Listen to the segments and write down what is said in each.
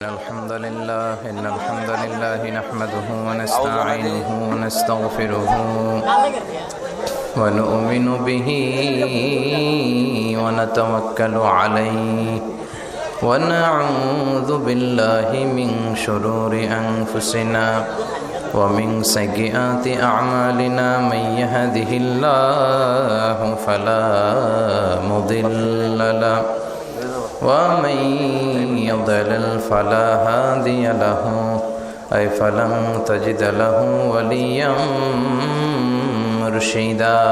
الحمد لله نحمده ونستعينه ونستغفره ونؤمن به ونتوكل عليه ونعوذ بالله من شرور أنفسنا ومن سيئات أعمالنا من يهده الله فلا مضل له ومن يضلل فلا هادي له أي فلن تجد له وليا مرشدا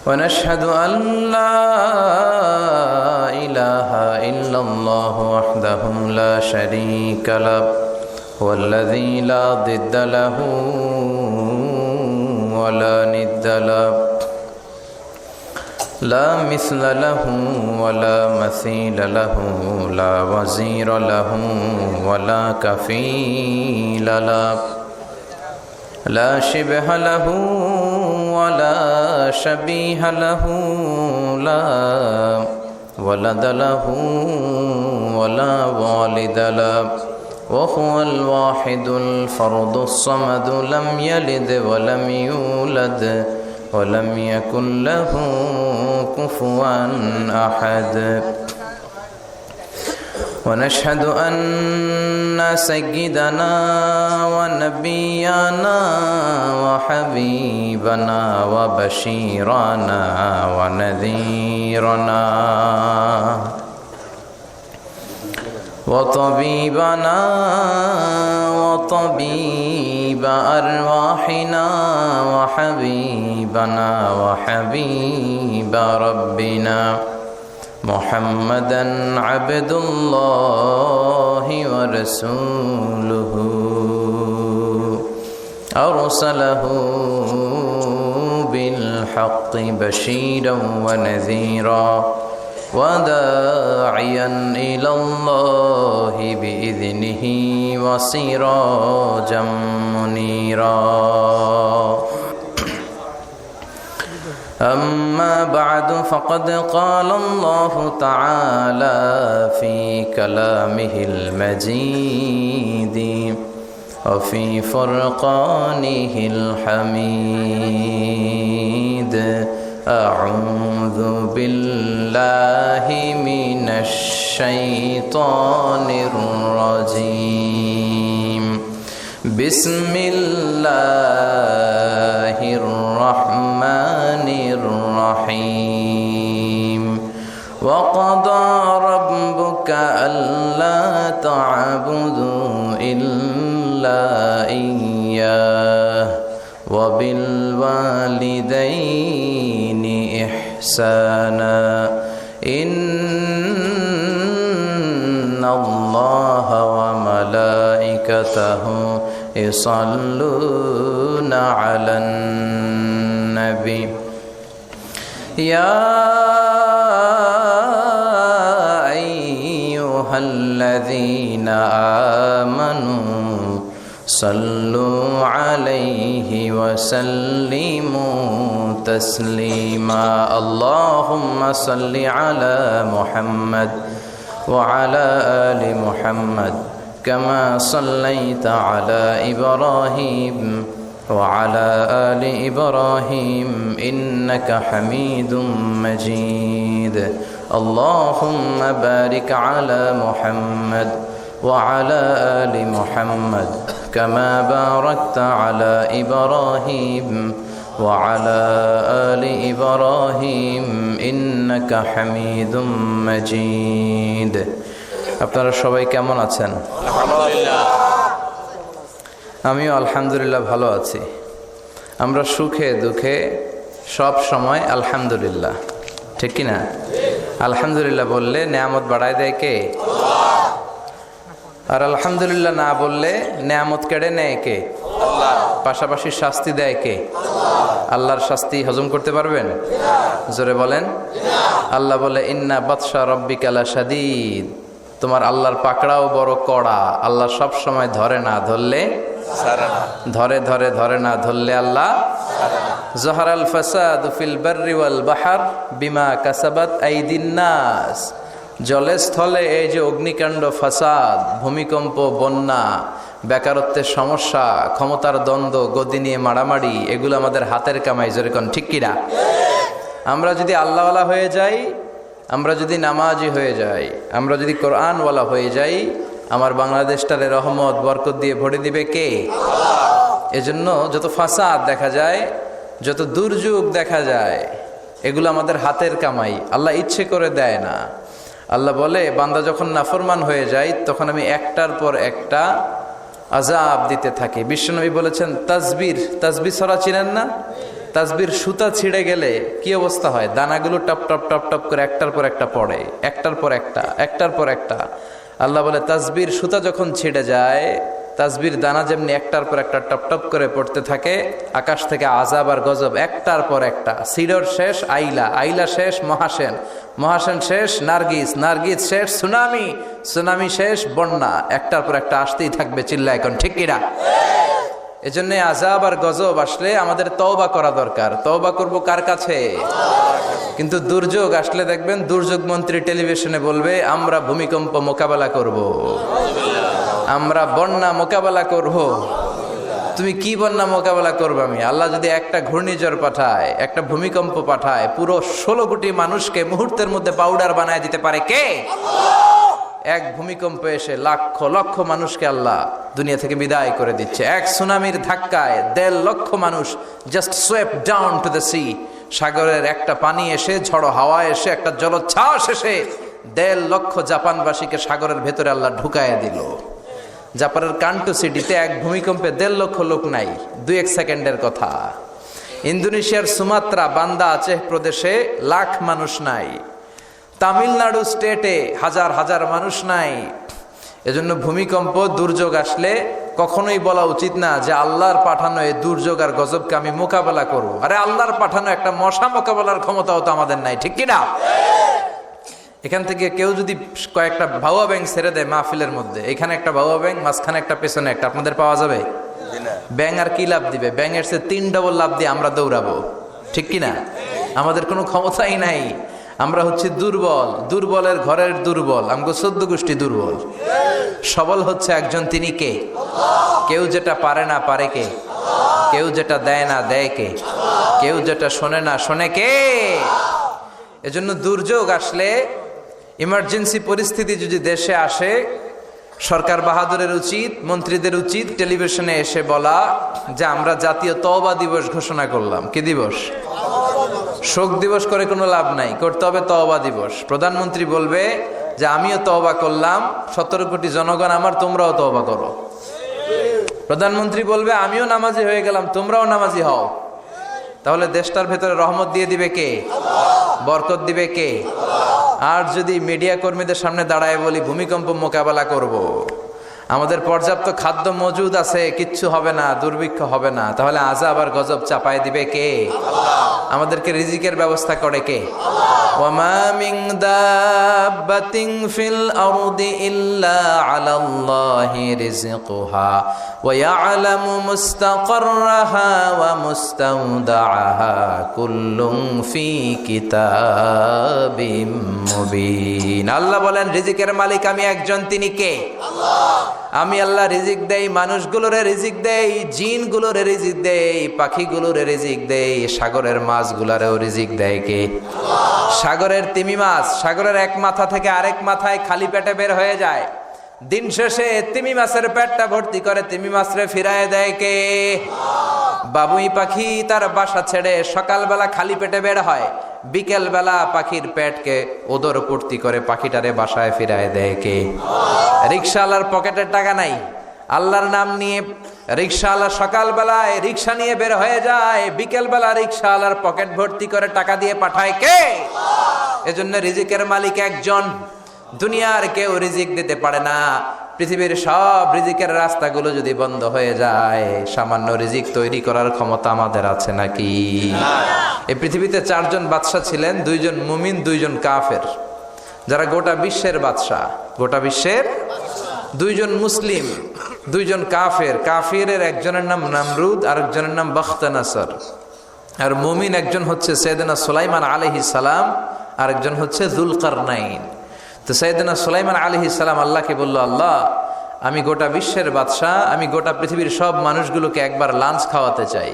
ونشهد أن لا إله إلا الله وحده لا شريك له والذي لا ضد له ولا ند له لا مثل له ولا مثيل له لا وزير له ولا كفيل له لا شبه له ولا شبيه له لا ولد له ولا والد له وهو الواحد الفرد الصمد لم يلد ولم يولد ولم يكن له كفوا أحد ونشهد أن سيدنا ونبينا وحبيبنا وبشيرنا ونذيرنا وطبيبنا وطبيب أرواحنا وحبيبنا وحبيب ربنا محمدا عبد الله ورسوله أرسله بالحق بشيرا ونذيرا وداعيا إلى الله بإذنه وسراجا منيرا أما بعد فقد قال الله تعالى في كلامه المجيد وفي فرقانه الحميد أعوذ بالله من الشيطان الرجيم بسم الله الرحمن الرحيم وقضى ربك ألا تعبدوا إلا إياه وبالوالدين إحسانا إن الله وملائكته يصلون على النبي يا أيها الذين آمنوا صلوا عليه وسلموا تسليما اللهم صل على محمد وعلى آل محمد كما صليت على إبراهيم وعلى آل إبراهيم إنك حميد مجيد اللهم بارك على محمد وعلى آل محمد كما باركت على إبراهيم وعلى آل إبراهيم إنك حميد مجيد আপনারা সবাই কেমন আছেন? আলহামদুলিল্লাহ। আমিও আলহামদুলিল্লাহ ভালো আছি। আমরা সুখে দুঃখে সব সময় আলহামদুলিল্লাহ, ঠিক কি না? আলহামদুলিল্লাহ বললে নেয়ামত বাড়ায় দেয় কে? আল্লাহ। আর আলহামদুলিল্লাহ না বললে নেয়ামত কেড়ে নেয় কে? আল্লাহ। পাশাপাশি শাস্তি দেয় কে? আল্লাহ। আল্লাহর শাস্তি হজম করতে পারবেন? জোরে বলেন। আল্লাহ বলে ইন্না বাতশা রাব্বিকা লাশাদীদ, তোমার আল্লাহর পাকড়াও বড় কড়া। আল্লাহ সব সময় ধরে না ধরলে ধরে ধরে ধরে না ধরলে আল্লাহ জহরাল ফাসাদু ফিল বাররি ওয়াল বাহর বিমা কাসাবাত আইদিন নাস জলে স্থলে এই যে অগ্নিকাণ্ড, ফাসাদ, ভূমিকম্প, বন্যা, বেকারত্বের সমস্যা, ক্ষমতার দ্বন্দ্ব, গদি নিয়ে মারামারি, এগুলো আমাদের হাতের কামাই। যেরকম ঠিক কিনা? আমরা যদি আল্লাহওয়ালা হয়ে যাই, আমরা যদি নামাজি হয়ে যাই, আমরা যদি কোরআনওয়ালা হয়ে যাই, আমার বাংলাদেশটারে রহমত বরকত দিয়ে ভরে দিবে কে? এজন্য যত ফাসাদ দেখা যায়, যত দুর্যোগ দেখা যায়, এগুলো আমাদের হাতের কামাই, আল্লাহ ইচ্ছে করে দেয় না। আল্লাহ বলে, বান্দা যখন নাফরমান হয়ে যায় তখন আমি একটার পর একটা আযাব দিতে থাকি। বিশ্বনবী বলেছেন, তাসবিহ ছড়া চিনেন না? তাসবির সুতা ছিঁড়ে গেলে কি অবস্থা হয়? দানাগুলো টপ টপ টপ টপ করে একটার পর একটা পড়ে, একটার পর একটা। আল্লাহ বলে, তাসবির সুতা যখন ছিঁড়ে যায়, তাসবির দানা যেমনি একটার পর একটা টপ টপ করে পড়তে থাকে, আকাশ থেকে আযাব আর গজব একটার পর একটা। সিডর শেষ আইলা শেষ মহাসেন শেষ নার্গিস শেষ সুনামি শেষ বন্যা, একটার পর একটা আসতেই থাকবে। চিল্লা এখন ঠিক কিনা? এজন্য আযাব আর গজব আসলে আমাদের তওবা করা দরকার। তওবা করব কার কাছে? কিন্তু দুর্যোগ আসলে দেখবেন দুর্যোগ মন্ত্রী টেলিভিশনে বলবে, আমরা ভূমিকম্প মোকাবেলা করব, আমরা বন্যা মোকাবেলা করব। তুমি কি বন্যা মোকাবেলা করবে? আমি আল্লাহ যদি একটা ঘূর্ণিঝড় পাঠায়, একটা ভূমিকম্প পাঠায়, পুরো 16 কোটি মানুষকে মুহূর্তের মধ্যে পাউডার বানায় দিতে পারে কে? এক ভূমিকম্প এসে লক্ষ লক্ষ মানুষকে আল্লাহ দুনিয়া থেকে বিদায় করে দিচ্ছে। এক সুনামির ধাক্কায় 1.5 লক্ষ মানুষ just সোয়েপ down to the sea. সাগরের একটা পানি এসে, ঝড়ো হাওয়া এসে, একটা জলোচ্ছ্বাস এসে 1.5 লক্ষ জাপানবাসীকে সাগরের ভেতরে আল্লাহ ঢুকায় দিল। জাপানের কান্টু সিটিতে এক ভূমিকম্পে 1.5 লক্ষ লোক নাই, 2-1 সেকেন্ডের কথা। ইন্দোনেশিয়ার সুমাত্রা, বান্দা আচেহ প্রদেশে লাখ মানুষ নাই। তামিলনাড়ু স্টেটে হাজার হাজার মানুষ নাই। এজন্য ভূমিকম্প, দুর্যোগ আসলে কখনোই বলা উচিত না যে আল্লাহর পাঠানো এই দুর্যোগ আর গজবকে আমি মোকাবেলা করব। আরে আল্লাহর পাঠানো একটা মশা মোকাবেলার ক্ষমতাও তো আমাদের নাই, ঠিক কিনা? এখান থেকে কেউ যদি কয়েকটা ভাউয়া ব্যাং ছেড়ে দেয় মাহফিলের মধ্যে, এখানে একটা ভাউয়া ব্যাং, মাঝখানে একটা, পেছনে একটা, আপনাদের পাওয়া যাবে? ব্যাং আর কি লাভ দিবে? ব্যাঙের চেয়ে 3 ডবল লাভ দিয়ে আমরা দৌড়াবো, ঠিক কিনা? আমাদের কোনো ক্ষমতাই নাই। আমরা হচ্ছে দুর্বলের ঘরের দুর্বল। আমগো 14 গোষ্ঠী দুর্বল। সবল হচ্ছে একজন, তিনি কে? কেউ যেটা পারে না পারে কে? কেউ যেটা দেয় না দেয় কে? কেউ যেটা শোনে না শোনে কে? এজন্য দুর্যোগ আসলে, ইমার্জেন্সি পরিস্থিতি যদি দেশে আসে, সরকার বাহাদুরের উচিত, মন্ত্রীদের উচিত টেলিভিশনে এসে বলা যে আমরা জাতীয় তওবা দিবস ঘোষণা করলাম। কি দিবস? শোক দিবস করে কোনো লাভ নাই, করতে হবে তওবা দিবস। প্রধানমন্ত্রী বলবে যে আমিও তওবা করলাম, 17 কোটি জনগণ আমার, তোমরাও তওবা করো। প্রধানমন্ত্রী বলবে আমিও নামাজি হয়ে গেলাম, তোমরাও নামাজি হও। তাহলে দেশটার ভেতরে রহমত দিয়ে দিবে কে? বরকত দিবে কে? আর যদি মিডিয়া কর্মীদের সামনে দাঁড়ায় বলি ভূমিকম্প মোকাবেলা করব, আমাদের পর্যাপ্ত খাদ্য মজুদ আছে, কিচ্ছু হবে না, দুর্ভিক্ষ হবে না, তাহলে আযাব আর গজব চাপায় দিবে কে? আমাদেরকে রিজিকের ব্যবস্থা করে কে? ওয়ামা মিন দাব্বাতিন ফিল আরদি ইল্লা আলাল্লাহি রিজকুহা ওয়া ইয়ালামু মুস্তাকাররাহা ওয়া মুস্তাওদাআহা কুল্লুন ফি কিতাবিম মুবিন। আল্লাহ বলেন, রিজিকের মালিক আমি একজন, তিনি কে? আল্লাহ। আমি আল্লাহ রিজিক দেই, মানুষগুলোরে রিজিক দেই, জিনগুলোরে রিজিক দেই, পাখিগুলোরে রিজিক দেই, সাগরের মাছগুলোরেও রিজিক দেয় কে? সাগরের তিমি মাছ সাগরের এক মাথা থেকে আরেক মাথায় খালি পেটে বের হয়ে যায়, দিন শেষে তিমি মাছের পেটটা ভর্তি করে তিমি মাছরে ফিরায় দেয় কে? বাবুই পাখি তার বাসা ছেড়ে সকালবেলা খালি পেটে বের হয়, বিকেল বেলা পাখির পেটকে ওদর পূর্তি করে পাখিটারে বাসায় ফিরায় দেয় কে? রিক্সাওয়ালার পকেটের টাকা নাই, আল্লাহর নাম নিয়ে রিক্সাওয়ালা সকালবেলায় রিক্সা নিয়ে বের হয়ে যায়, বিকেল বেলা রিক্সাওয়ালার পকেট ভর্তি করে টাকা দিয়ে পাঠায় কে? এজন্য রিজিকের মালিক একজন, দুনিয়ার কেউ রিজিক দিতে পারে না। পৃথিবীর সব রিজিকের রাস্তাগুলো যদি বন্ধ হয়ে যায়, সামান্য রিজিক তৈরি করার ক্ষমতা আমাদের আছে নাকি? এই পৃথিবীতে 4 জন বাদশা ছিলেন, 2 জন মুমিন, 2 জন কাফের, যারা গোটা বিশ্বের বাদশা। গোটা বিশ্বের 2 জন মুসলিম, 2 জন কাফের। কাফিরের একজনের নাম নামরুদ, আরেকজনের নাম বখতানাসর। আর মুমিন একজন হচ্ছে সাইয়েদনা সুলাইমান আলাইহিস সালাম, আরেকজন হচ্ছে যুলকারনাইন। তো সাইয়েদনা সুলাইমান আলাইহিস সালাম আল্লাহকে বলল, আল্লাহ আমি গোটা বিশ্বের বাদশাহ, আমি গোটা পৃথিবীর সব মানুষগুলোকে একবার লাঞ্চ খাওয়াতে চাই।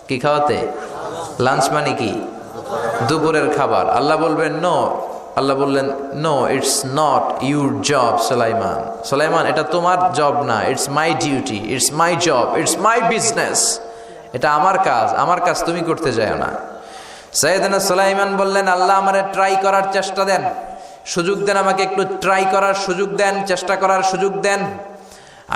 কি খাওয়াতে? লাঞ্চ মানে কি? দুপুরের খাবার। আল্লাহ বলবেন নো, আল্লাহ বললেন no, it's not your job Sulaiman. Sulaiman এটা তোমার জব না, it's my duty, it's my job, it's my business. এটা আমার কাজ, আমার কাজ তুমি করতে যাও না। সাইয়েদনা সুলাইমান বললেন, আল্লাহ আমারে ট্রাই করার চেষ্টা দেন, সুযোগ দেন, আমাকে একটু ট্রাই করার সুযোগ দেন, চেষ্টা করার সুযোগ দেন।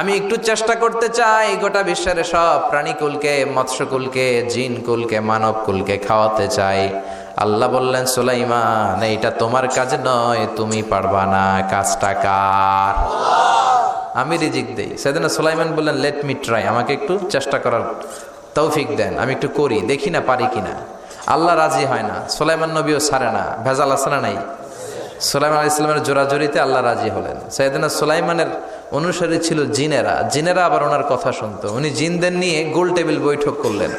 আমি একটু চেষ্টা করতে চাই গোটা বিশ্বের সব প্রাণীকুলকে, মৎস্যকুলকে, জিনকুলকে, মানবকুলকে খাওয়াতে চাই। আল্লাহ বললেন, সুলাইমান এইটা তোমার কাজ নয়, তুমি পারবা না, কাজটা কার? আমি রিজিক দেই। সাইয়েদনা সুলাইমান বললেন, লেট মি ট্রাই, আমাকে একটু চেষ্টা করার তৌফিক দেন, আমি একটু করি, দেখি না পারি কিনা। আল্লাহ রাজি হয় না, সুলাইমান নবীও ছাড়ে না। ভেজাল আছে না নাই? সুলাইমান আলাইহিস সালামের জোরাজোরিতে আল্লাহ রাজি হলেন। সাইয়েদনা সুলাইমানের অনুসারী ছিল জিনেরা, জিনেরা আবার ওনার কথা শুনতো। উনি জিনদের নিয়ে গোল টেবিল বৈঠক করলেন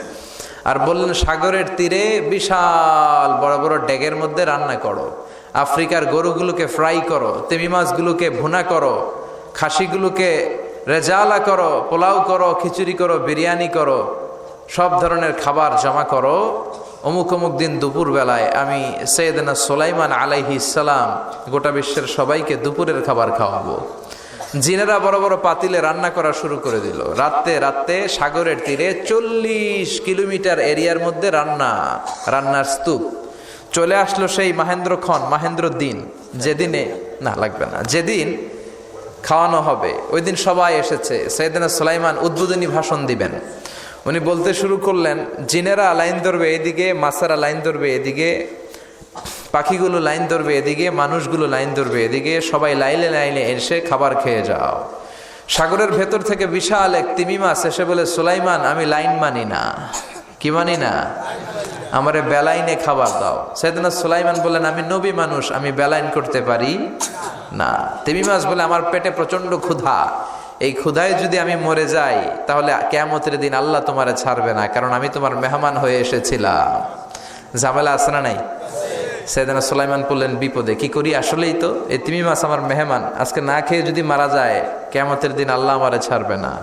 আর বললেন, সাগরের তীরে বিশাল বড় বড় ডেগের মধ্যে রান্না করো, আফ্রিকার গরুগুলোকে ফ্রাই করো, তিমি মাছগুলোকে ভুনা করো, খাসিগুলোকে রেজালা করো, পোলাও করো, খিচুড়ি করো, বিরিয়ানি করো, সব ধরনের খাবার জমা করো। অমুক অমুক দিন দুপুর বেলায় আমি সাইয়েদনা সুলাইমান আলাইহিস সালাম গোটা বিশ্বের সবাইকে দুপুরের খাবার খাওয়াবো। জিনেরা বড় বড় পাতিলে রান্না করা শুরু করে দিল। রাতে রাতে সাগরের তীরে 40 কিলোমিটার এরিয়ার মধ্যে রান্নার স্তূপ। চলে আসলো সেই মাহেন্দ্র দিন, যেদিনে না লাগবে না, যেদিন খাওয়ানো হবে ওই দিন সবাই এসেছে। সাইয়েদনা সুলাইমান উদ্বোধনী ভাষণ দিবেন। উনি বলতে শুরু করলেন, জিনেরা লাইন ধরবে এদিকে, মাছেরা লাইন ধরবে এদিকে, পাখিগুলো লাইন ধরবে এদিকে, মানুষগুলো লাইন ধরবে এদিকে, সবাই লাইনে লাইনে এসে খাবার খেয়ে যাও। সাগরের ভেতর থেকে বিশাল এক তিমি মাছ এসে বলে, সুলাইমান আমি লাইন মানি না। কি মানি না? আমারে বেলাইনে খাবার দাও। সাইয়েদনা সুলাইমান বললেন, আমি নবী মানুষ, আমি বেলাইন করতে পারি না। তিমি মাছ বলে, আমার পেটে প্রচন্ড ক্ষুধা, এই ক্ষুধায় যদি আমি মরে যাই তাহলে কিয়ামতের দিন আল্লাহ তোমারে ছাড়বে না, কারণ আমি তোমার মেহমান হয়ে এসেছিলাম। ঝামেলা আছে না নাই? সাইয়েদনা সুলাইমান বললেন, বিপদে কি করি? আসলেই তো এই তিমি মাছ আমার মেহমান, আজকে না খেয়ে যদি মারা যায় কিয়ামতের দিন আল্লাহ আমারে ছাড়বে না।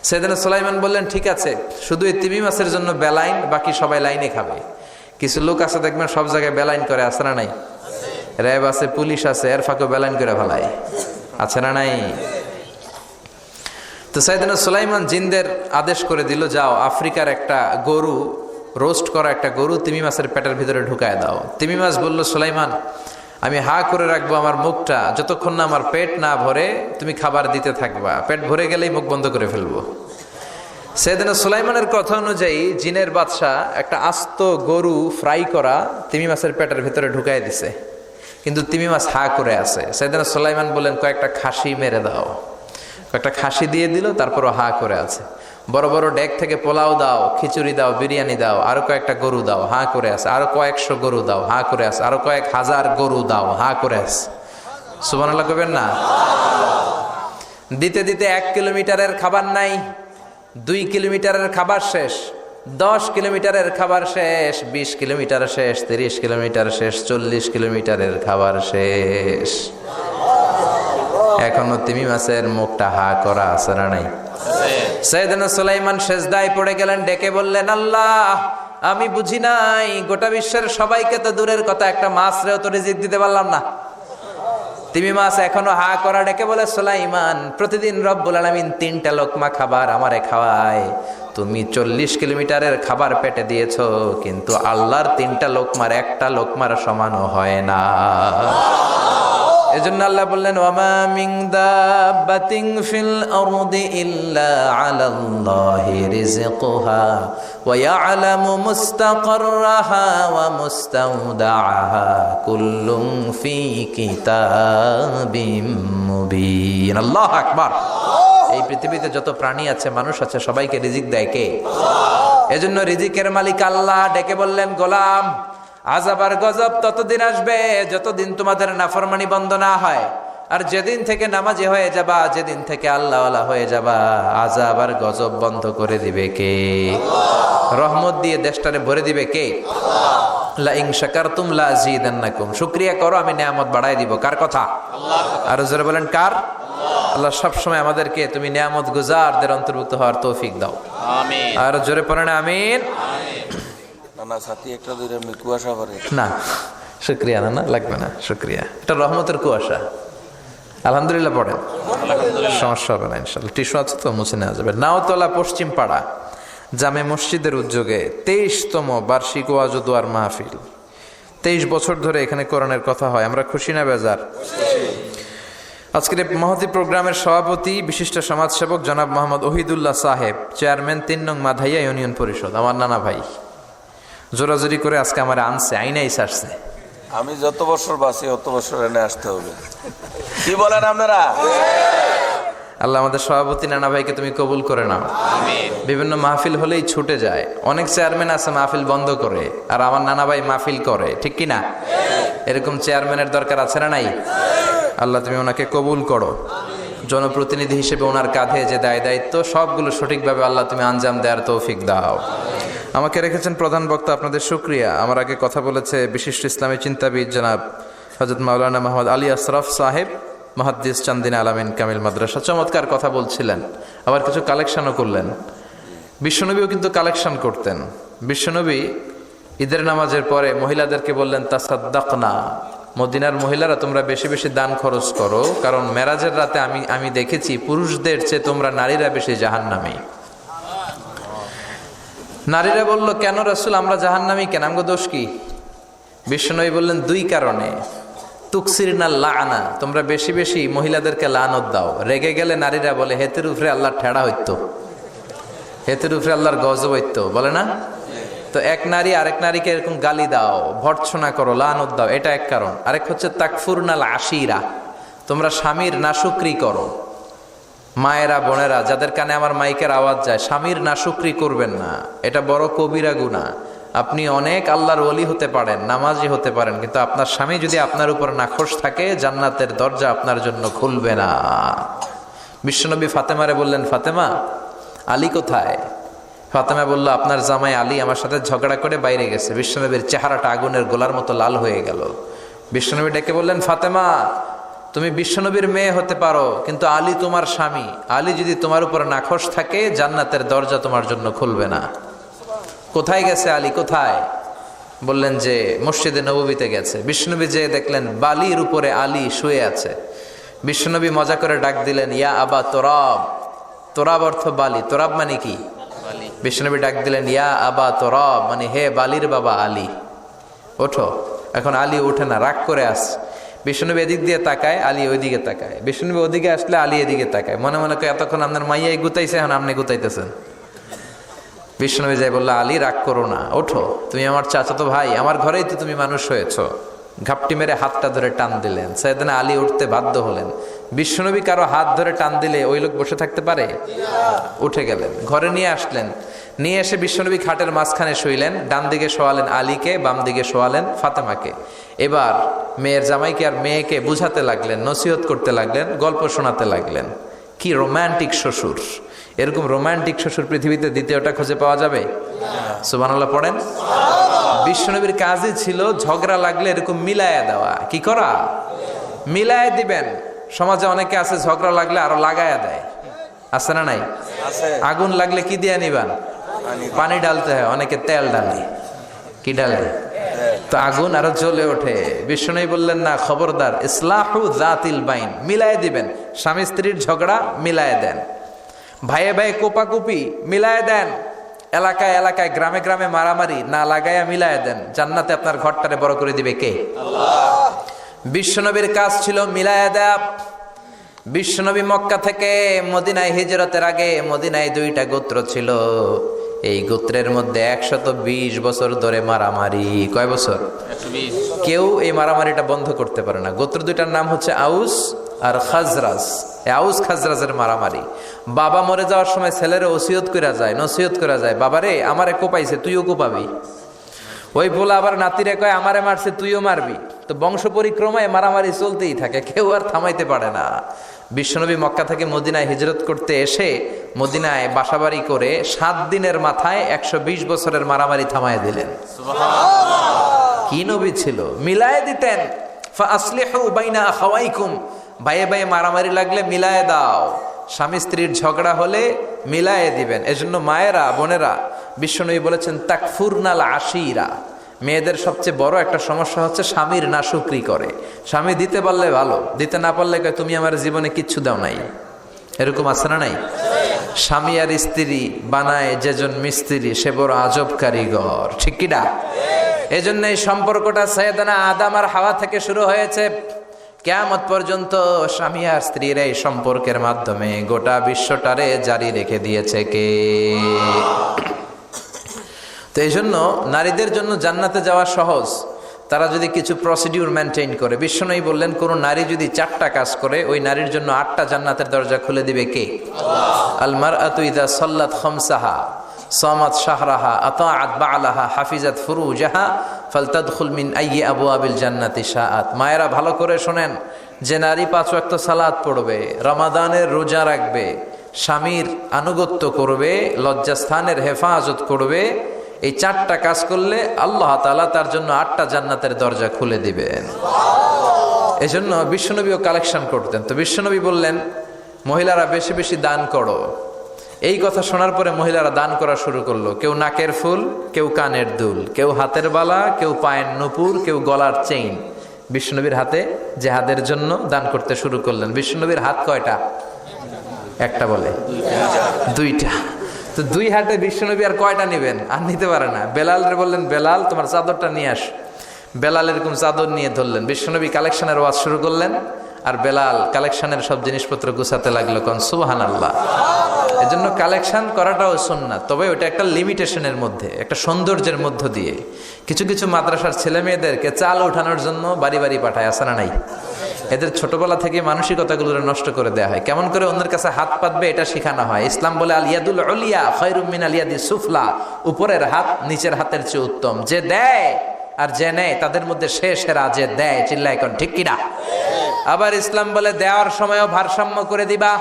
সাইয়েদনা সুলাইমান বললেন, ঠিক আছে, শুধু এই তিমি মাছের জন্য বেলাইন, বাকি সবাই লাইনে খাবে। কিছু লোক আছে দেখবেন সব জায়গায় বেলাইন করে, আছে না নাই? র্যাব আছে, পুলিশ আছে, এর ফাঁকেও বেলাইন করে ফেলায়, আছে না নাই? তো সাইয়েদনা সুলাইমান জিনদের আদেশ করে দিল, যাও আফ্রিকার একটা গরু, রোস্ট করা একটা গরু তিমি মাছের পেটের ভিতরে ঢুকায় দাও। তিমি মাছ বলল, সুলাইমান আমি হা করে রাখবো আমার মুখটা, যতক্ষণ না আমার পেট না ভরে তুমি খাবার দিতে থাকবা, পেট ভরে গেলেই মুখ বন্ধ করে ফেলবো। সাইয়েদনা সুলাইমানের কথা অনুযায়ী জিনের বাদশা একটা আস্ত গরু ফ্রাই করা তিমি মাছের পেটের ভিতরে ঢুকায় দিছে, কিন্তু তিমি মাছ হা করে আছে। সাইয়েদনা সুলাইমান বললেন, কয়েকটা খাসি মেরে দাও। কয়েকটা খাসি দিয়ে দিল, তারপরও হা করে আছে। বড় বড় ডেক থেকে পোলাও দাও, খিচুড়ি দাও, বিরিয়ানি দাও, আরো কয়েকটা গরু দাও, হা করে আছে। আরো কয়েকশো গরু দাও, হা করে আছে। আরো কয়েক হাজার গরু দাও, হা করে আছে। সুবহানাল্লাহ কইবেন না? দিতে দিতে 1 কিলোমিটারের খাবার নাই, 2 কিলোমিটারের খাবার শেষ, 10 কিলোমিটারের খাবার শেষ, 20 কিলোমিটার শেষ, 30 কিলোমিটার শেষ, 40 কিলোমিটারের খাবার শেষ। এখনো তিমি মাছের মুখটা হা করা আছে না নাই? সাইয়েদনা সুলাইমান সেজদায় পড়ে গেলেন, ডেকে বললেন, আল্লাহ আমি বুঝি নাই, গোটা বিশ্বের সবাইকে তো দূরের কথা, একটা মাছরেও তো রিজিক দিতে পারলাম না। তিমি মাছ এখনো হা করা, ডেকে বলে, সুলাইমান প্রতিদিন রব্বুল আলামিন 3টা লোকমা খাবার আমারে খাওয়ায়, তুমি 40 কিলোমিটারের খাবার পেটে দিয়েছো, কিন্তু আল্লাহর 3টা লোকমার একটা লোকমার সমানও হয় না। এজন্য আল্লাহ বললেন, ওয়ামা মিন দাব্বাতিন ফিল আরদি ইল্লা আলাল্লাহি রিজকুহা ওয়া ইয়ালামু মুস্তাকাররাহা ওয়া মুস্তাওদাআহা কুল্লুম ফি কিতাবিম মুবিন। আল্লাহু আকবার। এই পৃথিবীতে যত প্রাণী আছে, মানুষ আছে, সবাইকে রিজিক দেয় কে? এজন্য রিজিকের মালিক আল্লাহ। ডেকে বললেন, গোলাম আযাব আর গজব ততদিন আসবে যতদিন তোমাদের নাফরমানি বন্ধ না হয়, আর যেদিন থেকে নামাজি হয়ে যাবা, যেদিন থেকে আল্লাহওয়ালা হয়ে যাবা, আযাব আর গজব বন্ধ করে দিবে কে? রহমত দিয়ে দেশটারে ভরে দিবে কে? লা ইন শাকারতুম লা আযীদান্নাকুম, শুকরিয়া করো আমি নিয়ামত বাড়াই দিব। কার কথা? আল্লাহ। আর জোরে বলেন কার? আল্লাহ সব সময় আমাদেরকে তুমি নিয়ামত গুজারদের অন্তর্ভুক্ত হওয়ার তৌফিক দাও, আমিন। আর জোরে পড়েন আমিন। না সাথী একটা দুইটা কুয়াশা করে না, শুকরিয়া না, লাগবে না শুকরিয়া, এটা রহমতের কুয়াশা। আলহামদুলিল্লাহ পড়েন, সমস্যা হবে না ইনশাআল্লাহ। টিস্যু আছে তো, মুছে নেওয়া যাবে। নাওতলা পশ্চিম পাড়া জামে মসজিদের উদ্যোগে 23তম বার্ষিক ওয়াজ ও দোয়ার মাহফিল। 23 বছর ধরে এখানে কোরআনের কথা হয়, আমরা খুশি না বেজার? আজকের এই মহতী প্রোগ্রামের সভাপতি বিশিষ্ট সমাজসেবক জনাব মোহাম্মদ ওহিদুল্লাহ সাহেব, চেয়ারম্যান 3 নং মাধাইয়া ইউনিয়ন পরিষদ, আমার নানা ভাই। জোরাজোরি করে আজকে আমার আনছে, আইনাই সারছে। আমি যত বছর বাঁচি অত বছর এনে আসতে হবে, কি বলেন আপনারা? আল্লাহ আমাদের সভাপতি নানা ভাইকে তুমি কবুল করে নাও, আমিন। বিভিন্ন মাহফিল হলেই ছুটে যায়, অনেক চেয়ারম্যান আছে মাহফিল বন্ধ করে, আর আমার নানা ভাই মাহফিল করে, ঠিক কি না? এরকম চেয়ারম্যানের দরকার আছে না নাই? আল্লাহ তুমি ওনাকে কবুল করো, জনপ্রতিনিধি হিসেবে ওনার কাঁধে যে দায়িত্ব সবগুলো সঠিকভাবে আল্লাহ তুমি আঞ্জাম দেওয়ার তৌফিক দাও। আমাকে রেখেছেন প্রধান বক্তা, আপনাদের শুকরিয়া। আমার আগে কথা বলেছে বিশিষ্ট ইসলামী চিন্তাবিদ জনাব হযরত মাওলানা মোহাম্মদ আলী আশরাফ সাহেব, মুহাদ্দিস চান্দিনা আলামিন কামিল মাদ্রাসা, চমৎকার কথা বলছিলেন, আবার কিছু কালেকশনও করলেন। বিশ্বনবীও কিন্তু কালেকশন করতেন। বিশ্বনবী ঈদের নামাজের পরে মহিলাদেরকে বললেন তাসাদ্দাকনা, মদিনার মহিলারা তোমরা বেশি বেশি দান খরচ করো, কারণ মেরাজের রাতে আমি দেখেছি পুরুষদের চেয়ে তোমরা নারীরা বেশি জাহান্নামী। নারীরা বলল কেন রাসূল, আমরা জাহান্নামী কেন, আমগো দোষ কি? বিশ্বনবী বললেন 2 কারণে। তুকসিরনা লাআনা, তোমরা বেশি বেশি মহিলাদেরকে লানত দাও। রেগে গেলে নারীরা বলে হেতের উপরে আল্লাহর ঠেড়া হইতো, হেতের উপরে আল্লাহর গজব হইতো, বলে না? তো এক নারী আরেক নারীকে এরকম গালি দাও, ভর্ৎসনা করো, লানত দাও, এটা এক কারণ। আরেক হচ্ছে তাকফুরনাল আশিরা, তোমরা স্বামীর নাশুকরি করো। মায়েরা বোনেরা যাদের কানে আমার মাইকের আওয়াজ যায়, স্বামীর নাশুকরি করবেন না, এটা বড় কবিরা গুনাহ। আপনি অনেক আল্লাহর ওলি হতে পারেন, নামাজি হতে পারেন, কিন্তু আপনার স্বামী যদি আপনার উপর নাখোশ থাকে, জান্নাতের দরজা আপনার জন্য খুলবে না। বিশ্বনবী ফাতেমারে বললেন, ফাতেমা আলী কোথায়? ফাতেমা বলল, আপনার জামাই আলী আমার সাথে ঝগড়া করে বাইরে গেছে। বিশ্বনবীর চেহারাটা আগুনের গোলার মতো লাল হয়ে গেল। বিশ্বনবী ডেকে বললেন, ফাতেমা তুমি বিশ্বনবীর মেয়ে হতে পারো, কিন্তু আলী তোমার স্বামী, আলী যদি তোমার উপর নাখোশ থাকে, জান্নাতের দরজা তোমার জন্য খুলবে না। কোথায় গেছে আলী, কোথায়? বললেন যে মসজিদে নববীতে গেছে। বিশ্বনবী যে দেখলেন বালির উপরে আলী শুয়ে আছে। বিশ্বনবী মজা করে ডাক দিলেন, ইয়া আবা তোরাব। তোরাব অর্থ বালি, তোরাব মানে কি? বিশ্বনবী ডাক দিলেন, ইয়া আবা তোরাব, মানে হে বালির বাবা আলী, ওঠো। এখন আলী ওঠে না, রাগ করে আসে। বিশ্বনবী এদিক দিয়ে তাকায়, আলী ওইদিকে তাকায়। বিশ্বনবী ওদিকে আসলে আলী এদিকে তাকায়, মনে মনে করে এতক্ষণ আপনার মাইয়াই গুতাইছে, এখন আপনি গুতাইতেছেন। বিশ্বনবী যাই বললো, আলী রাগ করো না, ওঠো, তুমি আমার চাচাতো ভাই, আমার ঘরেই তো তুমি মানুষ হয়েছো। ঘাপটি মেরে হাতটা ধরে টান দিলেন। সাইয়েদনা আলী উঠতে বাধ্য হলেন। বিশ্বনবী কারো হাত ধরে টান দিলে ওই লোক বসে থাকতে পারে? উঠে গেলেন, ঘরে নিয়ে আসলেন। নিয়ে এসে বিশ্বনবী খাটের মাঝখানে শুইলেন, ডান দিকে শোয়ালেন আলীকে, বাম দিকে শোয়ালেন ফাতেমাকে। এবার মেয়ের জামাইকে আর মেয়েকে বুঝাতে লাগলেন, নসিহত করতে লাগলেন, গল্প শোনাতে লাগলেন। কি রোমান্টিক শ্বশুর! এরকম রোমান্টিক শ্বশুর পৃথিবীতে দ্বিতীয়টা খুঁজে পাওয়া যাবে? সুবহানাল্লাহ পড়েন। বিশ্বনবীর কাজই ছিল ঝগড়া লাগলে এরকম মিলায়া দেওয়া। কি করা? মিলায়া দিবেন। সমাজে অনেকে আছে ঝগড়া লাগলে আরো লাগায়া দেয়, আছে না নাই? আগুন লাগলে কি দিয়ে নিবান? পানি ডালতে হয়, অনেকে তেল ডালে। কি ডালে? তো আগুন আরো জ্বলে ওঠে। বিশ্বনবী বললেন, না, খবরদার, ইসলাহু যাতিল বাইন, মিলায় দিবেন। স্বামী স্ত্রীর ঝগড়া মিলায় দেন, ভাইয়ে ভাইয়ে কোপাকুপি মিলায় দেন, এলাকায় এলাকায় গ্রামে গ্রামে মারামারি না লাগাইয়া মিলায় দেন। জান্নাতে আপনার ঘরটারে বড় করে দিবে কে? আল্লাহ। বিশ্বনবীর কাজ ছিল মিলায়া দেয়া। বিশ্বনবী মক্কা থেকে মদিনায় হিজরতের আগে মদিনায় 2টা গোত্র ছিল। এই গোত্রের মধ্যে 120 বছর ধরে মারামারি। কয় বছর? 120। কেউ এই মারামারিটা বন্ধ করতে পারে না। গোত্র 2টার নাম হচ্ছে আউস আর খাজরাজ। আউস খাজরাজের মারামারি। বাবা মরে যাওয়ার সময় ছেলেরা ওসিয়ত করা যায়, নসিহত করা যায়, বাবারে আমারে কোপাইছে, তুইও কোপাবি। ওই বলে আবার নাতিরে কয়, আমারে মারছে, তুইও মারবি। তো বংশ পরিক্রমায় মারামারি চলতেই থাকে, কেউ আর থামাইতে পারে না। বিশ্বনবী মক্কা থেকে মদিনায় হিজরত করতে এসে মদিনায় বাসাবাড়ি করে 7 দিনের মাথায় 120 বছরের মারামারি থামায় দিলেন। সুবহানাল্লাহ। কি নবী ছিল, মিলায়ে দিতেন। ফাসলিহু বাইনা আখাওয়াইকুম, ভাইয়ে ভাইয়ে মারামারি লাগলে মিলায়ে দাও, স্বামী স্ত্রীর ঝগড়া হলে মিলায়ে দিবেন। এজন্য মায়েরা বোনেরা, বিশ্বনবী বলেছেন তাকফুরনাল আশিরা, মেয়েদের সবচেয়ে বড় একটা সমস্যা হচ্ছে স্বামীর নাশুকরি করে। স্বামী দিতে পারলে ভালো, দিতে না পারলে কয় তুমি আমার জীবনে কিচ্ছু দাও নাই। এরকম আছে না নাই? স্বামী আর স্ত্রী বানায় যেজন মিস্ত্রি সে বড় আজব কারিগর, ঠিক কিনা? এই জন্য এই সম্পর্কটা সাইয়েদানা আদম আর হাওয়া থেকে শুরু হয়েছে, কিয়ামত পর্যন্ত স্বামী আর স্ত্রীর এই সম্পর্কের মাধ্যমে গোটা বিশ্বটারে জারি রেখে দিয়েছে কে? তো এই জন্য নারীদের জন্য জান্নাতে যাওয়া সহজ, তারা যদি কিছু প্রসিডিউর মেনটেন করে। বিশ্বনবী বললেন কোন নারী যদি 4টা কাজ করে ওই নারীর জন্য 8টা জান্নাতের দরজা খুলে দিবে কে? আল মারআতু ইযা সাল্লাত খামসাহা সামাত শাহরাহা আতাআত বা'লাহা হাফিজাত ফুরুজাহা ফালতাদখুল মিন আইয়ি আবওয়াবিল জান্নাতি শাআত। মায়েরা ভালো করে শোনেন, যে নারী 5 ওয়াক্ত সালাত পড়বে, রমাদানের রোজা রাখবে, স্বামীর আনুগত্য করবে, লজ্জাস্থানের হেফাজত করবে, এই 4টা কাজ করলে আল্লাহ তাআলা তার জন্য 8টা জান্নাতের দরজা খুলে দিবেন। এজন্য বিশ্বনবীও কালেকশন করতেন। তো বিশ্বনবী বললেন মহিলারা বেশি বেশি দান করো। এই কথা শোনার পরে মহিলারা দান করা শুরু করলো। কেউ নাকের ফুল, কেউ কানের দুল, কেউ হাতের বালা, কেউ পায়ের নুপুর, কেউ গলার চেইন বিশ্বনবীর হাতে জেহাদের জন্য দান করতে শুরু করলেন। বিশ্বনবীর হাত কয়টা? একটা বলে 2টা। তো 2 হাতে বিশ্বনবী আর কয়টা নেবেন? আর নিতে পারে না। বেলালরে বললেন বেলাল তোমার চাদরটা নিয়ে আস। বেলাল এরকম চাদর নিয়ে ধরলেন। বিশ্বনবী কালেকশনের ওয়াজ শুরু করলেন আর বেলাল কালেকশনের সব জিনিসপত্র গুছাতে লাগলো। কোন সুবহানাল্লাহ। এজন্য কালেকশন করাটাও সুন্নাত, তবে ওটা একটা লিমিটেশনের মধ্যে, একটা সৌন্দর্যের মধ্য দিয়ে। কিছু কিছু মাদ্রাসার ছেলে মেয়েদেরকে চাল ওঠানোর জন্য বাড়ি বাড়ি পাঠায়, আসে না নাই? এদের ছোটবেলা থেকে মানসিকতাগুলো নষ্ট করে দেওয়া হয়। কেমন করে অন্যের কাছে হাত পাতবে এটা শেখানো হয়। ইসলাম বলে আল ইয়াদুল উলিয়া খায়রুম মিনাল ইয়াদিস সুফলা, উপরের হাত নিচের হাতের চেয়ে উত্তম। যে দেয় আর যে নেয় তাদের মধ্যে সেরা যে দেয়। চিল্লায় এখন ঠিক কিনা? আবার ইসলাম বলে দেওয়ার সময়ও ভারসাম্য করে দিবা,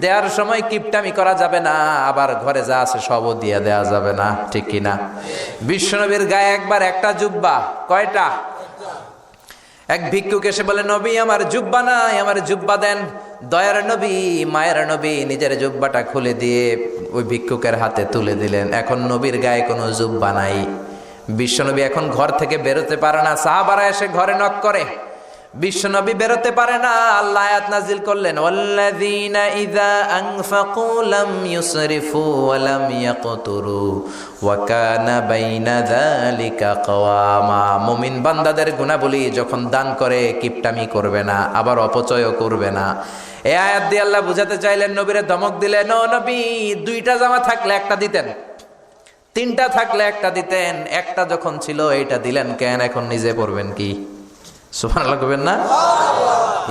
দেওয়ার সময় কিপটামি করা যাবে না, আবার ঘরে যা আছে সবও দিয়ে দেওয়া যাবে না, ঠিক কিনা? বিশ্বনবীর গায়ে একবার একটা জুব্বা, কয়টা? এক ভিক্ষুক এসে বলে নবী আমার জুব্বা নাই, আমার জুব্বা দেন। দয়ার নবী মায়ের নবী নিজের জুব্বাটা খুলে দিয়ে ওই ভিক্ষুকের হাতে তুলে দিলেন। এখন নবীর গায়ে কোনো জুব্বা নাই। বিশ্বনবী এখন ঘর থেকে বেরোতে পারে না। সাহাবারা এসে ঘরে নক করে, বিশ্বনবী বেরোতে পারে না। আল্লাহ আয়াত নাজিল করলেন ওয়াল্লাযীনা ইযা আনফাকু লাম ইউসরিফু ওয়া লাম ইয়াকতুরু ওয়া কানা বাইনা যালিকা কওয়ামা। মুমিন বান্দাদের গুণাবলী যখন দান করে কিপটামি করবে না, আবার অপচয়ও করবে না। এই আয়াত দিয়ে আল্লাহ বুঝাতে চাইলেন, নবীরে ধমক দিলেন, ও নবী 2টা জামা থাকলে একটা দিতেন, 3টা থাকলে একটা দিতেন, একটা যখন ছিল এইটা দিলেন কেন? এখন নিজে পড়বেন কি? সুবহানাল্লাহ কইবেন না?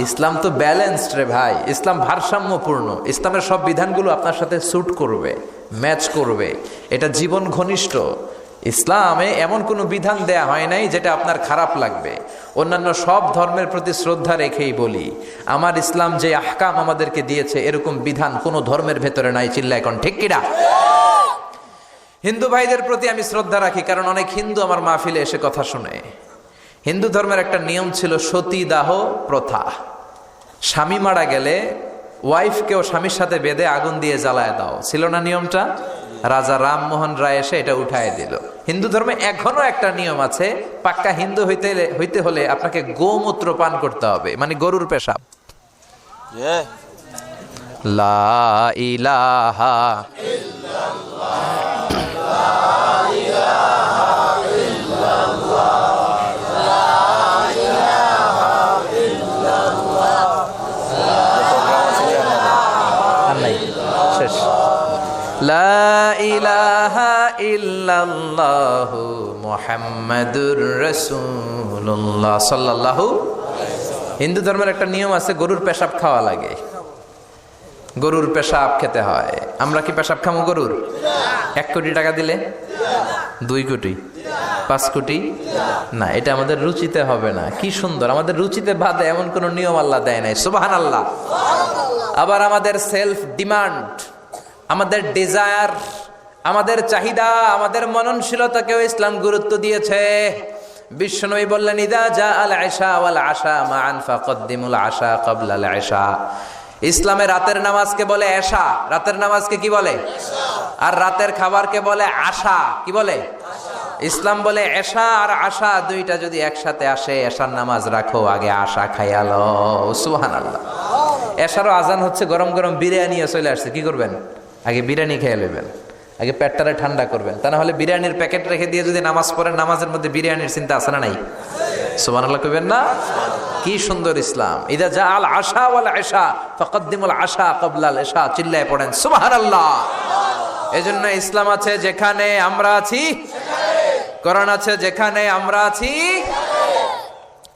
ইসলাম তো ব্যালেন্সড রে ভাই, ইসলাম ভারসাম্যপূর্ণ। ইসলামের সব বিধানগুলো আপনার সাথে স্যুট করবে, ম্যাচ করবে, এটা জীবন ঘনিষ্ঠ। ইসলামে এমন কোনো বিধান দেয়া হয় নাই যেটা আপনার খারাপ লাগবে। অন্যান্য সব ধর্মের প্রতি শ্রদ্ধা রেখেই বলি, আমার ইসলাম যে আহকাম আমাদেরকে দিয়েছে এরকম বিধান কোনো ধর্মের ভেতরে নাই। চিল্লা এখন ঠিক কিনা? হিন্দু ভাইদের প্রতি আমি শ্রদ্ধা রাখি, কারণ অনেক হিন্দু আমার মাহফিলে এসে কথা শুনে। হিন্দু ধর্মের একটা নিয়ম ছিল সতীদাহ প্রথা। স্বামী মারা গেলে ওয়াইফকেও স্বামীর সাথে বেঁধে আগুন দিয়ে জ্বালায় দাও, ছিল না নিয়মটা? রাজা রামমোহন রায় এসে এটা উঠায় দিল। হিন্দু ধর্মে এখনো একটা নিয়ম আছে, পাক্কা হিন্দু হইতে হলে আপনাকে গোমূত্র পান করতে হবে, মানে গরুর পেশাব। লা ইলাহা লা ইলাহা ইল্লাল্লাহু মুহাম্মাদুর রাসূলুল্লাহ সাল্লাল্লাহু। হিন্দু ধর্মের একটা নিয়ম আছে, গরুর পেশাব খাওয়া লাগে, গরুর পেশাব খেতে হয়। আমরা কি পেশাব খামো গরুর? 1 কোটি টাকা দিলে? 2 কোটি? 5 কোটি? না, এটা আমাদের রুচিতে হবে না। কি সুন্দর, আমাদের রুচিতে বাদে এমন কোন নিয়ম আল্লাহ দেয় নাই। সুবহানাল্লাহ। আবার আমাদের সেলফ ডিমান্ড, আমাদের ডিজায়ার, আমাদের চাহিদা, আমাদের মননশীলতাকেও ইসলাম গুরুত্ব দিয়েছে। বিশ্বনবী বললেন, ইদা জা আল আশা ওয়াল আশা মান ফাকদ্দিমুল আশা ক্বাবলা আল আশা। ইসলামে রাতের নামাজকে বলে এশা, রাতের নামাজকে কি বলে? আর রাতের খাবারকে বলে আশা, কি বলে? ইসলাম বলে এশা আর আশা দুইটা যদি একসাথে আসে, এশার নামাজ রাখো, আগে আশা খাইয়ালো। সুবহানাল্লাহ। এশারও আজান হচ্ছে, গরম গরম বিরিয়ানিও চলে আসছে, কি করবেন? আগে বিরিয়ানি খেয়ে নেবেন, আগে পেটটারে ঠান্ডা করবেন। তা না হলে বিরিয়ানির প্যাকেট রেখে দিয়ে যদি নামাজ পড়েন, নামাজের মধ্যে বিরিয়ানির চিন্তা আছে না নাই? সুবহানাল্লাহ কইবেন না? কি সুন্দর ইসলাম। ইদা জা আল আশা ওয়াল আশা ফাকদ্দিমুল আশা ক্বাবলা আল আশা। চিল্লায় পড়েন সুবহানাল্লাহ। এজন্য ইসলাম আছে যেখানে আমরা আছি, কোরআন আছে যেখানে আমরা আছি।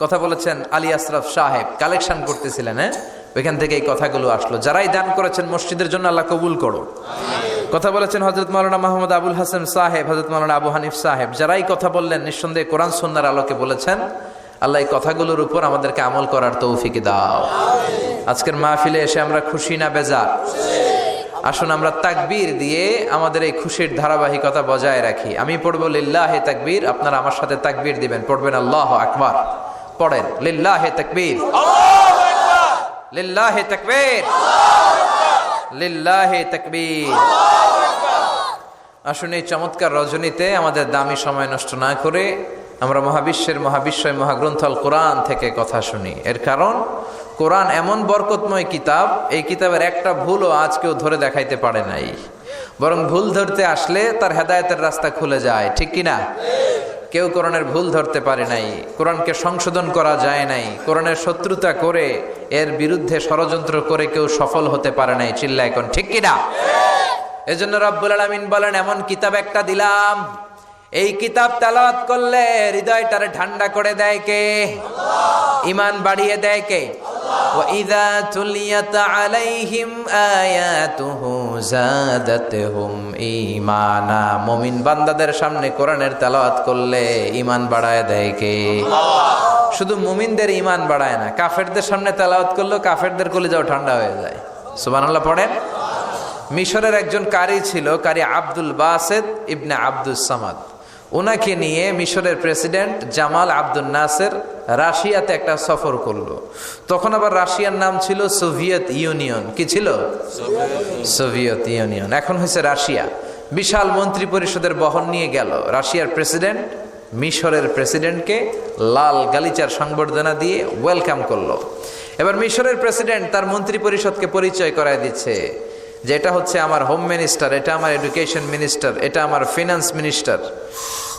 কথা বলেছেন আলী আশরাফ সাহেব, কালেকশন করতেছিলেন, ওইখান থেকে এই কথাগুলো আসলো। যারাই দান করেছেন মসজিদের জন্য আল্লাহ কবুল করো। কথা বলেছেন হযরত মাওলানা মাহমুদ আবুল হাসান সাহেব, হযরত মাওলানা আবু হানিফ সাহেব, যারাই কথা বললেন নিঃসন্দেহে কোরআন সুন্নাহর আলোকে বলেছেন। আল্লাহ এই কথাগুলোর উপর আমাদেরকে আমল করার তৌফিক দাও। আজকের মাহফিলে এসে আমরা খুশি না বেজার? আসুন আমরা তাকবীর দিয়ে আমাদের এই খুশির ধারাবাহিকতা বজায় রাখি। আমি পড়বো লিল্লাহে তাকবীর, আপনারা আমার সাথে তাকবীর দিবেন। পড়বেন আল্লাহু আকবার। পড়েন লিল্লাহে তাকবীর, লিল্লাহে তাকবীর, লিল্লাহে তাকবীর। আসুন এই চমৎকার রজনীতে আমাদের দামি সময় নষ্ট না করে আমরা মহাবিশ্বের মহাবিশ্বয় মহাগ্রন্থ আল কোরআন থেকে কথা শুনি। এর কারণ কোরআন এমন বরকতময় কিতাব, এই কিতাবের একটা ভুলও আজ কেউ ধরে দেখাইতে পারে নাই। বরং ভুল ধরতে আসলে তার হেদায়েতের রাস্তা খুলে যায়, ঠিক কিনা? কেউ কোরআনের ভুল ধরতে পারে নাই, কোরআনকে সংশোধন করা যায় নাই, কোরআনের শত্রুতা করে এর বিরুদ্ধে ষড়যন্ত্র করে কেউ সফল হতে পারে নাই। চিল্লা এখন ঠিক কিনা? এজন্য রব্বুল আলামিন বলেন, এমন কিতাব একটা দিলাম, এই কিতাব তেলাওয়াত করলে হৃদয়টারে ঠান্ডা করে দেয় কে? ঈমান বাড়িয়ে দেয় কে? ওয়া ইযা তুলিয়াত আলাইহিম আয়াতুহু যাদাতহুম ঈমানা। মুমিন বান্দাদের সামনে কোরআনের তেলাওয়াত করলে ঈমান বাড়ায় দেয় কে? শুধু মুমিনদের ঈমান বাড়ায় না, কাফেরদের সামনে তেলাওয়াত করলেও কাফেরদের কলিজাও ঠান্ডা হয়ে যায়। সুবহানাল্লাহ পড়েন। মিশরের একজন কারি ছিল, কারি আব্দুল বাসেত ইবনে আব্দুস সামাদ। ওনাকে নিয়ে মিশরের প্রেসিডেন্ট জামাল আব্দুল নাসের রাশিয়াতে একটা সফর করলো। তখন আবার রাশিয়ার নাম ছিল সোভিয়েত ইউনিয়ন। কি ছিল? সোভিয়েত ইউনিয়ন, এখন হয়েছে রাশিয়া। বিশাল মন্ত্রী পরিষদের বহন নিয়ে গেল। রাশিয়ার প্রেসিডেন্ট মিশরের প্রেসিডেন্টকে লাল গালিচার সংবর্ধনা দিয়ে ওয়েলকাম করলো। এবার মিশরের প্রেসিডেন্ট তার মন্ত্রী পরিষদকে পরিচয় করায় দিচ্ছে যে এটা হচ্ছে আমার হোম মিনিস্টার, এটা আমার এডুকেশন মিনিস্টার, এটা আমার ফিনান্স মিনিস্টার।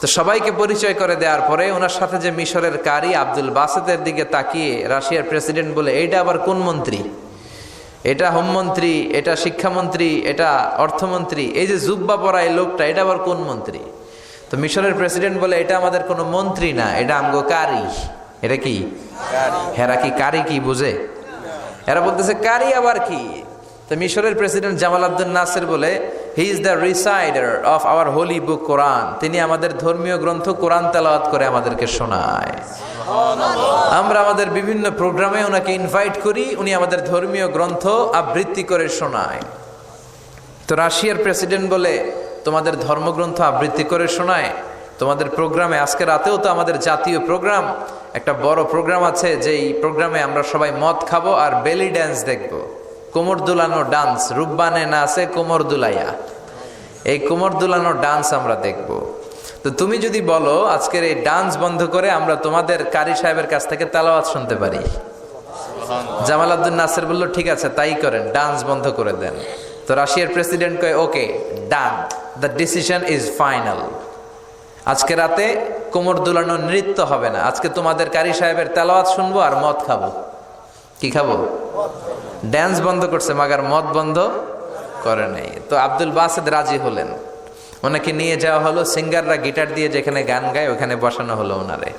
তো সবাইকে পরিচয় করে দেওয়ার পরে ওনার সাথে যে মিশরের কারি আব্দুল বাসেতের দিকে তাকিয়ে রাশিয়ার প্রেসিডেন্ট বলে, এইটা আবার কোন মন্ত্রী? এটা হোমমন্ত্রী, এটা শিক্ষামন্ত্রী, এটা অর্থমন্ত্রী, এই যে জুব্বা পরা এই লোকটা, এটা আবার কোন মন্ত্রী? তো মিশরের প্রেসিডেন্ট বলে, এটা আমাদের কোনো মন্ত্রী না, এটা আমগো কারি। এটা কি? হেরা কি কারি কি বুঝে? এরা বলতেছে কারি আবার কি? তো মিশরের প্রেসিডেন্ট জামাল আব্দুল নাসের বলে, he is the reciter of our holy book Quran. তিনি আমাদের ধর্মীয় গ্রন্থ কোরআন তেলাওয়াত করে আমাদেরকে শোনায়। আমরা আমাদের বিভিন্ন প্রোগ্রামে ওনাকে ইনভাইট করি, উনি আমাদের ধর্মীয় গ্রন্থ আবৃত্তি করে শোনায়। তো রাশিয়ার প্রেসিডেন্ট বলে, তোমাদের ধর্মগ্রন্থ আবৃত্তি করে শোনায়? তোমাদের প্রোগ্রামে আজকে রাতেও তো আমাদের জাতীয় প্রোগ্রাম, একটা বড় প্রোগ্রাম আছে, যেই প্রোগ্রামে আমরা সবাই মদ খাবো আর বেলি ড্যান্স দেখবো। কোমর দুলানো ডান্স, রূপবানে নাচে কোমর দুলাইয়া, এই কোমর দুলানো ডান্স আমরা দেখব। তো তুমি যদি বলো আজকের এই ডান্স বন্ধ করে আমরা তোমাদের কারি সাহেবের কাছ থেকে তেলাওয়াত শুনতে পারি। জামাল আব্দুল নাসের বলল, ঠিক আছে তাই করেন, ডান্স বন্ধ করে দেন। তো রাশিয়ার প্রেসিডেন্ট কয়, ওকে ডান, দ্য ডিসিশন ইজ ফাইনাল। আজকে রাতে কোমর দুলানো নৃত্য হবে না, আজকে তোমাদের কারি সাহেবের তেলাওয়াত শুনবো আর মদ খাবো। কি খাবো? ড্যান্স বন্ধ করছে, মাগার মদ বন্ধ করে নেই। তো আব্দুল বাসেদ রাজি হলেন, ওনাকে নিয়ে যাওয়া হলো। সিঙ্গাররা গিটার দিয়ে যেখানে গান গায় ওখানে বসানো হলো ওনারে।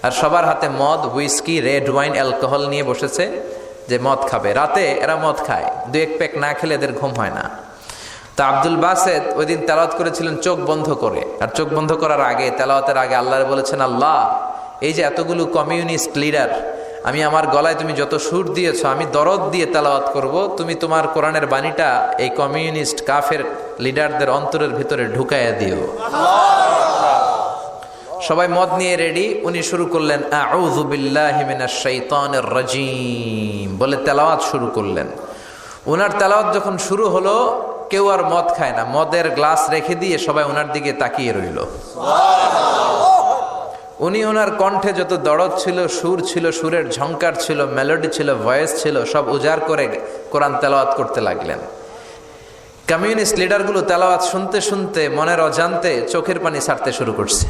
আর সবার হাতে মদ, হুইস্কি, রেড ওয়াইন, অ্যালকোহল নিয়ে বসেছে যে মদ খাবে। রাতে এরা মদ খায়, 2-1 প্যাক না খেলে এদের ঘুম হয় না। তো আব্দুল বাসেদ ওই দিন তেলাওয়াত করেছিলেন চোখ বন্ধ করে। আর চোখ বন্ধ করার আগে, তেলাওয়াতের আগে আল্লাহর বলেছেন, আল্লাহ এই যে এতগুলো কমিউনিস্ট লিডার, আমি আমার গলায় তুমি যত সুর দিয়েছ, আমি দরদ দিয়ে তেলাওয়াত করব, তুমি তোমার কোরআনের বাণীটা এই কমিউনিস্ট কাফের লিডারদের অন্তরের ভিতরে ঢুকাইয়া দিও। সবাই মদ নিয়ে রেডি। উনি শুরু করলেন আউযু বিল্লাহি মিনাশ শাইতানির রাজিম বলে তেলাওয়াত শুরু করলেন। ওনার তেলাওয়াত যখন শুরু হলো, কেউ আর মদ খায় না, মদের গ্লাস রেখে দিয়ে সবাই ওনার দিকে তাকিয়ে রইল। উনি ওনার কণ্ঠে যত দরদ ছিল, সুর ছিল, সুরের ঝংকার ছিল, মেলোডি ছিল, ভয়েস ছিল, সব উজাড় করে কোরআন তেলাওয়াত করতে লাগলেন। কমিউনিস্ট লিডারগুলো তেলাওয়াত শুনতে শুনতে মনের অজান্তে চোখের পানি ছাড়তে শুরু করছে।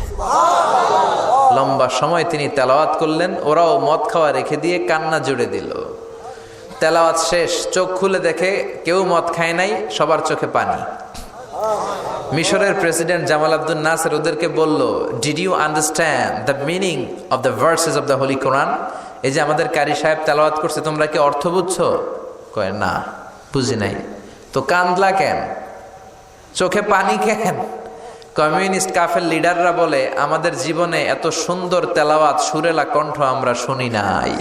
লম্বা সময় তিনি তেলাওয়াত করলেন, ওরাও মদ খাওয়া রেখে দিয়ে কান্না জুড়ে দিল। তেলাওয়াত শেষ, চোখ খুলে দেখে কেউ মদ খায় নাই, সবার চোখে পানি। মিশরের প্রেসিডেন্ট জামাল আব্দুল নাসের ওদেরকে বলল, did you understand the meaning of the verses of the holy Quran? এই যে আমাদের কারি সাহেব তেলাওয়াত করছে, তোমরা কি অর্থ বুঝছো? কয় না, বুঝি নাই। তো কান্দলা কেন, চোখে পানি কেন? কমিউনিস্ট কাফের লিডাররা বলে, আমাদের জীবনে এত সুন্দর তেলাওয়াত, সুরেলা কণ্ঠ আমরা শুনি নাই।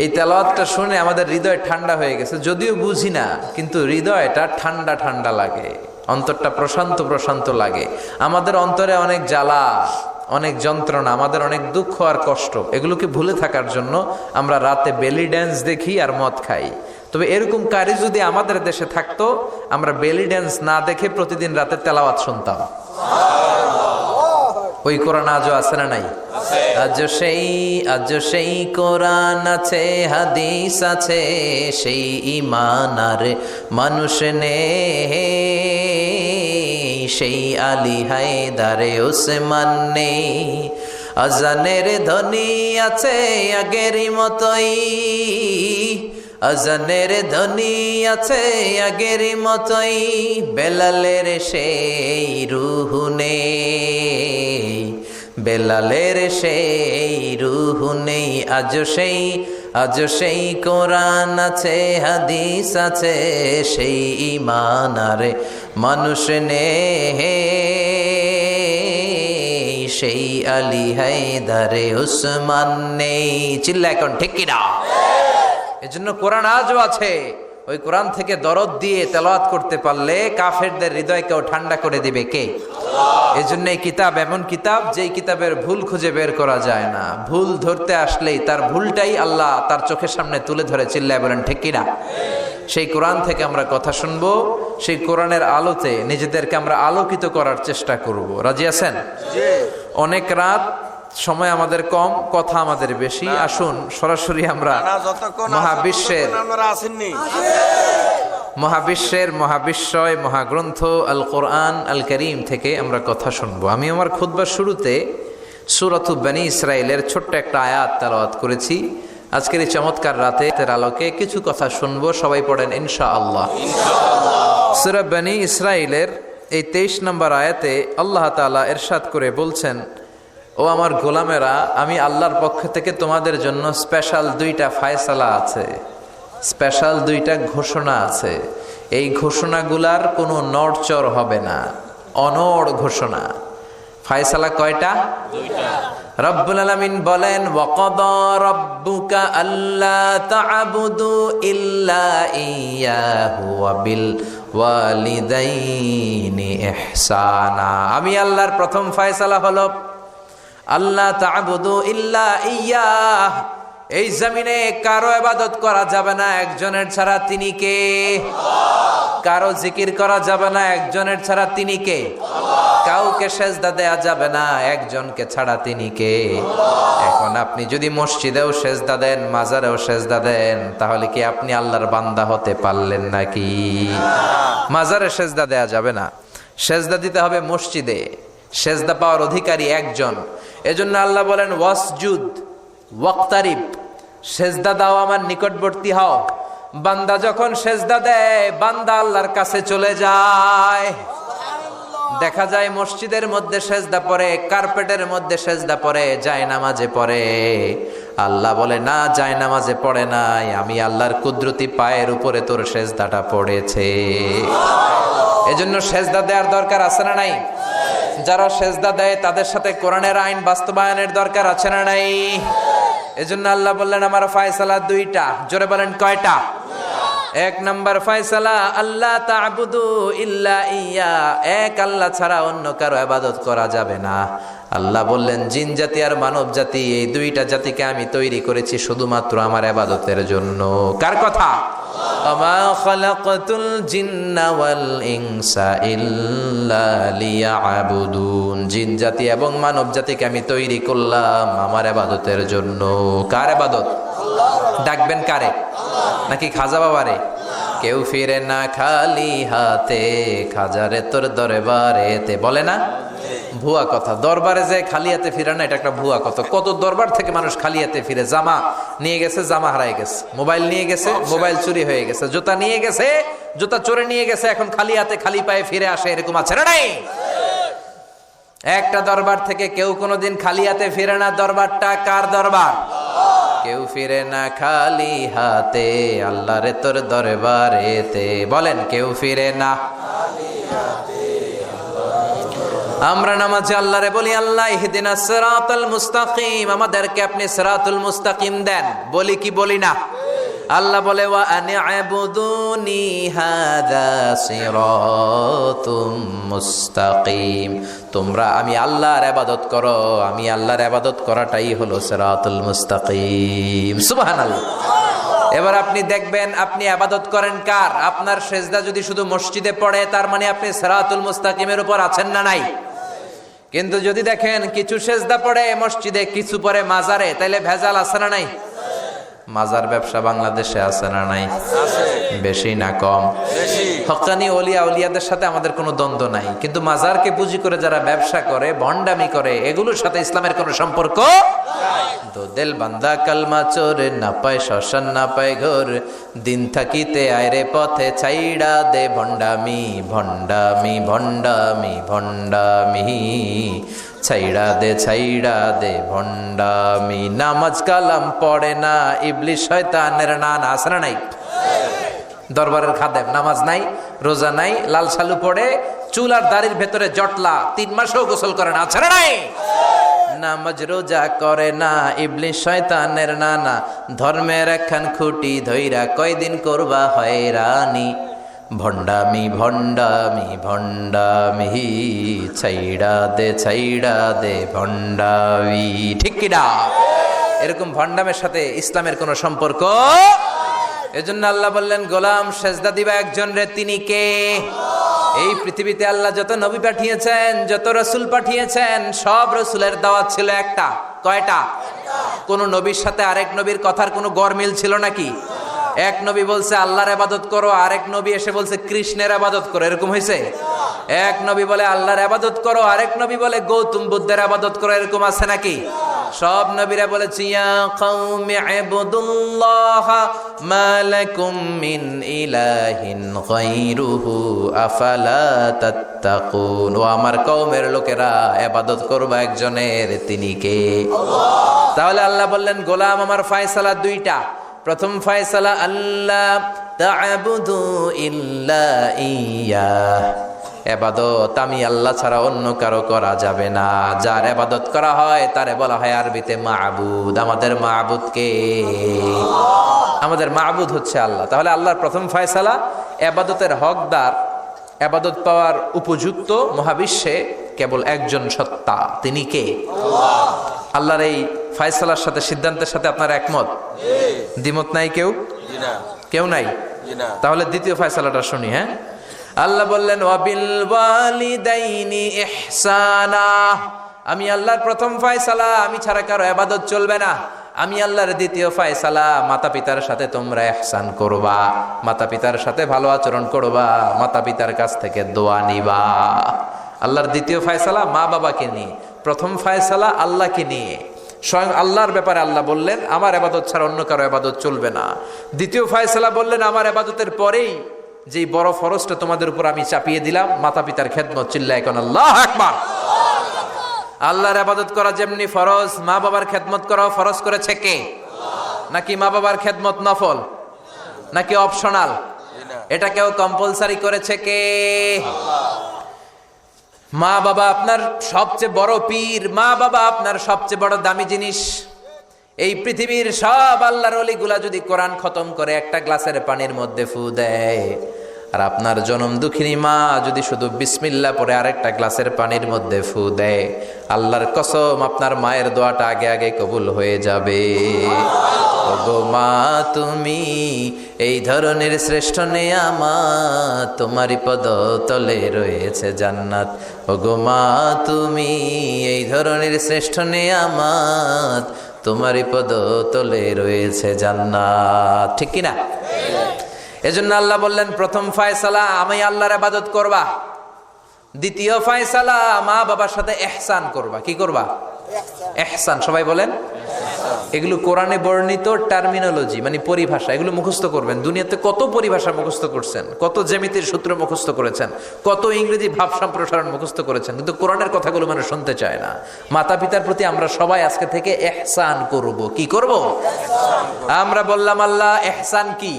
এই তেলাওয়াতটা শুনে আমাদের হৃদয় ঠান্ডা হয়ে গেছে, যদিও বুঝি না, কিন্তু হৃদয়টা ঠান্ডা ঠান্ডা লাগে, অন্তরটা প্রশান্ত প্রশান্ত লাগে। আমাদের অন্তরে অনেক জ্বালা, অনেক যন্ত্রণা, আমাদের অনেক দুঃখ আর কষ্ট, এগুলোকে ভুলে থাকার জন্য আমরা রাতে বেলি ড্যান্স দেখি আর মদ খাই। তবে এরকম কারি যদি আমাদের দেশে থাকতো, আমরা বেলি ড্যান্স না দেখে প্রতিদিন রাতে তেলাওয়াত শুনতাম। ওই কোরআন আজও আছে না নাই? আজ সেই কোরআন আছে, হাদিস আছে, সেই ঈমান আর মানুষ নে, সেই আলী হায়দারে ওসমান নে। আজানের ধ্বনি আছে আগেরই মতোই, আজানের ধ্বনি আছে আগেরই মতোই, বেলালের সেই রূহ নেই, বেলালের সেই রূহ নেই। আজ সেই কোরআন আছে, হাদিস আছে, সেই ঈমান আর মানুষ নেই, সেই আলী হায়দারে ওসমান নেই। চিল্লা এখন ঠিক কিনা? এজন্য কোরআন আজও আছে। ওই কোরআন থেকে দরদ দিয়ে তেলাওয়াত করতে পারলে কাফেরদের হৃদয়কেও ঠান্ডা করে দিবে কে? এজন্য এই কিতাব এমন কিতাব, যেই কিতাবের ভুল খুঁজে বের করা যায় না। ভুল ধরতে আসলেই তার ভুলটাই আল্লাহ তার চোখের সামনে তুলে ধরে। চিল্লায় বলেন ঠিক কিনা? সেই কোরআন থেকে আমরা কথা শুনবো, সেই কোরআনের আলোতে নিজেদেরকে আমরা আলোকিত করার চেষ্টা করব। রাজি আছেন? অনেক রাত, সময় আমাদের কম, কথা আমাদের বেশি। আসুন সরাসরি আমরা মহাবিশ্বের মহাবিশ্বয় মহাগ্রন্থ আল কোরআন আল করিম থেকে আমরা কথা শুনবো। আমি আমার খুতবার শুরুতে সূরাতু বনী ইসরাইলের ছোট্ট একটা আয়াত তেলাওয়াত করেছি। আজকের এই চমৎকার রাতের আলোকে কিছু কথা শুনবো। সবাই পড়েন ইনশাআল্লাহ। সূরা বনী ইসরাইলের এই 23 নম্বর আয়াতে আল্লাহ তাআলা ইরশাদ করে বলছেন, ও আমার গোলামেরা, আমি আল্লাহর পক্ষ থেকে তোমাদের জন্য স্পেশাল 2টা ফায়সালা আছে, স্পেশাল 2টা ঘোষণা আছে। এই ঘোষণাগুলার কোনো নড়চড় হবে না, অনড় ঘোষণা। ফায়সালা কয়টা? 2টা। রব্বুল আলামিন বলেন, ওয়াকাদা রাব্বুকা আল্লা তা'বুদু ইল্লা ইয়্যাহু ওয়া বিল ওয়ালিদাইনি ইহসানা। আমি আল্লাহর প্রথম ফায়সালা হলো আল্লাহ তা'বুদু ইল্লা ইয়্যাহ। এই জমিনে কারো ইবাদত করা যাবে না একজনের ছাড়া, তিনি কে? কারো জিকির করা যাবে না একজনের ছাড়া, তিনি কে? কাউকে সেজদা দেয়া যাবে না একজনকে ছাড়া, তিনি কে? এখন আপনি যদি মসজিদেও সেজদা দেন, মাজারেও সেজদা দেন, তাহলে কি আপনি আল্লাহর বান্দা হতে পারলেন নাকি? মাজারে সেজদা দেয়া যাবে না, সেজদা দিতে হবে মসজিদে। সেজদা পাওয়ার অধিকারী একজন। এজন্য আল্লাহ বলেন, ওয়াসজুদ ওয়াক্তারিব, সেজদা দাও, আমার নিকটবর্তী হও। বান্দা যখন সেজদা দেয়, বান্দা আল্লাহর কাছে চলে যায়। দেখা যায় মসজিদের মধ্যে সেজদা পড়ে, কার্পেটের মধ্যে সেজদা পড়ে, জায়নামাজে পড়ে। আল্লাহ বলে, না, জায়নামাজে পড়ে নাই, আমি আল্লাহর কুদরতি পায়ের উপরে তোর সেজদাটা পড়েছে। এজন্য সেজদা দেওয়ার দরকার আছে না নাই? যারা সেজদা দেয় তাদের সাথে কোরআনের আইন বাস্তবায়নের দরকার আছে না নাই? এজন্য আল্লাহ বললেন, আমার ফায়সালা 2টা। জোরে বলেন কয়টা? এক নাম্বার ফয়সালা, আল্লাহ তা'বুদু ইল্লা ইয়া, এক আল্লাহ ছাড়া অন্য কারো ইবাদত করা যাবে না। আল্লাহ বললেন জিন জাতি আর মানব জাতি, এই দুইটা জাতিকে আমি তৈরি করেছি শুধুমাত্র আমার ইবাদতের জন্য। কার কথা? আমা খালাকাতুল জিন্না ওয়াল ইনসা ইল্লা লিয়াবুদুন, জিন জাতি এবং মানব জাতিকে আমি তৈরি করলাম আমার ইবাদতের জন্য। কার ইবাদত? ডাকবেন কারে? নাকি খাজা বাবারে? কেউ ফিরে না খালি হাতে, খাজারে তোর দরবারেতে, বলে না? ভুয়া কথা। দরবারে যে খালি হাতে ফিরে না, এটা একটা ভুয়া কথা। কত দরবার থেকে মানুষ খালি হাতে ফিরে। জামা নিয়ে গেছে, জামা হারাই গেছে। মোবাইল নিয়ে গেছে, মোবাইল চুরি হয়ে গেছে। জুতা নিয়ে গেছে, জুতা চোরে নিয়ে গেছে। এখন খালি হাতে খালি পায়ে ফিরে আসে, এরকম আছে না নাই? একটা দরবার থেকে কেউ কোনোদিন খালি হাতে ফিরে না। দরবারটা কার দরবার? কেউ ফিরে না খালি হাতে, আল্লাহ রে তোর দরবারেতে, বলেন কেউ ফিরে না। আমরা নামাজে আল্লাহ রে বলি, আল্লাহ ইহদিনাস সিরাতাল মুস্তাকিম, আমাদেরকে আপনি সিরাতুল মুস্তাকিম দেন। বলি কি বলি না? আল্লাহ বলে ওয়া আনি'বুদুনি হাযা সিরাতুম মুস্তাকিম, তোমরা আমি আল্লাহর ইবাদত করো, আমি আল্লাহর ইবাদত করাটাই হলো সিরাতুল মুস্তাকিম। সুবহানাল্লাহ। এবার আপনি দেখবেন আপনি ইবাদত করেন কার? আপনার সেজদা যদি শুধু মসজিদে পড়ে, তার মানে আপনি সিরাতুল মুস্তাকিমের উপর আছেন না নাই? কিন্তু যদি দেখেন কিছু সেজদা পড়ে মসজিদে, কিছু পড়ে মাজারে, তাইলে ভেজাল আছে না নাই? মাজার ব্যবসা বাংলাদেশে আছে না নাই? বেশি না কম? হক্কানি ওলিয়া উলিয়াদের সাথে আমাদের কোনো দ্বন্দ্ব নাই, কিন্তু মাজারকে পুঁজি করে যারা ব্যবসা করে, ভণ্ডামি করে, এগুলোর সাথে ইসলামের কোনো সম্পর্ক। দো দিল বান্দা কালমা চোর, না পায় শ্মশান না পায় ঘর, দিন থাকিতে আয়রে পথে ছাইড়া দে ভণ্ডামি, ভণ্ডামি ভণ্ডামি ভণ্ডামি, ছাইড়া দে ভণ্ডামি। নামাজ কালাম পড়ে না, ইবলিশ শয়তানের নানা, আছে না নাই? দরবারের খাদেম, নামাজ নাই, রোজা নাই, লাল সালু পড়ে, চুল আর দাড়ির ভেতরে জটলা, 3 মাসেও গোসল করে না, আছে না নাই? নামাজ রোজা করে না, ইবলিশ শয়তানের নানা, ধর্মের একখান খুঁটি ধইরা কয়দিন করবা হয়রানি, ভণ্ডামি ভণ্ডামি ভণ্ডামি, ছাইড়া দে ভণ্ডামি। ঠিক কিনা? এরকম ভণ্ডামের সাথে ইসলামের কোনো সম্পর্ক। এজন্য আল্লাহ বললেন গোলাম সেজদা দিবা একজন রে, তিনি কে? এই পৃথিবীতে আল্লাহ যত নবী পাঠিয়েছেন, যত রসুল পাঠিয়েছেন, সব রসুলের দাওয়াত ছিল একটা। কয়টা? কোন নবীর সাথে আরেক নবীর কথার কোনো গরমিল ছিল নাকি? এক নবী বলছে আল্লাহর ইবাদত করো, আরেক নবী এসে বলছে কৃষ্ণের ইবাদত করো, এরকম হয়েছে? এক নবী বলে আল্লাহর ইবাদত করো, আরেক নবী বলে গৌতম বুদ্ধের ইবাদত করো, এরকম আছে নাকি? সব নবীরা বলেছে ইয়া কওমি ইবুদুল্লাহ মা লাকুম মিন ইলাহিন গায়রুহু আফালা তাত্তাকুন, ও আমার কওমের লোকেরা ইবাদত করবা একজনের, তিনি কে? আল্লাহ। তাহলে আল্লাহ বললেন গোলাম আমার ফয়সালা দুইটা। প্রথম ফয়সালা আল্লাহ তা'বুদু ইল্লা ইয়া, ইবাদত আমি আল্লাহ ছাড়া অন্য কারো করা যাবে না। যার ইবাদত করা হয় তারে বলা হয় আরবিতে মাবুদ। আমাদের মাবুদ কে? আমাদের মাবুদ হচ্ছে আল্লাহ। তাহলে আল্লাহর প্রথম ফয়সালা, ইবাদতের হকদার, ইবাদত পাওয়ার উপযুক্ত মহাবিশ্বে কেবল একজন সত্তা, তিনি কে? আল্লাহ। আল্লাহর এই ফয়সালার সাথে, সিদ্ধান্তের সাথে আপনার একমত? দ্বিমত নাই কেউ? কেউ নাই? তাহলে দ্বিতীয় ফয়সালাটা শুনি। হ্যাঁ, আল্লাহ বললেন ওয়াবিল ওয়ালিদাইনি ইহসানা, আমি আল্লাহর প্রথম ফয়সালা, আমি ছাড়া কারো ইবাদত চলবে না। আমি আল্লাহর দ্বিতীয় ফয়সালা, মাতা পিতার সাথে তোমরা ইহসান করবা, মাতা পিতার সাথে ভালো আচরণ করবা, মাতা পিতার কাছ থেকে দোয়া নিবা। আল্লাহর দ্বিতীয় ফয়সালা মা বাবাকে নিয়ে, প্রথম ফয়সালা আল্লাহকে নিয়ে। স্বয়ং আল্লাহর ব্যাপারে আল্লাহ বললেন আমার ইবাদত ছাড়া অন্য কারো ইবাদত চলবে না। দ্বিতীয় ফয়সালা বললেন আমার ইবাদতের পরেই যে বড় ফরজটা তোমাদের উপর আমি চাপিয়ে দিলাম, মাতা পিতার খেদমত। চিল্লায় কোন আল্লাহু আকবার। আল্লাহর ইবাদত করা যেমনি ফরজ, মা বাবার খেদমত করাও ফরজ করেছে কে? নাকি মা বাবার খেদমত নফল, নাকি অপশনাল? এটা কেউ কম্পালসারি করেছে কে? মা বাবা আপনার সবচেয়ে বড় পীর, মা বাবা আপনার সবচেয়ে বড় দামি জিনিস। এই পৃথিবীর সব আল্লাহর ওলিগুলা যদি কোরআন খতম করে একটা গ্লাসের পানির মধ্যে ফু দেয়, আর আপনার জনম দুঃখিনী মা যদি শুধু বিসমিল্লাহ পরে আরেকটা গ্লাসের পানির মধ্যে ফু দেয়, আল্লাহর কসম আপনার মায়ের দোয়াটা আগে আগে কবুল হয়ে যাবে। ওগো মা তুমি এই ধরনের শ্রেষ্ঠ নেয়ামত, তোমারই পদ তলে রয়েছে জান্নাত। ওগো মা তুমি এই ধরনের শ্রেষ্ঠ নেয়ামত, তোমারই পদ তলে রয়েছে জান্নাত। ঠিক কিনা? এজন্য আল্লাহ বললেন প্রথম ফায়সালা আমি আল্লাহর ইবাদত করবা, দ্বিতীয় ফায়সালা মা বাবার সাথে ইহসান করবা। কি করবা? ইহসান। সবাই বলেন। এগুলো কোরআনে বর্ণিত টার্মিনোলজি, মানে পরিভাষা, এগুলো মুখস্থ করবেন। দুনিয়াতে কত পরিভাষা মুখস্থ করছেন, কত জ্যামিতির সূত্র মুখস্থ করেছেন, কত ইংরেজি ভাব সম্প্রসারণ মুখস্থ করেছেন, কিন্তু কোরআনের কথাগুলো মানুষ শুনতে চায় না। মাতা পিতার প্রতি আমরা সবাই আজকে থেকে ইহসান করব। কি করব? আমরা বললাম আল্লাহ ইহসান কি?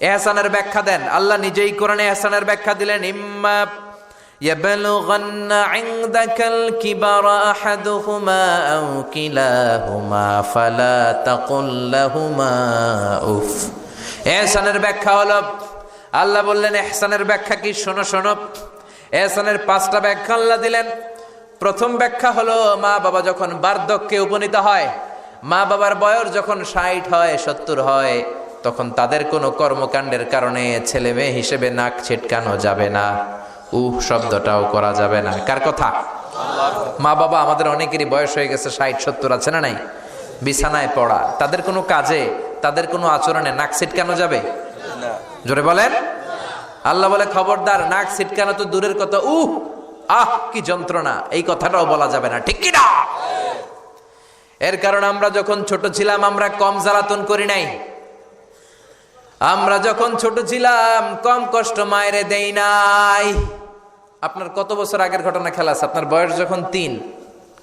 ইহসানের ব্যাখ্যা দেন। আল্লাহ নিজেই কোরআনে ইহসানের ব্যাখ্যা দিলেন, ইম্মা ইয়াবলুগান্না ইনদাকাল কিবারা আহাদুহুমা আও কিলাহুমা ফালা তাকুল লাহুমা উফ। ইহসানের ব্যাখ্যা হলো, আল্লাহ বললেন ইহসানের ব্যাখ্যা কি? শোনো শোনো। ইহসানের 5টা ব্যাখ্যা আল্লাহ দিলেন। প্রথম ব্যাখ্যা হলো, মা বাবা যখন বার্ধক্যে উপনীত হয়, মা বাবার বয়স যখন 60 হয় 70 হয়, তখন তাদের কোনো কর্মকাণ্ডের কারণে ছেলে মেয়ে হিসেবে নাক ছিটকানো যাবে না, শব্দটাও করা যাবে না। কার কথা? মা বাবা আমাদের অনেকেরই বয়স হয়ে গেছে 60-70, আছে না নাই? বিছানায় পড়া, তাদের কোনো কাজে, তাদের কোনো আচরণে নাক ছিটকানো যাবে? জোরে বলেন। আল্লাহ বলে খবরদার, নাক ছিটকানো তো দূরের কথা, কি যন্ত্রণা, এই কথাটাও বলা যাবে না। ঠিক কি না? এর কারণ আমরা যখন ছোট ছিলাম আমরা কম জ্বালাতন করি নাই। আমরা যখন ছোট ছিলাম কম কষ্ট মায়েরে দেই নাই। আপনার কত বছর আগের ঘটনা খেলা আছে? আপনার বয়স যখন 3,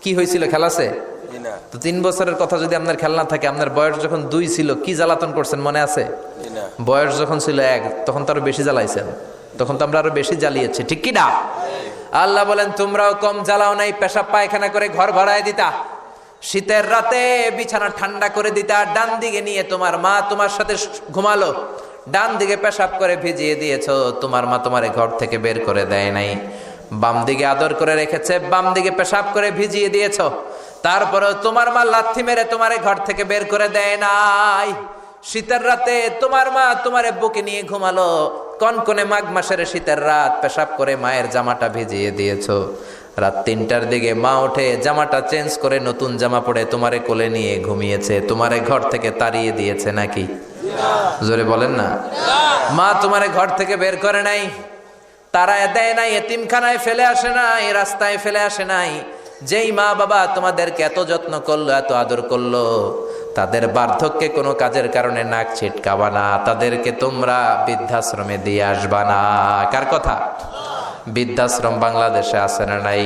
কি হয়েছিল খেলা আছে? তো 3 বছরের কথা যদি আপনার খেলা না থাকে, আপনার বয়স যখন 2 ছিল কি জ্বালাতন করছেন মনে আছে? বয়স যখন ছিল 1 তখন তো আরো বেশি জ্বালাইছেন, তখন তো আমরা আরো বেশি জ্বালিয়েছি। ঠিক কি না? আল্লাহ বলেন তোমরাও কম জ্বালাও নাই, পেশাব পায়খানা করে ঘর ভরায় দিতা, শীতের রাতে বিছানা ঠান্ডা করে দিতা, ডান দিকে নিয়ে তোমার মা তোমার সাথে ঘুমালো, ডান দিকে পেশাব করে ভিজিয়ে দিয়েছো, তোমার মা তোমারে ঘর থেকে বের করে দেয় নাই। বাম দিকে আদর করে রেখেছে, বাম দিকে পেশাব করে ভিজিয়ে দিয়েছো, তারপরেও তোমার মা লাথি মেরে তোমারে ঘর থেকে বের করে দেয় নাই। শীতের রাতে তোমার মা তোমারে বুকে নিয়ে ঘুমালো, কনকনে মাঘ মাসের শীতের রাত, পেশাব করে মায়ের জামাটা ভিজিয়ে দিয়েছো। রাত 3টার দিকে মা উঠে জামাটা চেঞ্জ করে নতুন জামা পরে তোমারে কোলে নিয়ে ঘুমিয়েছে, তোমারে ঘর থেকে তাড়িয়ে দিয়েছে নাকি? জোরে বলেন না। মা তোমারে ঘর থেকে বের করে নাই, তাড়ায় দেয় নাই, এতিমখানায় ফেলে আসে নাই, রাস্তায় ফেলে আসে নাই। যেই মা বাবা তোমাদেরকে এত যত্ন করলো, এত আদর করলো, তাদের বার্ধক্যে কোনো কাজের কারণে নাক ছিটকাবা না, তাদেরকে তোমরা বৃদ্ধাশ্রমে দিয়ে আসবা না। কার কথা? বৃদ্ধাশ্রম বাংলাদেশে আছে না নাই?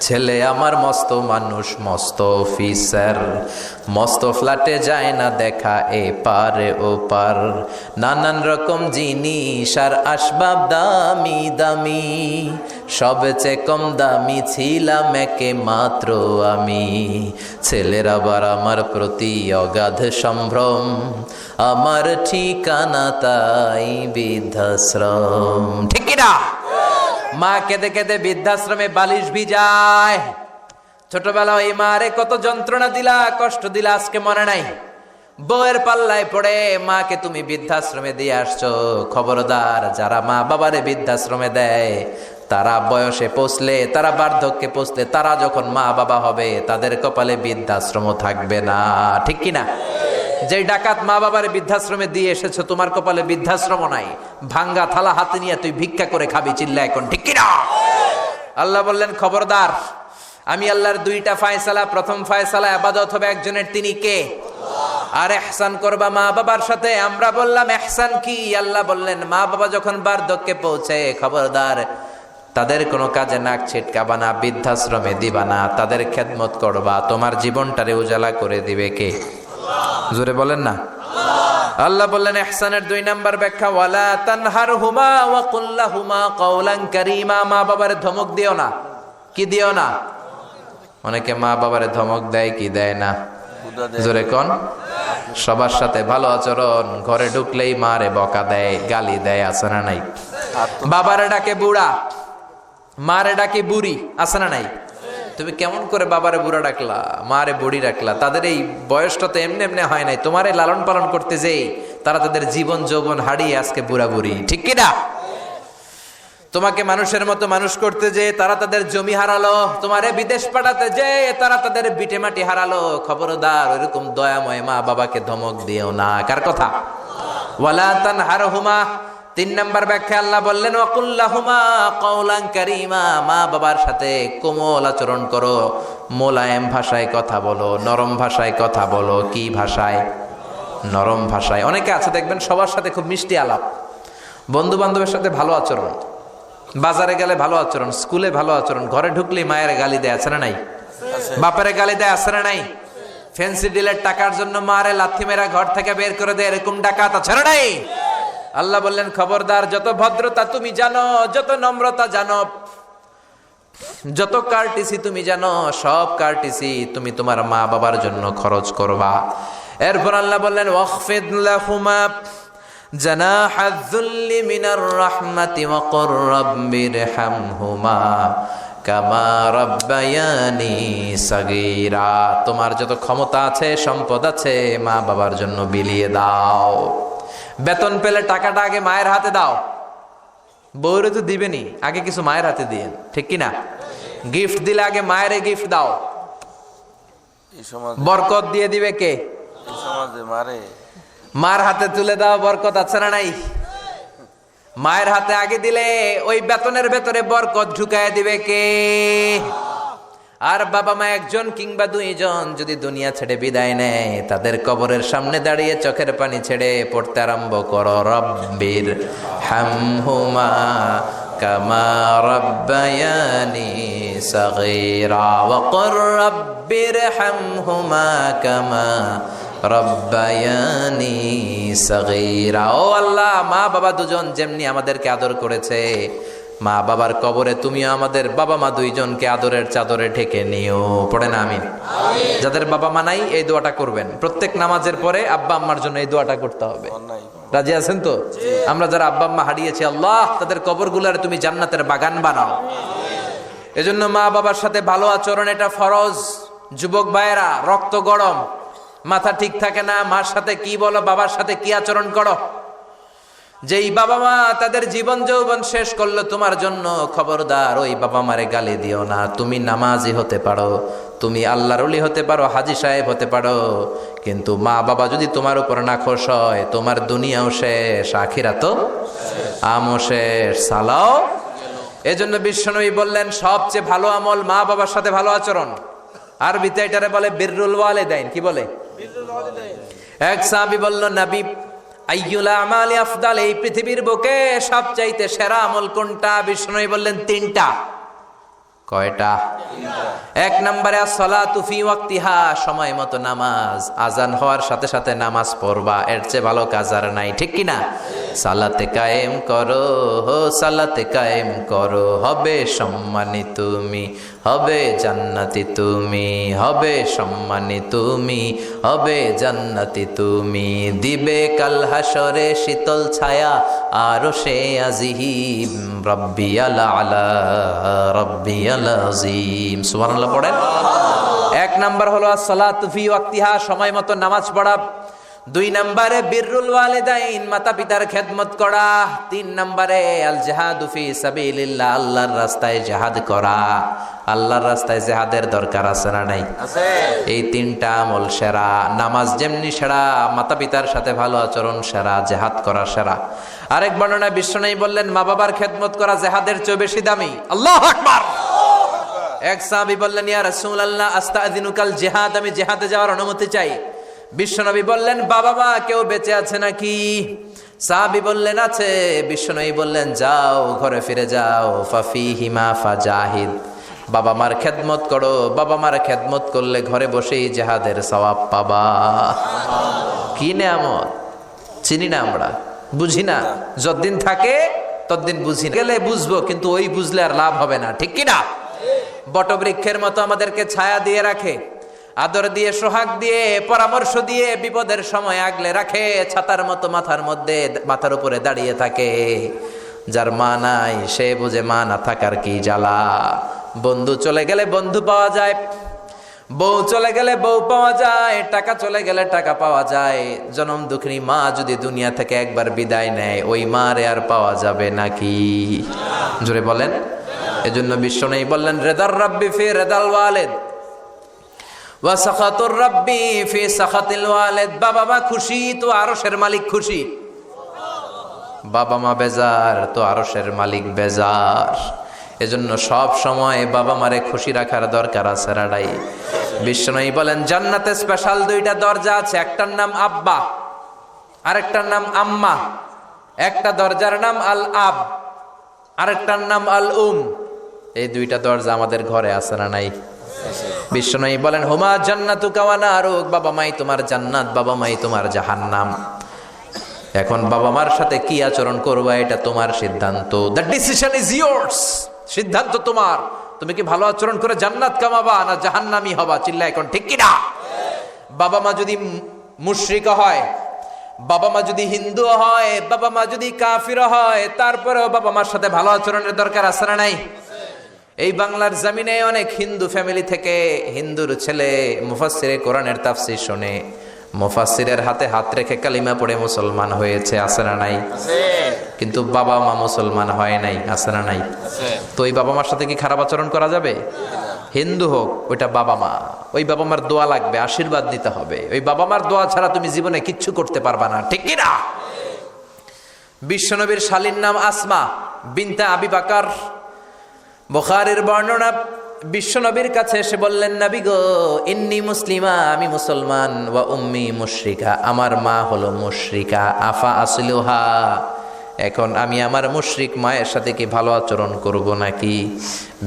ছেলে আমার মস্ত মানুষ, মস্ত অফিসার, মস্ত ফ্ল্যাটে যায় না দেখা এ পারে ও পার, নানান রকম জিনিস আর আসবাব দামি দামি, সবচেয়ে কম দামি ছিলাম একে মাত্র আমি। ছেলের আবার আমার প্রতি অগাধ সম্ভ্রম, আমার ঠিকানা তাই বৃদ্ধাশ্রম। ঠিক কি না? মা কেঁদে কেঁদে বৃদ্ধাশ্রমে বালিশ ভিজায়। ছোটবেলা ওই মারে কত যন্ত্রণা দিলা, কষ্ট দিলা, আজকে মনে নাই? বউয়ের পাল্লায় পড়ে মাকে তুমি বৃদ্ধাশ্রমে দিয়ে আসছো। খবরদার, যারা মা বাবারে বৃদ্ধাশ্রমে দেয় তারা বয়সে পৌঁছলে, তারা বার্ধক্যে পৌঁছলে, তারা যখন মা বাবা হবে তাদের কপালে বৃদ্ধাশ্রম থাকবে না। ঠিক কিনা? যে ডাকাত মা বাবার বৃদ্ধাশ্রমে দিয়ে এসেছো, তোমার কপালে বৃদ্ধাশ্রম নাই। ভাঙ্গা থালা হাতে নিয়ে তুই ভিক্ষা করে খাবি, চিল্লা এখন। ঠিক কিনা? আল্লাহ বললেন খবরদার, আমি আল্লাহর 2টা ফায়সালা। প্রথম ফায়সালা ইবাদত হবে একজনের, তিনি কে? আর ইহসান করবা মা বাবার সাথে। আমরা বললাম ইহসান কি? আল্লাহ বললেন মা বাবা যখন বার্ধক্যে পৌঁছে, খবরদার তাদের কোনো কাজে নাক ছিটকাবা না, বৃদ্ধাশ্রমে দিবা না, তাদের খেদমত করবা। তোমার জীবনটারে উজালা করে দিবে কে? জোরে বলেন না। আল্লাহ বললেন ইহসানের 2 নাম্বার ব্যাখ্যা, ওয়ালা তানহারহুমা ওয়া কুল লাহুমা কাওলান কারীমা। মা বাবারে ধমক দিও না। কি দিও না? অনেকে মা বাবারে ধমক দেয়, কি দেয় না? জোরে কোন? সবার সাথে ভালো আচরণ, ঘরে ঢুকলেই মারে বকা দেয়, গালি দেয়, আছে না নাই? বাবারে ডাকে বুড়া, মারে ডাকে বুড়ি, আছে না নাই? তুমি কেমন করে বাবারে বুড়া ডাকলা, মারে বুড়ি ডাকলা? তাদের এই বয়সটা তো এমনি এমনি হয় নাই। তোমারে লালন পালন করতে যেই তারা তাদের জীবন যৌবন হারিয়ে আজকে বুড়া বুড়ি, ঠিক কিনা? তোমাকে মানুষের মতো মানুষ করতে যে তারা তাদের জমি হারালো, তোমারে বিদেশ পাঠাতে যে তারা তাদের বিটে মাটি হারালো। খবরদার ওইরকম দয়াময় মা বাবাকে ধমক দিও না। কার কথা? ওয়ালা তানহারহুমা। 3 নম্বর ব্যাখ্যা আল্লাহ বললেন ওয়াকুল্লাহুমা কওলান কারীমা। মা বাবার সাথে কোমল আচরণ করো, মোলায়েম ভাষায় কথা বলো, নরম ভাষায় কথা বলো। কি ভাষায়? নরম ভাষায়। অনেকে আছে দেখবেন সবার সাথে খুব মিষ্টি আলাপ, বন্ধু বান্ধবের সাথে ভালো আচরণ, বাজারে গেলে ভালো আচরণ, স্কুলে ভালো আচরণ, ঘরে ঢুকলেই মায়ের গালি দেয়, আছে না নাই? বাপের গালি দেয়, আছে না নাই? ফ্যান্সি ডিলের টাকার জন্য মারে লাথি মেরা ঘর থেকে বের করে দেয়, এরকম ডাকাত আছে না নাই? আল্লাহ বললেন খবরদার, যত ভদ্রতা তুমি জানো, যত নম্রতা জানো, যত কার্টিসি তুমি জানো, সব কার্টিসি তুমি তোমার মা বাবার জন্য খরচ করবা। এরপর আল্লাহ বললেন ওয়াখফিদ লাহুমা জানাহায যুল্লি মিনার রাহমাতি ওয়া কুর রাব্বিরহামহুমা কামা রাব্বায়ানি সাগীরা। তোমার যত ক্ষমতা আছে, সম্পদ আছে, মা বাবার জন্য বিলিয়ে দাও। বেতন পেলে টাকাটা আগে মায়ের হাতে দাও। বউরে তো দিবেনি, আগে কিছু মায়ের হাতে দিয়ে, ঠিক কিনা? গিফট দিলে আগে মায়ের গিফট দাও। বরকত দিয়ে দিবে কে? মার হাতে তুলে দাও, বরকত আছে না নাই? মায়ের হাতে আগে দিলে ওই বেতনের ভেতরে বরকত ঢুকায় দিবে কে? আর বাবা মা একজন কিংবা 2 জন যদি দুনিয়া ছেড়ে বিদায় নেয়, তাদের কবরের সামনে দাঁড়িয়ে চোখের পানি ছেড়ে পড়তে আরম্ভ করো রব্বির হামহুমা কামা রাব্বায়ানি সাগীরা ওয়া কুর রাব্বির হামহুমা কামা রব্বায়ানি সাগীরা। ও আল্লাহ, মা বাবা দুজন যেমনি আমাদেরকে আদর করেছে, মা বাবার কবরে তুমিও আমাদের বাবা মা 2 জনকে আদরের চাদরে ঢেকে নিও। পড়ে না আমিন? যাদের বাবা মা নাই এই দোয়াটা করবেন। প্রত্যেক নামাজের পরে আব্বা আম্মার জন্য এই দোয়াটা করতে হবে। রাজি আছেন তো? আমরা যারা আব্বা আম্মা হারিয়েছি, আল্লাহ তাদের কবরগুলোরে তুমি জান্নাতের বাগান বানাও। এজন্য মা বাবার সাথে ভালো আচরণ এটা ফরজ। যুবক ভাইয়েরা, রক্ত গরম, মাথা ঠিক থাকে না, মার সাথে কি বলো, বাবার সাথে কি আচরণ করো। যেই বাবা মা তাদের জীবন যৌবন শেষ করলো তোমার জন্য, খবরদার ওই বাবা মারে গালি দিও না। তুমি নামাজি হতে পারো, তুমি আল্লাহর ওলি হতে পারো, হাজী সাহেব হতে পারো, কিন্তু মা বাবা যদি তোমার উপর নাখোশ হয়, তোমার দুনিয়াও শেষ, আখিরাতও আমও শেষ, সালাও। এজন্য বিশ্বনবী বললেন সবচেয়ে ভালো আমল মা বাবার সাথে ভালো আচরণ। আরবিতে এটারে বলে বিররুল ওয়ালিদাইন। কি বলে? এক সাহাবী বলল, নবী আইয়ুল আমালি আফদাল, এই পৃথিবীর বুকে সবচাইতে সেরা আমল কোনটা? বিষ্ণু বললেন 3টা। কয়টা? 1 নম্বরে আসসালাতু ফি ওয়াক্তিহা, সময় মতো নামাজ, আজান হওয়ার সাথে সাথে নামাজ পড়বা, এর চেয়ে ভালো কাজ আর নাই, ঠিক কি না? সালাতে কায়েম করো, সালাতে কায়েম করো, হবে সম্মানী তুমি, হবে জান্নাতি তুমি, হবে সম্মানী তুমি, হবে জান্নাতি তুমি, দিবে কাল হাসরে শীতল ছায়া আরশে আজিম, রাব্বিয়াল আলা রাব্বিয়াল আযীম। সুবহানাল্লাহ পড়েন। 1 নাম্বার হলো আসসালাতু ফি ওয়াক্তিহা, সময় মতো নামাজ পড়া। 2 নম্বরে বিররুল ওয়ালিদাইন, মাতা পিতার খেদমত করা। 3 নম্বরে আল জিহাদু ফি সাবিলিল্লাহ, আল্লাহর রাস্তায় জিহাদ করা। আল্লাহর রাস্তায় জিহাদের দরকার আছে না নাই? আছে। এই 3টা আমল সেরা। নামাজ যেমনি সেরা, মাতা পিতার সাথে ভালো আচরণ সেরা, জিহাদ করা সেরা। আরেক বর্ণনায় বিশ্বনবী বললেন মা বাবার খেদমত করা জিহাদের চেয়ে বেশি দামি। আল্লাহু আকবার। এক সাহাবী বললেন ইয়া রাসূলুল্লাহ আস্তাযিনুকাল জিহাদ, আমি জিহাদে যাওয়ার অনুমতি চাই। বিশ্বনবী বললেন বাবা মা কেউ বেঁচে আছে নাকি? সাহাবী বললেন আছে। বিশ্বনবী বললেন যাও, ঘরে ফিরে যাও, ফাফিহিমা ফাজাহিদ, বাবা মার খেদমত করো। বাবা মার খেদমত করলে ঘরে বসেই জিহাদের সওয়াব পাবা। কি নেয়ামত! চিনি না আমরা, বুঝি না। যতদিন থাকে ততদিন বুঝি না, গেলে বুঝবো, কিন্তু ওই বুঝলে আর লাভ হবে না, ঠিক কি না? বটবৃক্ষের মতো আমাদেরকে ছায়া দিয়ে রাখে, আদর দিয়ে, সোহাগ দিয়ে, পরামর্শ দিয়ে বিপদের সময় আগলে রাখে, ছাতার মতো মাথার উপরে দাঁড়িয়ে থাকে। যার মা নাই সে বুঝে মা না থাকার কি জ্বালা। বন্ধু চলে গেলে বন্ধু পাওয়া যায়, বউ চলে গেলে বউ পাওয়া যায়, টাকা চলে গেলে টাকা পাওয়া যায়। জনম দুঃখিনী মা যদি দুনিয়া থেকে একবার বিদায় নেয়, ওই মারে আর পাওয়া যাবে নাকি? জোরে বলেন। এজন্য বিশ্বনবী বললেন, রেদার রাব্বি ফি রেদাল ওয়ালিদ ওয়া সাখাতুর রাব্বি ফি সাখাতিল ওয়ালিদ। বাবা মা খুশি তো আরশের মালিক খুশি, বাবা মা বেজার তো আরশের মালিক বেজার। এজন্য সব সময় বাবা মারে খুশি রাখার দরকার আছে রাডাই। বিশ্বনবী বলেন, জান্নাতে স্পেশাল দুইটা দরজা আছে, একটার নাম আব্বা, আরেকটার নাম আম্মা। একটা দরজার নাম আল আব, আরেকটার নাম আল এই দুইটা দরজা আমাদের ঘরে আছে না নাই? বিশ্বনবী বলেন, হুমা জান্নাতুকা ওয়া নারুক, বাবা মাই তোমার জান্নাত, বাবা মাই তোমার জাহান্নাম। এখন বাবা মার সাথে কি আচরণ করবা এটা তোমার সিদ্ধান্ত। দ্য ডিসিশন ইজ ইয়ার্স, সিদ্ধান্ত তোমার। তুমি কি ভালো আচরণ করে জান্নাত কামাবা না জাহান্নামী হবা? চিল্লা এখন ঠিক কিনা? বাবা মা যদি মুশরিক হয়, বাবা মা যদি হিন্দু হয়, বাবা মা যদি কাফির হয়, তারপরেও বাবা মার সাথে ভালো আচরণের দরকার আছে না নাই? এই বাংলার জমিনে অনেক হিন্দু ফ্যামিলি থেকে হিন্দুর ছেলে মুফাসসিরে কোরআনের তাফসীর শুনে মুফাসসিরের হাতে হাত রেখে কালিমা পড়ে মুসলমান হয়েছে, আছে না নাই? কিন্তু বাবা মা মুসলমান হয় নাই, আছে না নাই? তো ওই বাবা মার সাথে কি খারাপ আচরণ করা যাবে? হিন্দু হোক, ওইটা বাবা মা, ওই বাবা মার দোয়া লাগবে, আশীর্বাদ নিতে হবে। ওই বাবা মার দোয়া ছাড়া তুমি জীবনে কিচ্ছু করতে পারবা না, ঠিক কি না? বিশ্বনবীর শালীর নাম আসমা বিনতে আবি বকর। বুখারীর বর্ণনা, বিশ্বনবীর কাছে এসে বললেন, নবী গো, ইন্নী মুসলিমা, আমি মুসলমান, ওয়া উম্মি মুশরিকা, আমার মা হলো মুশরিকা, আফা আসলুহা, এখন আমি আমার মুশরিক মায়ের সাথে কি ভালো আচরণ করব নাকি?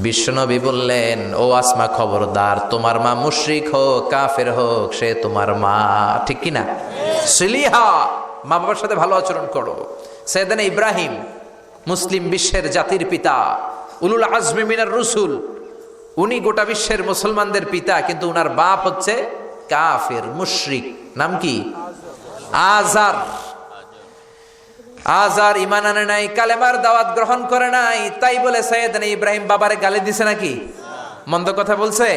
বিশ্বনবী বললেন, ও আসমা খবরদার, তোমার মা মুশরিক হোক কাফের হোক, সে তোমার মা, ঠিক কিনা? সিলিহা, মা বাবার সাথে ভালো আচরণ করো। সাইয়েদনা ইব্রাহিম, মুসলিম বিশ্বের জাতির পিতা, উলুল আজমি মিনার রসুল, উনি গোটা বিশ্বের মুসলমানদের পিতা, কিন্তু উনার বাপ হচ্ছে কাফের মুশরিক। নাম কি? আজার। আজার ঈমান আনে নাই, কালেমার দাওয়াত গ্রহণ করে নাই, তাই বলে সাইয়েদনা ইব্রাহিম বাবারে গালি দিছে নাকি? মন্দ কথা বলছে?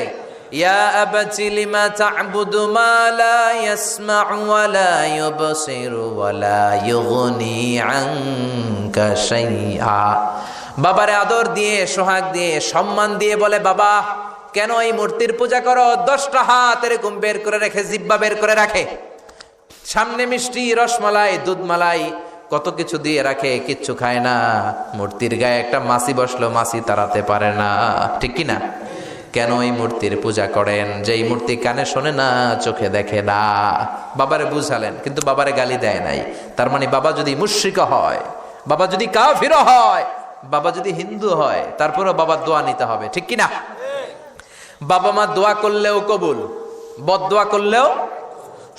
ইয়া আবাতি লিমা তা'বুদু মা লা ইয়াসমা'ু ওয়া লা ইউবসিরু ওয়া লা ইউগনি আনকা শাইআ। বাবারে আদর দিয়ে, সোহাগ দিয়ে, সম্মান দিয়ে বলে, বাবা কেন এই মূর্তির পূজা করো? 10টা হাত এরকম বের করে রেখে, জিহ্বা বের করে রাখে, সামনে মিষ্টি, রসমালাই, দুধমালাই, কত কিছু দিয়ে রাখে, কিচ্ছু খায় না। মূর্তির গায়ে একটা মাছি বসলো, মাছি তাড়াতে পারে না, ঠিক কি না? কেন এই মূর্তির পূজা করেন? যে এই মূর্তি কানে শোনে না, চোখে দেখে না। বাবারে বুঝালেন, কিন্তু বাবারে গালি দেয় নাই। তার মানে বাবা যদি মুশরিক হয়, বাবা যদি কাফির হয়, বাবা যদি হিন্দু হয়, তারপরেও বাবার দোয়া নিতে হবে, ঠিক কিনা? বাবা মা দোয়া করলেও কবুল, বদদোয়া করলেও।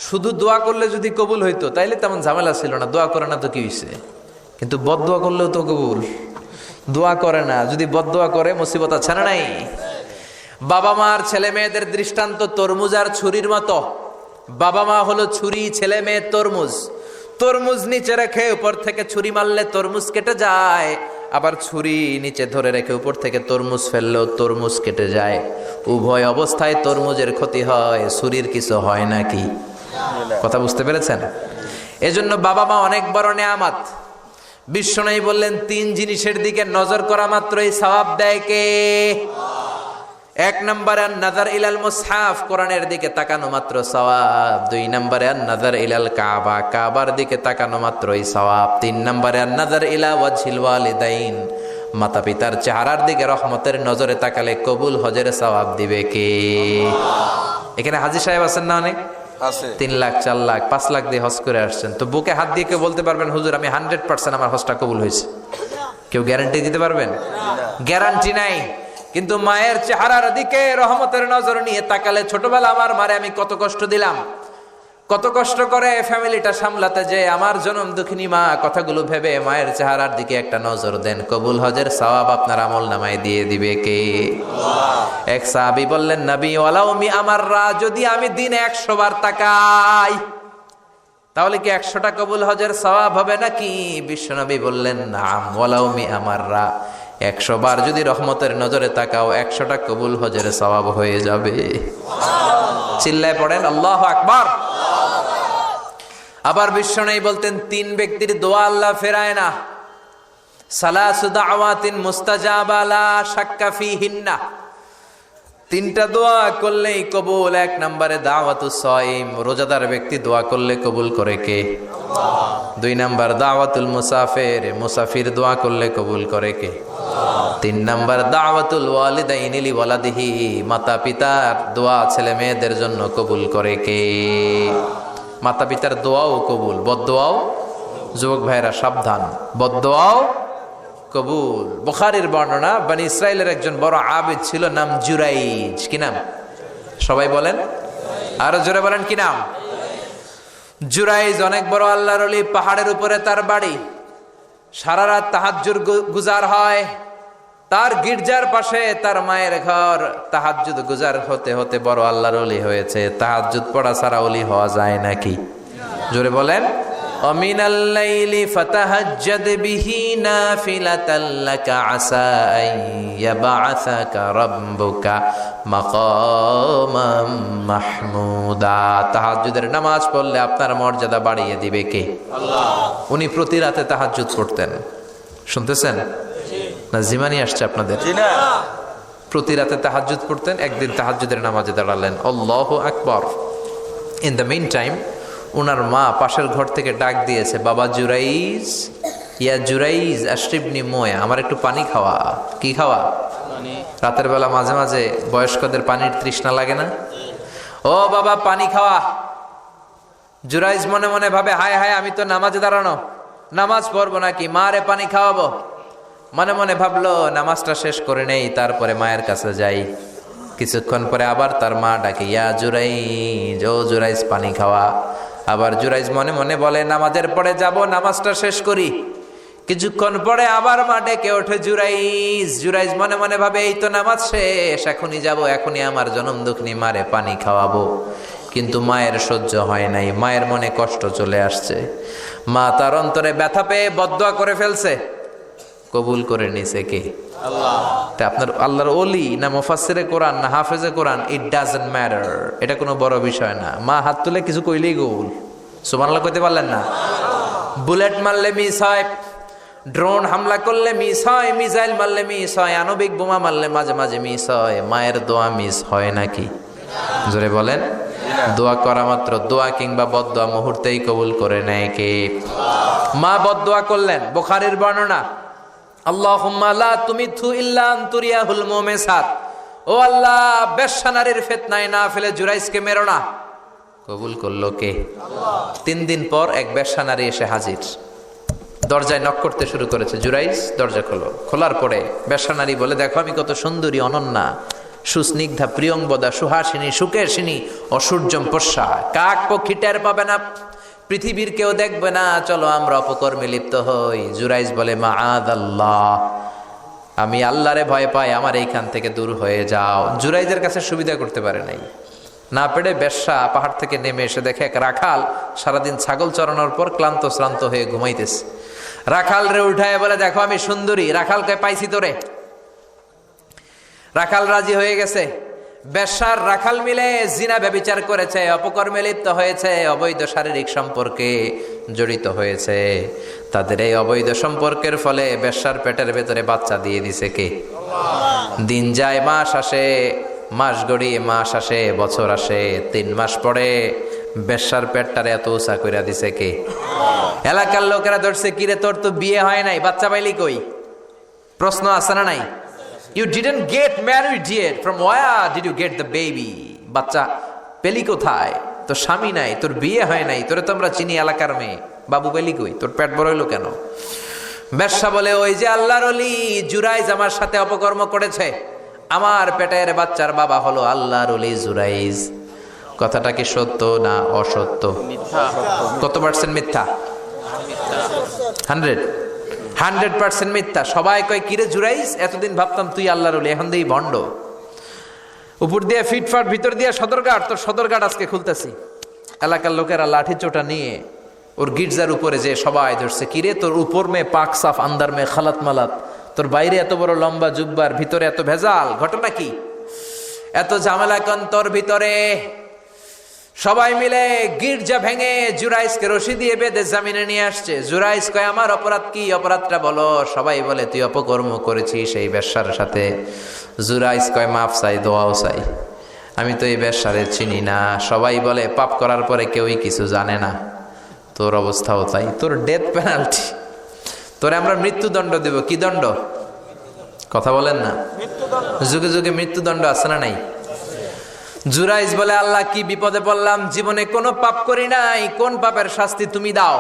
শুধু দোয়া করলে যদি কবুল হইতো তাইলে তেমন ঝামেলা ছিল না, দোয়া করে না তো কি হইছে? কিন্তু বদদোয়া করলেও তো কবুল, দোয়া করে না, যদি বদদোয়া করে মুসিবত আছে না নাই? বাবা মার ছেলে মেয়েদের দৃষ্টান্ত তরমুজ আর ছুরির মতো। বাবা মা হলো ছুরি, ছেলে মেয়ে তরমুজ। তরমুজ নিচে রেখে উপর থেকে ছুরি মারলে তরমুজ কেটে যায়, আবার ছুরি নিচে ধরে রেখে উপর থেকে তরমুজ ফেললেও তরমুজ কেটে যায়। উভয় অবস্থায় তরমুজের ক্ষতি হয়, ছুরির কিছু হয় নাকি? কথা বুঝতে পেরেছেন? এজন্য বাবা মা অনেক বড় নেয়ামত। বিশ্বনবী বললেন, 3 জিনিসের দিকে নজর করা মাত্রই সওয়াব দেয় কে? 1 নম্বরে নাযার ইলাল মুসহাফ, কোরআনের দিকে তাকানো মাত্র সওয়াব। 2 নম্বরে নাযার ইলাল কাবা, কাবার দিকে তাকানো মাত্রই সওয়াব। 3 নম্বরে নাযার ইলা ওয়াজহিল ওয়ালিদাইন, মাতা পিতার চেহারার দিকে রহমতের নজরে তাকালে কবুল হজের সওয়াব দিবে কে? এখানে হাজী সাহেব আছেন না অনেক? 3 লাখ, 4 লাখ, 5 লাখ দিয়ে হজ করে আসছেন। তো বুকে হাত দিয়ে কেউ বলতে পারবেন, হুজুর আমি 100% আমার হজটা কবুল হয়েছে? কেউ গ্যারান্টি দিতে পারবেন? গ্যারান্টি নাই। কিন্তু মায়ের চেহারার দিকে রহমতের নজর নিয়ে তাকালে, ছোটবেলা আমার মারে আমি কত কষ্ট দিলাম, কত কষ্ট করে ফ্যামিলিটা সামলাতে, যে আমার জনম দুঃখিনী মা, কথাগুলো ভেবে মায়ের চেহারার দিকে একটা নজর দেন। কবুল হজের সওয়াব আপনার আমল নামায় দিয়ে দিবে কে? এক সাহাবী বললেন, নবী ওয়ালাউ মি আমাররা, যদি আমি দিনে 100 বার তাকাই তাহলে কি 100টা কবুল হজের সওয়াব হবে নাকি? বিশ্বনবী বললেন, নাম ওয়ালাউ মি আমাররা, 100 বার যদি রহমতের নজরে তাকাও 100টা কবুল হজের সওয়াব হয়ে যাবে। চিল্লায় পড়েন আল্লাহু আকবার। আবার বিশ্বনবী বলতেন, 3 ব্যক্তির দোয়া আল্লাহ ফেরায় না। সালাসু দাওয়াতিন মুস্তাজাবা লা শাক্কা ফিহিন্না, 3টা দোয়া করলেই কবুল। 1 নম্বরে দাওয়াতুস সাইম, রোজাদার ব্যক্তি দোয়া করলে কবুল করে কে? 2 নম্বর দাওয়াতুল মুসাফির, মুসাফির দোয়া করলে কবুল করে কে? 3 নম্বর দাওয়াতুল ওয়ালিদাইনি লিওয়ালাদিহি, মাতা পিতার দোয়া ছেলে মেয়েদের জন্য কবুল করে কে? মাতা পিতার দোয়াও কবুল, বদদোয়াও। যুবক ভাইরা সাবধান, বদদোয়াও কবুল। বুখারীর বর্ণনা, বনি ইসরাইলের একজন বড় আবিদ ছিল, নাম জুরাইজ। কি নাম? সবাই বলেন, আরো জোরে বলেন, কি নাম? জুরাইজ অনেক বড় আল্লাহর ওলি, পাহাড়ের উপরে তার বাড়ি। সারা রাত তাহাজ্জুদ গুজার হয়। তার গির্জার পাশে তার মায়ের ঘর। তাহাজ্জুদ গুজার হতে হতে বড় আল্লাহর ওলি হয়েছে। তাহাজ্জুদ পড়া ছাড়া ওলি হওয়া যায় নাকি? জোরে বলেন। ওমিনাল লাইলি ফাতাহাজ্জাদ বিহি নাফিলাতাল লাকা আসা আন ইয়াবআসাকা রাব্বুকা মাকামাম মাহমুদা। তাহাজ্জুদের নামাজ পড়লে আপনার মর্যাদা বাড়িয়ে দিবে কে? আল্লাহ। উনি প্রতি রাতে তাহাজ্জুদ পড়তেন। শুনতেছেন না? জিমানি আসছে আপনাদের? প্রতি রাতে তাহাজ্জুদ পড়তেন। একদিন তাহাজ্জুদের নামাজে দাঁড়ালেন, আল্লাহু আকবার। ইন দ্য মিন টাইম উনার মা পাশের ঘর থেকে ডাক দিয়েছে, বাবা জুরাইজ, ইয়া জুরাইজ আশরিবনি মোয়া, আমার একটু পানি খাওয়া। কি খাওয়া? রাতের বেলা মাঝে মাঝে বয়স্কদের পানির তৃষ্ণা লাগে না? ও বাবা পানি খাওয়া। জুরাইজ মনে মনে ভাবে, হায় হায়, আমি তো নামাজে দাঁড়ানো, নামাজ পড়বো নাকি, মারে পানি খাওয়াবো। মনে মনে ভাবলো নামাজটা শেষ করে নেই, তারপরে মায়ের কাছে যাই। কিছুক্ষণ পরে আবার তার মা ডাকে, ইয়া জুরাইজ, ও জুরাইজ পানি খাওয়া। আবার জুরাইজ মনে মনে বলে, নামাজের পরে যাব, নামাজটা শেষ করি। কিছুক্ষণ পরে আবার মা ডেকে ওঠে, জুরাইজ। জুরাইজ মনে মনে ভাবে, এই তো নামাজ শেষ, এখনই যাব, এখনই আমার জনম দুঃখিনী মারে পানি খাওয়াবো। কিন্তু মায়ের সহ্য হয় নাই, মায়ের মনে কষ্ট চলে আসছে। মা তার অন্তরে ব্যথা পেয়ে বদদোয়া করে ফেলছে। কবুল করে নিছে কে? আল্লাহ। তা আপনার আল্লাহর ওলি না মুফাসসিরে কোরআন না হাফেজে কোরআন, ইট ডাজন্ট ম্যাটার, এটা কোনো বড় বিষয় না। মা হাত তুলে কিছু কইলেই কবুল। সুবহানাল্লাহ কইতে পারলেন না? বুলেট মারলে মিস হয়, ড্রোন হামলা করলে মিস হয়, মিসাইল মারলে মিস হয়, আণবিক বোমা মারলে মাঝে মাঝে মিস হয়। মায়ের দোয়া মিস হয় নাকি? জোরে বলেন। দোয়া করা মাত্র, দোয়া কিংবা বদদোয়া মুহূর্তেই কবুল করে নেয় কে? মা বদদোয়া করলেন। বুখারীর বর্ণনা, আল্লাহুম্মা লা তুমিথু ইল্লা আনতুরিয়াহুল মুমিসাত, ও আল্লাহ বেশ্যা নারীর ফিতনায় না ফেলে জুরাইজকে মেরো না। কবুল করলো কে? আল্লাহ। 3 দিন পর এক বেশ্যা নারী এসে হাজির। দরজায় নক করতে শুরু করেছে। জুরাইজ দরজা খোলো। খোলার পরে বেশ্যা নারী বলে, দেখো আমি কত সুন্দরী, অনন্যা, সুস্নিগ্ধা, প্রিয়ংবদা, সুহাসিনী, সুকেশিনী, অসূর্যম পশ্যা, কাক পক্ষী টের পাবে না, পৃথিবীর কেউ দেখবে না, চলো আমরা অপকর্মে লিপ্ত হই। জুরাইজ বলে, মাআদাল্লাহ, আমি আল্লাহরে ভয় পাই, আমার এইখান থেকে দূর হয়ে যাও। জুরাইজের কাছে সুবিধা করতে পারে নাই। না পেরে বেশ্যা পাহাড় থেকে নেমে এসে দেখে এক রাখাল সারাদিন ছাগল চরানোর পর ক্লান্ত শ্রান্ত হয়ে ঘুমাইতেছে। রাখাল রে উঠায় বলে, দেখো আমি সুন্দরী। রাখালকে পাইছি তোরে। রাখাল রাজি হয়ে গেছে। বেশ্যার রাখাল মিলে জিনা ব্যভিচার করেছে, অপকর্মে লিপ্ত হয়েছে, অবৈধ শারীরিক সম্পর্কে জড়িত হয়েছে। তাদের এই অবৈধ সম্পর্কের ফলে বেশ্যার পেটের ভেতরে বাচ্চা দিয়ে দিছে কে? আল্লাহ। দিন যায়, মাস আসে, মাস গড়িয়ে মাস আসে, বছর আসে, 3 মাস পরে বেশ্যার পেটটারে এত উঁচা কইরা দিছে কে? আল্লাহ। এলাকার লোকেরা ধরছে, কিরে তোর তো বিয়ে হয় নাই, বাচ্চা পাইলি কই? প্রশ্ন আছে না নাই? You didn't get married yet. From where did you get the baby? বাচ্চা পেলি কোথায়? তোর স্বামী নাই, তোর বিয়ে হয় নাই, তোরে তো আমরা চিনি এলাকার মেয়ে, বাবু পেলি কই? তোর পেট বড় হইলো কেন? বেশ্যা বলে, ওই যে আল্লাহর ওলি জুরাইজ আমার সাথে অপকর্ম করেছে, আমার পেটের বাচ্চার বাবা হলো আল্লাহর ওলি জুরাইজ। কথাটা কি সত্য না অসত্য? কত পার্সেন্ট মিথ্যা? 100% মিথ্যা। সবাই কয় কিরে জুরাইস, এতদিন ভাবতাম তুই আল্লাহর ওলি, এখন দিই ভণ্ড। উপর দিয়ে ফিটফাট, ভিতর দিয়ে সদরঘাট। তোর সদরঘাট আজকে খুলতেছি। এলাকার লোকেরা লাঠি চোটা নিয়ে ওর গির্জার উপরে যে সবাই ধরছে, কিরে তোর উপর মে পাক সাফ, আন্দার মে খালাত মালাত, তোর বাইরে এত বড় লম্বা জুব্বার, ভিতরে এত ভেজাল, ঘটনা কি? এত ঝামেলা কন তোর ভিতরে? সবাই মিলে গির্জা ভেঙে জুরাইসকে রশি দিয়ে বেঁধে জামিনে নিয়ে আসছে। জুরাইস কয় আমার অপরাধ কি? অপরাধটা বলো। সবাই বলে তুই অপকর্ম করেছিস সেই বেশ্যার সাথে। জুরাইস কয় মাফ চাই, দোয়াও চাই, আমি তো এই বেশ্যারে চিনি না। সবাই বলে পাপ করার পরে কেউই কিছু জানে না, তোর অবস্থাও তাই, তোর ডেথ পেনাল্টি, তোরে আমরা মৃত্যুদণ্ড দেব। কি দণ্ড? কথা বলেন না। যুগে যুগে মৃত্যুদণ্ড আছে না নাই? জুরাইস বলে আল্লাহ কি বিপদে পড়লাম, জীবনে কোনো পাপ করি নাই, কোন পাপের শাস্তি তুমি দাও?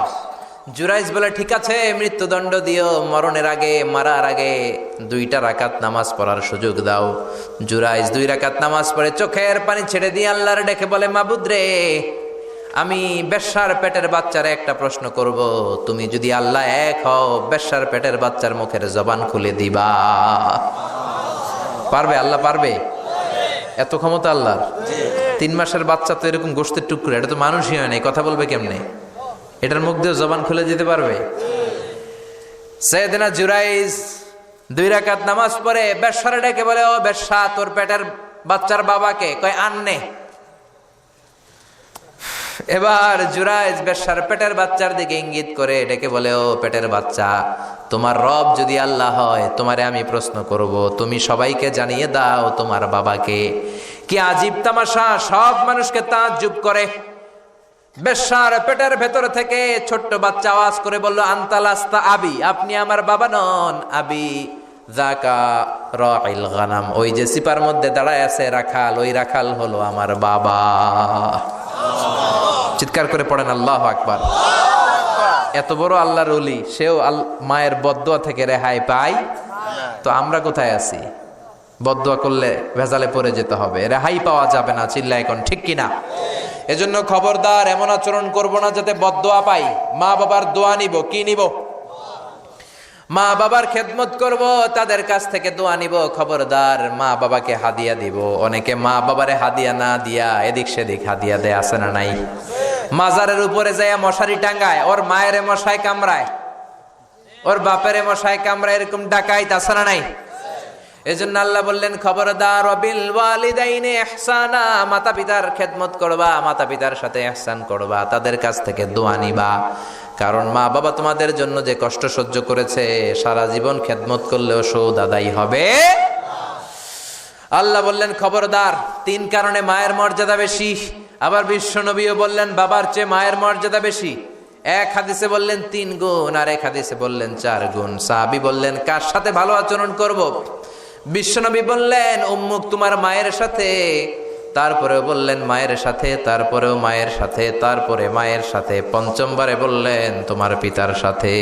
জুরাইস বলে ঠিক আছে মৃত্যুদণ্ড দিও, মরণের আগে, মারার আগে 2 রাকাত নামাজ পড়ার সুযোগ দাও। জুরাইস 2 রাকাত নামাজ পড়ে চোখের পানি ছেড়ে দিয়ে আল্লাহর ডেকে বলে মাবুদ রে, আমি বেশ্যার পেটের বাচ্চারে একটা প্রশ্ন করব, তুমি যদি আল্লাহ এক হও, বেশ্যার পেটের বাচ্চার মুখের জবান খুলে দিবা? পারবে? আল্লাহ পারবে? এত ক্ষমতা আল্লাহর। 3 মাসের বাচ্চা তো এরকম গোশতের টুকরো, এটা তো মানুষই হয় নাই, কথা বলবে কেমনে? এটার মুখ দিয়ে জবান খুলে দিতে পারবে? সাইয়েদনা জুরাইস 2 রাকাত নামাজ পড়ে বেশ্যারে ডেকে বলে, ও বেশ্যা, তোর পেটের বাচ্চার বাবাকে? কয় আননে। এবার জুরাইস বেশ্যার পেটের বাচ্চার দিকে ইঙ্গিত করে ডেকে বলে, ও পেটের বাচ্চা, তোমার রব যদি আল্লাহ হয়, তোমারে আমি প্রশ্ন করব, তুমি সবাইকে জানিয়ে দাও তোমার বাবাকে। কি আজীব তামাশা, সব মানুষকে তাজ্জুব করে। বেশ্যার পেটের ভেতর থেকে ছোট্ট বাচ্চা আওয়াজ করে বলল, আনতালাস্তা আবি, আপনি আমার বাবা নন। আবি যাকা রাইল গানাম, ওই যে সিপার মধ্যে দাঁড়ায় আছে রাখাল, ওই রাখাল হলো আমার বাবা। চিৎকার করে পড়েন আল্লাহু আকবার। এত বড় আল্লাহর ওলি, সেও মায়ের বদদোয়া থেকে রেহাই পায়? তো আমরা কোথায় আছি? বদদোয়া করলে ভেজালে পড়ে যেতে হবে, রেহাই পাওয়া যাবে না। চিল্লায় এখন ঠিক কিনা? এজন্য খবরদার এমন আচরণ করব না যাতে বদদোয়া পাই। মা বাবার দোয়া নিব। কি নিব? মা বাবার খেদমত করব, তাদের কাছ থেকে দোয়া নিব। খবরদার মা বাবাকে হাদিয়া দিব। অনেকে মা বাবারে হাদিয়া না দিয়া এদিক সেদিক হাদিয়া দেয়, আছে না নাই? মাজারের উপরে যাইয়া মশারি টাঙ্গায়, ওর মায়ের মশায় কামড়ায়, ওর বাপের মশায় কামড়ায়, এরকম ডাকাইত, আছে না নাই? এজন্য আল্লাহ বললেন খবরদার, ওয়াবিল ওয়ালিদাইনি ইহসানা, মাতা পিতার খেদমত করবা, মাতা পিতার সাথে ইহসান করবা, তাদের কাছ থেকে দোয়া নিবা। কারণ মা বাবা তোমাদের জন্য যে কষ্ট সহ্য করেছে, সারা জীবন খেদমত করলেও শোধ আদায় হবে। আল্লাহ বললেন খবরদার, 3 কারণে মায়ের মর্যাদা বেশি। আবার বিশ্ব নবীও বললেন বাবার চেয়ে মায়ের মর্যাদা বেশি। এক হাদিসে বললেন 3 গুণ, আর এক হাদিসে বললেন 4 গুণ। সাহাবী বললেন কার সাথে ভালো আচরণ করব? বিশ্বনবী বললেন উম্মুক, তোমার মায়ের সাথে। তারপরেও বললেন মায়ের সাথে, তারপরেও মায়ের সাথে, তারপরে মায়ের সাথে, 5মবারে বললেন তোমার পিতার সাথে।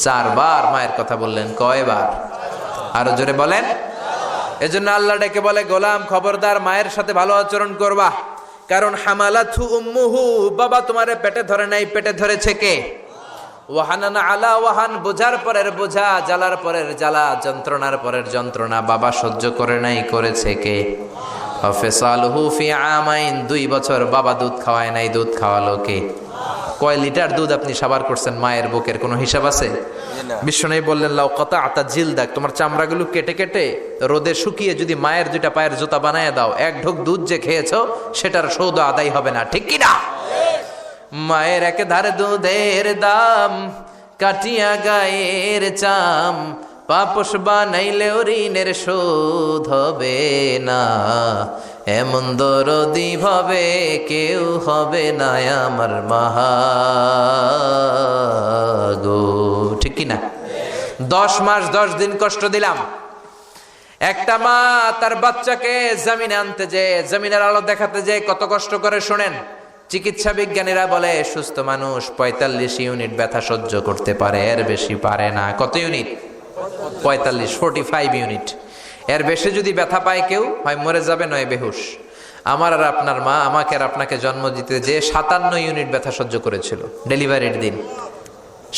4 বার মায়ের কথা বললেন। কয়বার? আরো জোরে বলেন। এজন্য আল্লাহ ডেকে বলে, গোলাম খবরদার মায়ের সাথে ভালো আচরণ করবা। কারণ হামালাতহু উম্মুহু, বাবা তোমারে পেটে ধরে নাই, পেটে ধরেছে কে? ওয়াহানান আলা ওয়াহান, বোঝার পরের বোঝা, জ্বালার পরের জ্বালা, যন্ত্রণার পরের যন্ত্রণা বাবা সহ্য করে নাই, করেছে কে? ফিসালুহু ফি আমাইন, 2 বছর বাবা দুধ খাওয়ায় নাই, দুধ খাওয়ালো কে? কয় লিটার দুধ আপনি সাবার করছেন মায়ের বুকের, কোনো হিসাব আছে? বিশ্বনবী বললেন লাউ কাতাআতা জিলদাক, তোমার চামড়াগুলো কেটে কেটে রোদে শুকিয়ে যদি মায়ের 2টা পায়ের জুতা বানায় দাও, 1 ঢোক দুধ যে খেয়েছো সেটার সৌদ আদায় হবে না। ঠিক কিনা? মায়ের এক ধারে দুধের দাম, কাটিয়া গায়ের চাম, পাপস বানাইলেও ঋণের শোধ হবে না। এমন দরদি ভাবে কেউ হবে না আমার মাগো। ঠিক কিনা? 10 মাস 10 দিন কষ্ট দিলাম। একটা মা তার বাচ্চাকে জমিনে আনতে যে, জমিনের আলো দেখাতে যে কত কষ্ট করে, শোনেন। চিকিৎসা বিজ্ঞানীরা বলে সুস্থ মানুষ 45 ইউনিট ব্যথা সহ্য করতে পারে, এর বেশি পারে না। কত ইউনিট? 45 ইউনিট। এর বেশি যদি ব্যথা পায় কেউ, হয় মরে যাবে নয় বেহুশ। আমার আর আপনার মা আমাকে আর আপনাকে জন্ম দিতে যে 57 ইউনিট ব্যথা সহ্য করেছিল ডেলিভারির দিন।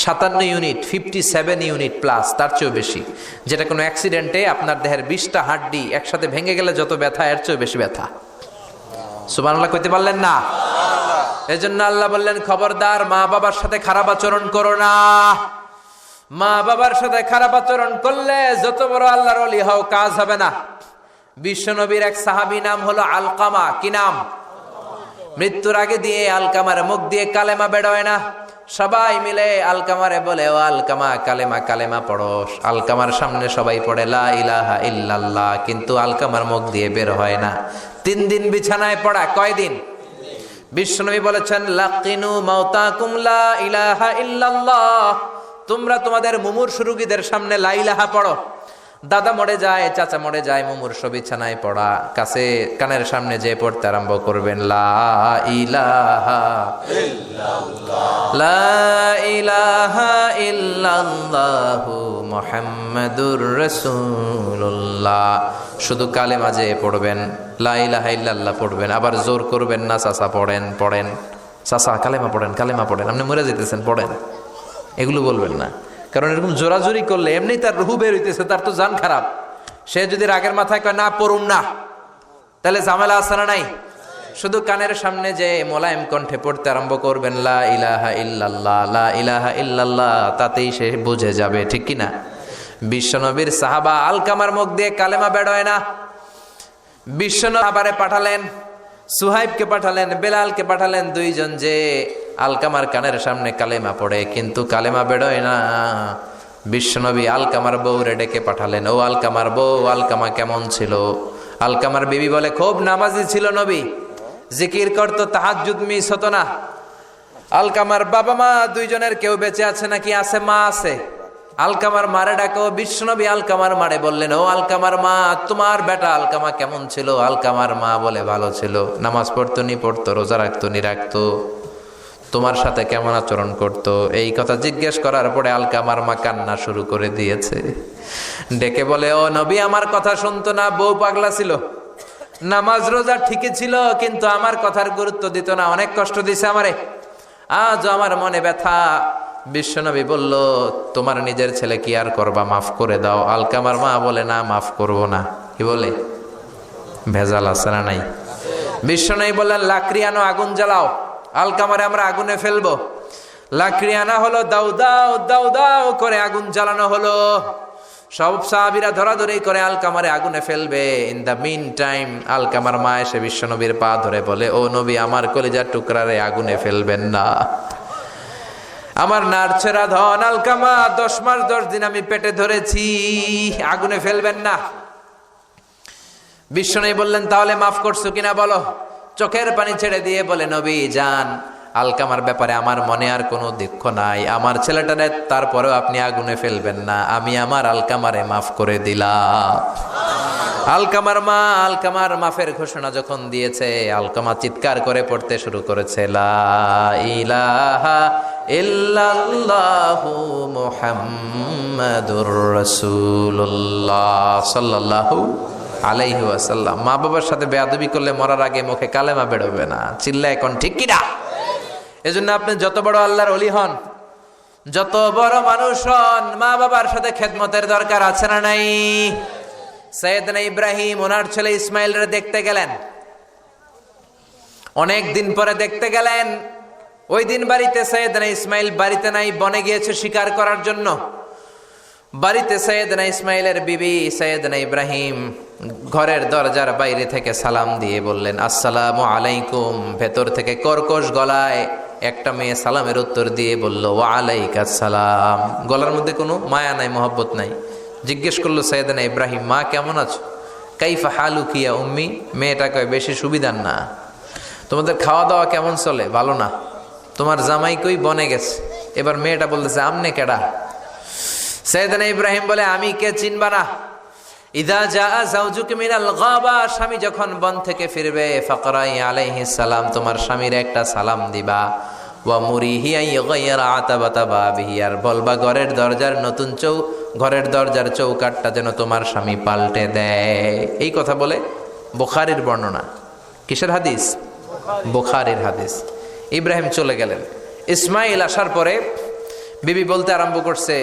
57 ইউনিট, 57 ইউনিট প্লাস, তার চেয়েও বেশি। যেটা কোনো অ্যাক্সিডেন্টে আপনার দেহের 20টা হাড্ডি একসাথে ভেঙে গেলে যত ব্যথা, এর চেয়েও বেশি ব্যথা। সুবহানাল্লাহ কইতে পারলেন না? এজন্য আল্লাহ বললেন, খবরদার মা বাবার সাথে খারাপ আচরণ করো না। মা বাবার সাথে খারাপ আচরণ করলে যত বড় আল্লাহর ওলি হও কাজ হবে না। বিশ্বনবীর এক সাহাবী নাম হলো আলকামা। কি নাম? মৃত্যুর আগে দিয়ে আলকামার মুখ দিয়ে কালেমা বেরোয় না। সবাই মিলে আলকামারে বলে, ও আলকামা কালেমা কালেমা পড়ো। আলকামার সামনে সবাই পড়ে লা ইলাহা ইল্লাল্লাহ, কিন্তু আলকামার মুখ দিয়ে বের হয় না। 3 দিন বিছানায় পড়া। কয়দিন? বিশ্বনবী বলেছেন, লাকিনু মাউতাকুম লা ইলাহা ইল্লাল্লাহ, তোমরা তোমাদের মুমূর্ষু রোগীদের সামনে লা ইলাহা পড়ো। দাদা মরে যায়, চাচা মরে যায়, মুমূর্ষু বিছানায় পড়া, কাছে কানের সামনে যে পড়তে আরম্ভ করবেন, লা ইলাহা ইল্লাল্লাহ, লা ইলাহা ইল্লাল্লাহু মুহাম্মাদুর রাসূলুল্লাহ। শুধু কালেমা যে পড়বেন, লা ইলাহা ইল্লাল্লাহ পড়বেন, আবার জোর করবেন না, চাচা পড়েন চাচা কালেমা পড়েন, আপনি মরে যেতেছেন পড়েন, এগুলো বলবেন না। কারণ এরকম জোরাজোরি করলে এমনি তার রুহু বের হইতেছে, তার তো জান খারাপ। সে যদি রাগের মাথায় কয় না পড়ুন না, তাহলে ঝামেলা আছে না নাই? শুধু কানের সামনে যে মোলায়েম কণ্ঠে পড়তে আরম্ভ করবেন, লা ইলাহা ইল্লাল্লাহ, লা ইলাহা ইল্লাল্লাহ, তাতেই সে বুঝে যাবে, ঠিক কি না? বিশ্বনবীর সাহাবা আলকামার মুখ দিয়ে কালেমা বেরোয় না। বিশ্বনবী আবারে পাঠালেন, সুহাইবকে পাঠালেন, বেলালকে পাঠালেন, 2 জন যে আলকামার কানের সামনে কালেমা পড়ে, কিন্তু কালেমা বেরোয় না। বিশ্বনবী আলকামার বউরে ডেকে পাঠালেন, ও আলকামার বউ, আলকামা কেমন ছিল? আলকামার বিবি বলে, খুব নামাজি ছিল নবী, জিকির করতো, তাহাজ্জুদ মিস হতো না। আলকামার বাবা মা 2 জনের কেউ বেঁচে আছে নাকি? আছে, মা আছে। আলকামার মারে ডাকো। বিশ্বনবী আলকামার মারে বললেন, ও আলকামার মা, তোমার বেটা আলকামা কেমন ছিল? আলকামার মা বলে, ভালো ছিল, নামাজ পড়তো নি পড়তো, রোজা রাখতো নি রাখতো, তোমার সাথে কেমন আচরণ করত? এই কথা জিজ্ঞেস করার পরে আলকামার মা কান্না শুরু করে দিয়েছে। ডেকে বলে, ও নবী, আমার কথা শুনতো না, বউ পাগলা ছিল, নামাজ রোজা ঠিকই ছিল, কিন্তু আমার কথার গুরুত্ব দিত না, অনেক কষ্ট দিছে আমারে, আজ আমার মনে ব্যথা। বিশ্বনবী বলল, তোমার নিজের ছেলে কি আর করবা, মাফ করে দাও। আলকামার মা বলে, না মাফ করব না। কি বলে? ভেজাল আছে না নাই? বিশ্বনবী বললেন, লাকড়ি আনো, আগুন জ্বালাও, আলকামারে আমরা আগুনে ফেলবো। লাকড়ি আনা হলো, দাও দাও দাও দাও করে আগুন জ্বালানো হলো। সব সাহাবীরা ধরাধরি করে আলকামারে আগুনে ফেলবে। ইন দ্য মিন টাইম আলকামার মা এসে বিশ্বনবীর পা ধরে বলে, ও নবী, আমার কলিজার টুকরারে আগুনে ফেলবেন না, আমার নারছেরা ধন আলকামা, 10 মাস 10 দিন আমি পেটে ধরেছি, আগুনে ফেলবেন না। বিশ্বনবী বললেন, তাহলে মাফ করছো কিনা বলো। চোখের পানি ছেড়ে দিয়ে বলে, নবী যান, আলকামার ব্যাপারে আমার মনে আর কোনো দুঃখ নাই, আমার ছেলেটারে তারপরেও আপনি আগুনে ফেলবেন না, আমি আমার আলকামারে মাফ করে দিলাম। আলকামার মা আলকামার মাফের ঘোষণা যখন দিয়েছে, আলকামা চিৎকার করে পড়তে শুরু করেছে, লা ইলাহা ইল্লাল্লাহু মুহাম্মাদুর রাসূলুল্লাহ সাল্লাল্লাহু আলাইহি ওয়াসাল্লাম। মা বাবার সাথে বেয়াদবি করলে মরার আগে মুখে কালেমা বেরোবে না। চিল্লা এখন ঠিক কিনা? এজন্য আপনি যত বড় আল্লাহর ওলি হন, যত বড় মানুষ হন, মা বাবার সাথে খেদমতের দরকার আছে না নাই? সৈয়দনা ইব্রাহিম ওনার ছেলে ইসমাইলরে দেখতে গেলেন, অনেক দিন পরে দেখতে গেলেন। ওই দিন বাড়িতে সৈয়দনা ইসমাইল বাড়িতে নাই, বনে গিয়েছে শিকার করার জন্য। বাড়িতে সৈয়দনা ইসমাইলের বিবি সৈয়দনা ইব্রাহিম ঘরের দরজার বাইরে থেকে সালাম দিয়ে বললেন, আসসালামু আলাইকুম। ভেতর থেকে কর্কশ গলায় একটা মেয়ে সালামের উত্তর দিয়ে বলল, ওয়া আলাইকাস সালাম। গলার মধ্যে কোনো মায়া নাই, মহব্বত নাই। জিজ্ঞেস করলো সৈয়দনা ইব্রাহিম, মা কেমন আছো? কাইফা হালুকি ইয়া উম্মি। মেয়েটা কয়, বেশি সুবিধার না, তোমাদের খাওয়া দাওয়া কেমন চলে? ভালো না। তোমার জামাই কই? বনে গেছে। এবার মেয়েটা বলতেছে, আমনে কেডা? সৈয়দনা ইব্রাহিম বলে, আমি কে চিনবা না? ইদা জাআ যাওজুকা মিনাল গাবা, স্বামী যখন বন থেকে ফিরবে, ফাকরাই আলাইহিস সালাম, তোমার স্বামীর একটা সালাম দিবা। ওয়া মুরিহি আন ইগাইরা আতাবাতা বাবিহি, আর বলবা ঘরের দরজার নতুন ঘরের দরজার চৌকাটটা যেন তোমার স্বামী পাল্টে দেয়। এই কথা বলে বুখারীর বর্ণনা। কিসের হাদিস? বুখারীর হাদিস। ইব্রাহিম চলে গেলেন। ইসমাইল আসার পরে বিবি বলতে আরম্ভ করছে,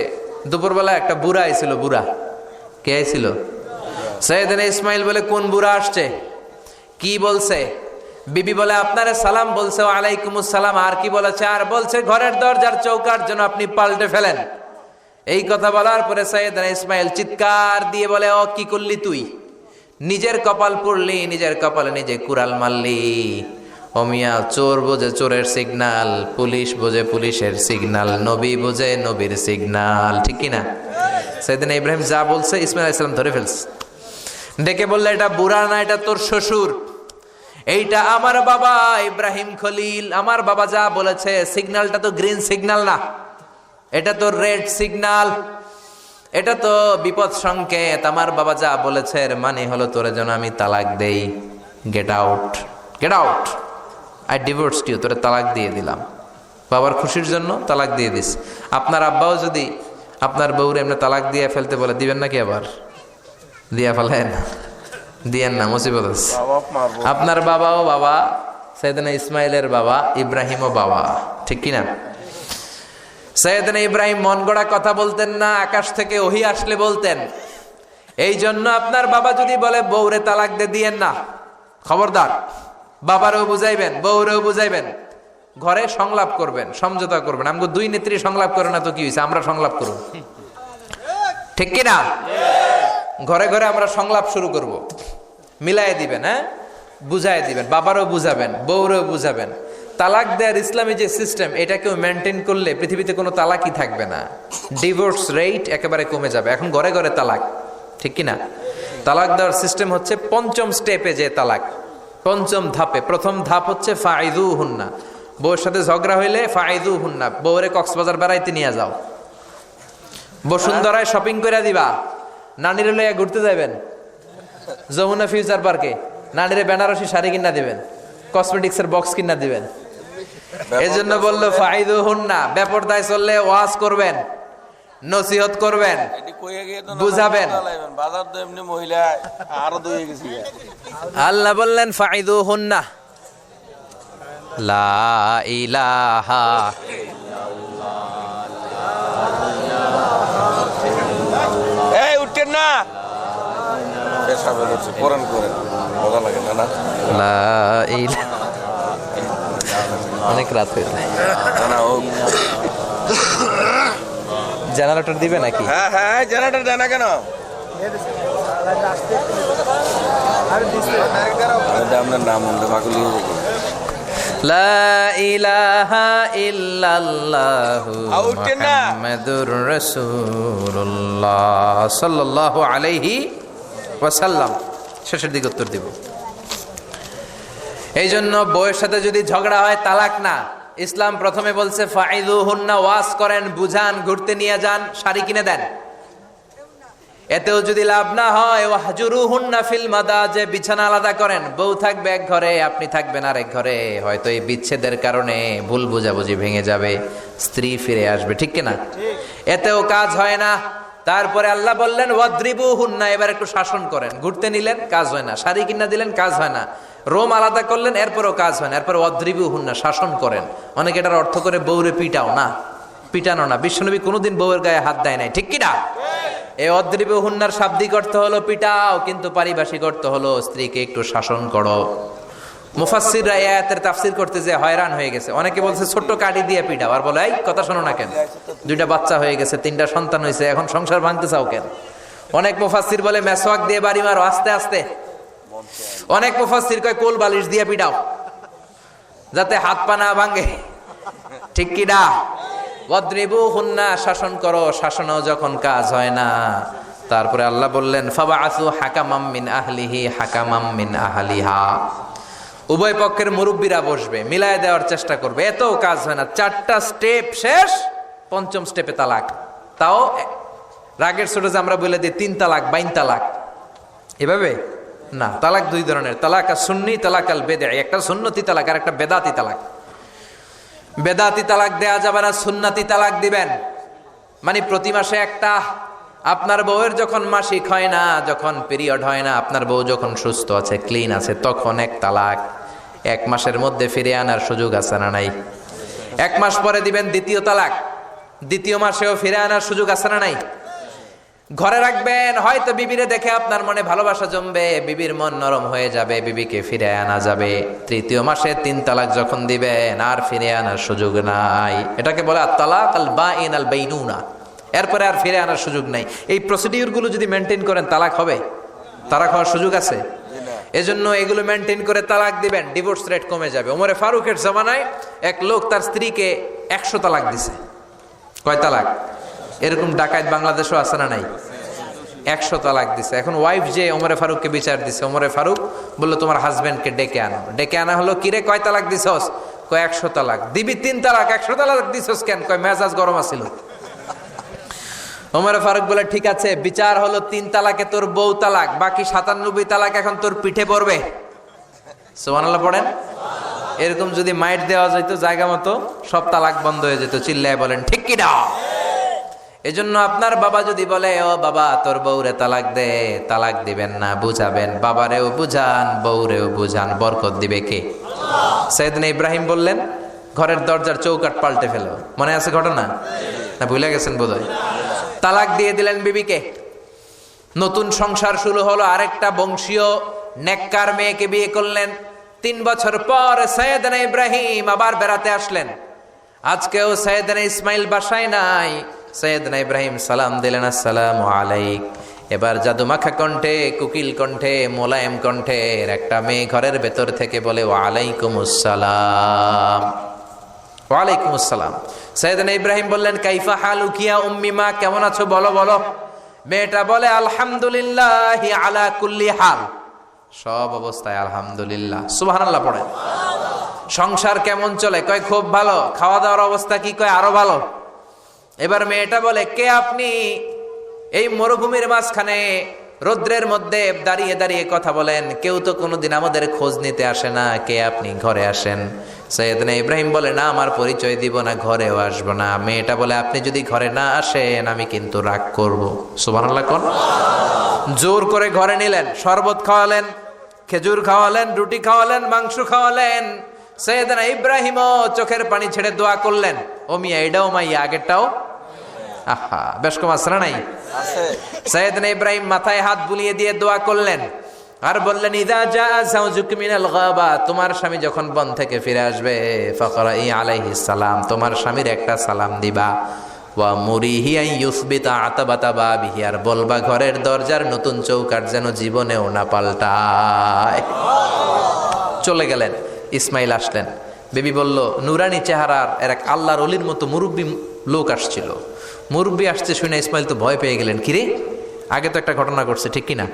দুপুরবেলা একটা বুড়া আইছিল। বুড়া কে আইছিল? সৈয়দনা ইসমাইল বলে, কোন বুড়া আসছে? কি বলছে? বিবি বলে, আপনারে সালাম বলছে। ওয়ালাইকুমুস সালাম। আর কি বলেছে? আর বলছে ঘরের দরজার চৌকাঠ যেন আপনি পাল্টে ফেলেন। এই কথা বলার পরে সৈয়দনা ইসমাইল চিৎকার দিয়ে বলে, ও কি করলি তুই? নিজের কপাল পুড়লি, নিজের কপালে নিজে কুড়াল মারলি। ও মিয়া, চোর বোঝে চোরের সিগনাল, পুলিশ বোঝে পুলিশের সিগনাল, নবী বোঝে নবীর সিগনাল, ঠিক কিনা? সৈয়দনা ইব্রাহিম যা বলছে ইসমাইল আলাইহিস সালাম ধরে ফেলছে। ডেকে বললে, এটা বুড়া না, এটা তোর শ্বশুর, এইটা আমার বাবা ইব্রাহিম খলিল। আমার বাবা যা বলেছে, সিগন্যালটা তো গ্রিন সিগন্যাল না, এটা তো রেড সিগন্যাল, এটা তো বিপদ সংকেত। আমার বাবা যা বলেছে এর মানে হলো তোরে যেন আমি তালাক দেই। Get out, get out, I divorced you, তোরে তালাক দিয়ে দিলাম। বাবার খুশির জন্য তালাক দিয়ে দিস। আপনার আব্বাও যদি আপনার বউরে এমনি তালাক দিয়ে ফেলতে বলে, দিবেন নাকি? আবার দিয়া ফেলেন, দিয়েন না, মুসিবত আছে। আপনার বাবাও বাবা, সৈয়দনা ইসমাইলের বাবা, ইব্রাহিমও বাবা, ঠিক কিনা? সৈয়দনা ইব্রাহিম মন গড়া কথা বলতেন না, আকাশ থেকে ওহী আসলে বলতেন। এই জন্য আপনার বাবা যদি বলে বউরে তালাক দিয়েন না, খবরদার, বাবারেও বুঝাইবেন, বউরেও বুঝাইবেন, ঘরে সংলাপ করবেন, সমঝোতা করবেন। আমাকে দুই নেত্রী সংলাপ করে না তো কি হয়েছে, আমরা সংলাপ করব, ঠিক কিনা? ঘরে ঘরে আমরা সংলাপ শুরু করব, মিলাই দিবেন, হ্যাঁ, বুঝাই দিবেন, বাবারও বুঝাবেন, বউরেও বুঝাবেন। তালাক দেওয়ার ইসলামী যে সিস্টেম, এটাকেও মেনটেন করলে পৃথিবীতে কোনো তালাকই থাকবে না, ডিভোর্স রেট একেবারে কমে যাবে। এখন ঘরে ঘরে তালাক, ঠিক কিনা? তালাক দেওয়ার সিস্টেম হচ্ছে পঞ্চম স্টেপে যে তালাক, পঞ্চম ধাপে। প্রথম ধাপ হচ্ছে ফাইদু হুন্না, বউয়ের সাথে ঝগড়া হইলে ফাইদু হুন্না, বউরে কক্সবাজার বেড়াইতে নিয়ে যাও, বসুন্ধরায় শপিং করে দিবা, নানিরে লইয়া ঘুরতে যাবেন যমুনা ফিউচার পার্কে, নানিরে বেনারসি শাড়ি কিনা দিবেন, কসমেটিক্সের বক্স কিনা দিবেন। এই জন্য বললো ফাইদু হুন্না, বেপরদায় চললে ওয়াজ করবেন, নসিহত করবেন, বুঝাবেন। আল্লাহ বললেন ফাইদু হুন্না, লা ইলাহা না, কোরআন করেন, মজা লাগে না? লা ইলাহা, অনেক রাত হয়েছে, জেনারেটর দিবে নাকি? হ্যাঁ হ্যাঁ, জেনারেটর দেয় না কেন? আপনার নাম মাগুলি লা ইলাহা ইল্লাল্লাহু মুহাম্মাদুর রাসূলুল্লাহ সাল্লাল্লাহু আলাইহি ওয়াসাল্লাম। শেষের দিকে উত্তর দিব। এই জন্য বউয়ের সাথে যদি ঝগড়া হয় তালাক না, ইসলাম প্রথমে বলছে ফাইদুহুন্না, ওয়াজ করেন, বুঝান, ঘুরতে নিয়ে যান, শাড়ি কিনে দেন। এতেও যদি লাভ না হয়, ওয়াহজুরুহুন্না ফিল মাদাজি, বিছানা আলাদা করেন, বউ থাকবে এক ঘরে, আপনি থাকবেন আরেক ঘরে। হয়তো এই বিচ্ছেদের কারণে ভুল বোঝাবুঝি ভেঙে যাবে, স্ত্রী ফিরে আসবে, ঠিক কিনা? এতেও কাজ হয় না। তারপরে আল্লাহ বললেন ওয়াদ্রিবুহুন্না, এবার একটু শাসন করেন। ঘুরতে নিলেন, কাজ হয় না, শাড়ি কিনা দিলেন, কাজ হয় না, রোম আলাদা করলেন, এরপরও কাজ হয় না, এরপর ওয়াদ্রিবুহুন্না, শাসন করেন। অনেকে এটার অর্থ করে বউরে পিটাও না, পিটানো না। বিশ্বনবী কোনোদিন বউয়ের গায়ে হাত দেয় নাই, ঠিক কিনা? এই ওয়াদ্রিবুহুন্নার শাব্দিক অর্থ হলো পিটাও, কিন্তু পারিভাষিক অর্থ হলো স্ত্রীকে একটু শাসন করো। মুফাসসিররা এই আয়াতের তাফসীর করতে যে হয়রান হয়ে গেছে। অনেকে বলছে ছোট্ট কাঠি দিয়ে পিটাও, আর বলে এই কথা শোনো না কেন, দুইটা বাচ্চা হয়ে গেছে, 3টা সন্তান হয়েছে, এখন সংসার ভাঙতে চাও কেন? অনেক মুফাসসির বলে মেসওয়াক দিয়ে বাড়ি মারো আস্তে আস্তে। অনেক মুফাসসির কয় কোল বালিশ দিয়ে পিটাও, যাতে হাত পা না ভাঙে, ঠিক কি না? ওয়াদ্রিবুহুন্না, শাসন করো। শাসনও যখন কাজ হয় না, তারপরে আল্লাহ বললেন ফাবাআসু হাকামাম মিন আহলিহি হাকামাম মিন আহলিহা, উভয় পক্ষের মুরব্বীরা বসবে, মিলায় দেওয়ার চেষ্টা করবে। এতও কাজ হয় না, 4টা স্টেপ শেষ, 5ম স্টেপে তালাক। তাও রাগের ছোট যে আমরা বলে দিই 3 তালাক 22 তালাক, এভাবে না। তালাক 2 ধরনের, তালাক আর সুন্নি, তালাক আল বেদঈ। একটা সুন্নতি তালাক আর একটা বেদাতি তালাক। বেদাতি তালাক দেয়া যাবে না, সুন্নতি তালাক দিবেন। মানে প্রতি মাসে একটা, আপনার বউয়ের যখন মাসিক হয় না, যখন পিরিয়ড হয় না, আপনার বউ যখন সুস্থ আছে, ক্লিন আছে, তখন এক তালাক। 1 মাসের মধ্যে ফিরে আনার সুযোগ আছে না নাই? 1 মাস পরে দিবেন দ্বিতীয় তালাক, দ্বিতীয় মাসেও ফিরে আনার সুযোগ আছে না নাই? ঘরে রাখবেন, হয়তো বিবিরে দেখে আপনার মনে ভালোবাসা জমবে, বিবির মন নরম হয়ে যাবে, বিবিকে ফিরে আনা যাবে। তৃতীয় মাসে 3 তালাক যখন দিবেন, আর ফিরে আনার সুযোগ নাই। এটাকে বলে আত-তালাক আল বাইন আল বাইনুনা। এরপরে আর ফিরে আনার সুযোগ নাই। এই প্রসিডিউরগুলো যদি মেনটেন করেন, তালাক হবে? তালাক হওয়ার সুযোগ আছে? এজন্য এগুলো মেনটেন করে তালাক দিবেন, ডিভোর্স রেট কমে যাবে। ওমরে ফারুকের জামানায় এক লোক তার স্ত্রীকে 100 তালাক দিছে। কয় তালাক? এরকম ডাকাত বাংলাদেশও আছে না নাই? 100 তালাক দিছে। এখন ওয়াইফ যে ওমরে ফারুককে বিচার দিছে, ওমরে ফারুক বললো তোমার হাজবেন্ডকে ডেকে আনো। ডেকে আনা হলো, কিরে কয় তালাক দিছস? কয় 100 তালাক। দিবি 3 তালাক, 100 তালাক দিছস কেন? কয় মেজাজ গরম আছিল। ওমরে ফারুক বলে ঠিক আছে, বিচার হলো 3 তালাকে তোর বউ তালাক, বাকি 97 তালাক এখন তোর পিঠে পড়বে। সুবহানাল্লাহ পড়েন। এরকম যদি মাইট দেওয়া যেত জায়গা মতো, সব তালাক বন্ধ হয়ে যেত। চিল্লায় বলেন ঠিক কি না? এজন্য আপনার বাবা যদি বলে ও বাবা তোর বউরে তালাক দে, তালাক দিবেন না, বুঝাবেন। বাবারেও বুঝান, বউরেও বুঝান, বরকত দিবে কে? সাইয়েদনা ইব্রাহিম বললেন ঘরের দরজার চৌকাঠ পাল্টে ফেলো। মনে আছে ঘটনা? না ভুলে গেছেন বোধহয়? তালাক দিয়ে দিলেন বিবিকে। নতুন সংসার শুরু হলো, আরেকটা বংশীয় নেককার মেয়েকে বিয়ে করলেন। 3 বছর পর সাইয়েদনা ইব্রাহিম আবার বেড়াতে আসলেন। আজকেও সাইয়েদনা ইসমাইল বাসায় নাই। সাইয়েদনা ইব্রাহিম সালাম দিলেন, আসসালামু আলাইক। এবার জাদুমাখা কণ্ঠে, কুকিল কণ্ঠে, মোলায়েম কণ্ঠের একটা মেয়ে ঘরের ভেতর থেকে বলে ওয়ালাইকুমুস সালাম। ওয়ালাইকুমুস সালাম। সাইয়েদনা ইব্রাহিম বললেন কাইফা হালুকি ইয়া উম্মি, মা কেমন আছো বলো বলো। মেয়েটা বলে আলহামদুলিল্লাহি আলা কুল্লি হাল, সব অবস্থায় আলহামদুলিল্লাহ। সুবহানাল্লাহ পড়ে। সংসার কেমন চলে? কয় খুব ভালো। খাওয়া দাওয়ার অবস্থা কি? কয় আরো ভালো। এবার মেয়েটা বলে কে আপনি? এই মরুভূমির মাঝখানে রৌদ্রের মধ্যে দাঁড়িয়ে দাঁড়িয়ে কথা বলেন, কেউ তো কোনোদিন আমাদের খোঁজ নিতে আসে না, কে আপনি? ঘরে আসেন। সাইয়েদনা ইব্রাহিম বলে না, আমার পরিচয় দিব না, ঘরেও আসবো না। মেয়েটা বলে আপনি যদি ঘরে না আসেন আমি কিন্তু রাগ করব। সুবহানাল্লাহ কোন। জোর করে ঘরে নিলেন, শরবত খাওয়ালেন, খেজুর খাওয়ালেন, রুটি খাওয়ালেন, মাংস খাওয়ালেন। সাইয়েদনা ইব্রাহিমও চোখের পানি ছেড়ে দোয়া করলেন, ও মিয়া এটাও মাইয়া আগেরটাও। আহা, বেশ কম আসরা নাই? সাইয়েদনা ইব্রাহিম মাথায় হাত বুলিয়ে দিয়ে দোয়া করলেন আর বললেন ইযা জাআ যাওজুক মিনাল গাবা, তোমার স্বামী যখন বন থেকে ফিরে আসবে, ফাকরাই আলাইহিস সালাম, তোমার স্বামীর একটা সালাম দিবা। ওয়া মুরিহি আন ইউসবিতা আতাবাতা বাবিহি, আর বলবা ঘরের দরজার নতুন চৌকাঠ যেন জীবনেও না পাল্টায়। চলে গেলেন। ইসমাইল আসলেন। বেবি বলল নুরানি চেহারার এক আল্লাহর ওলির মতো মুরব্বী লোক আসছিল। মুরব্বী আসছে শুনে ইসমাইল তো ভয় পেয়ে গেলেন। কিরে, আগে তো একটা ঘটনা ঘটছে, ঠিক কিনা?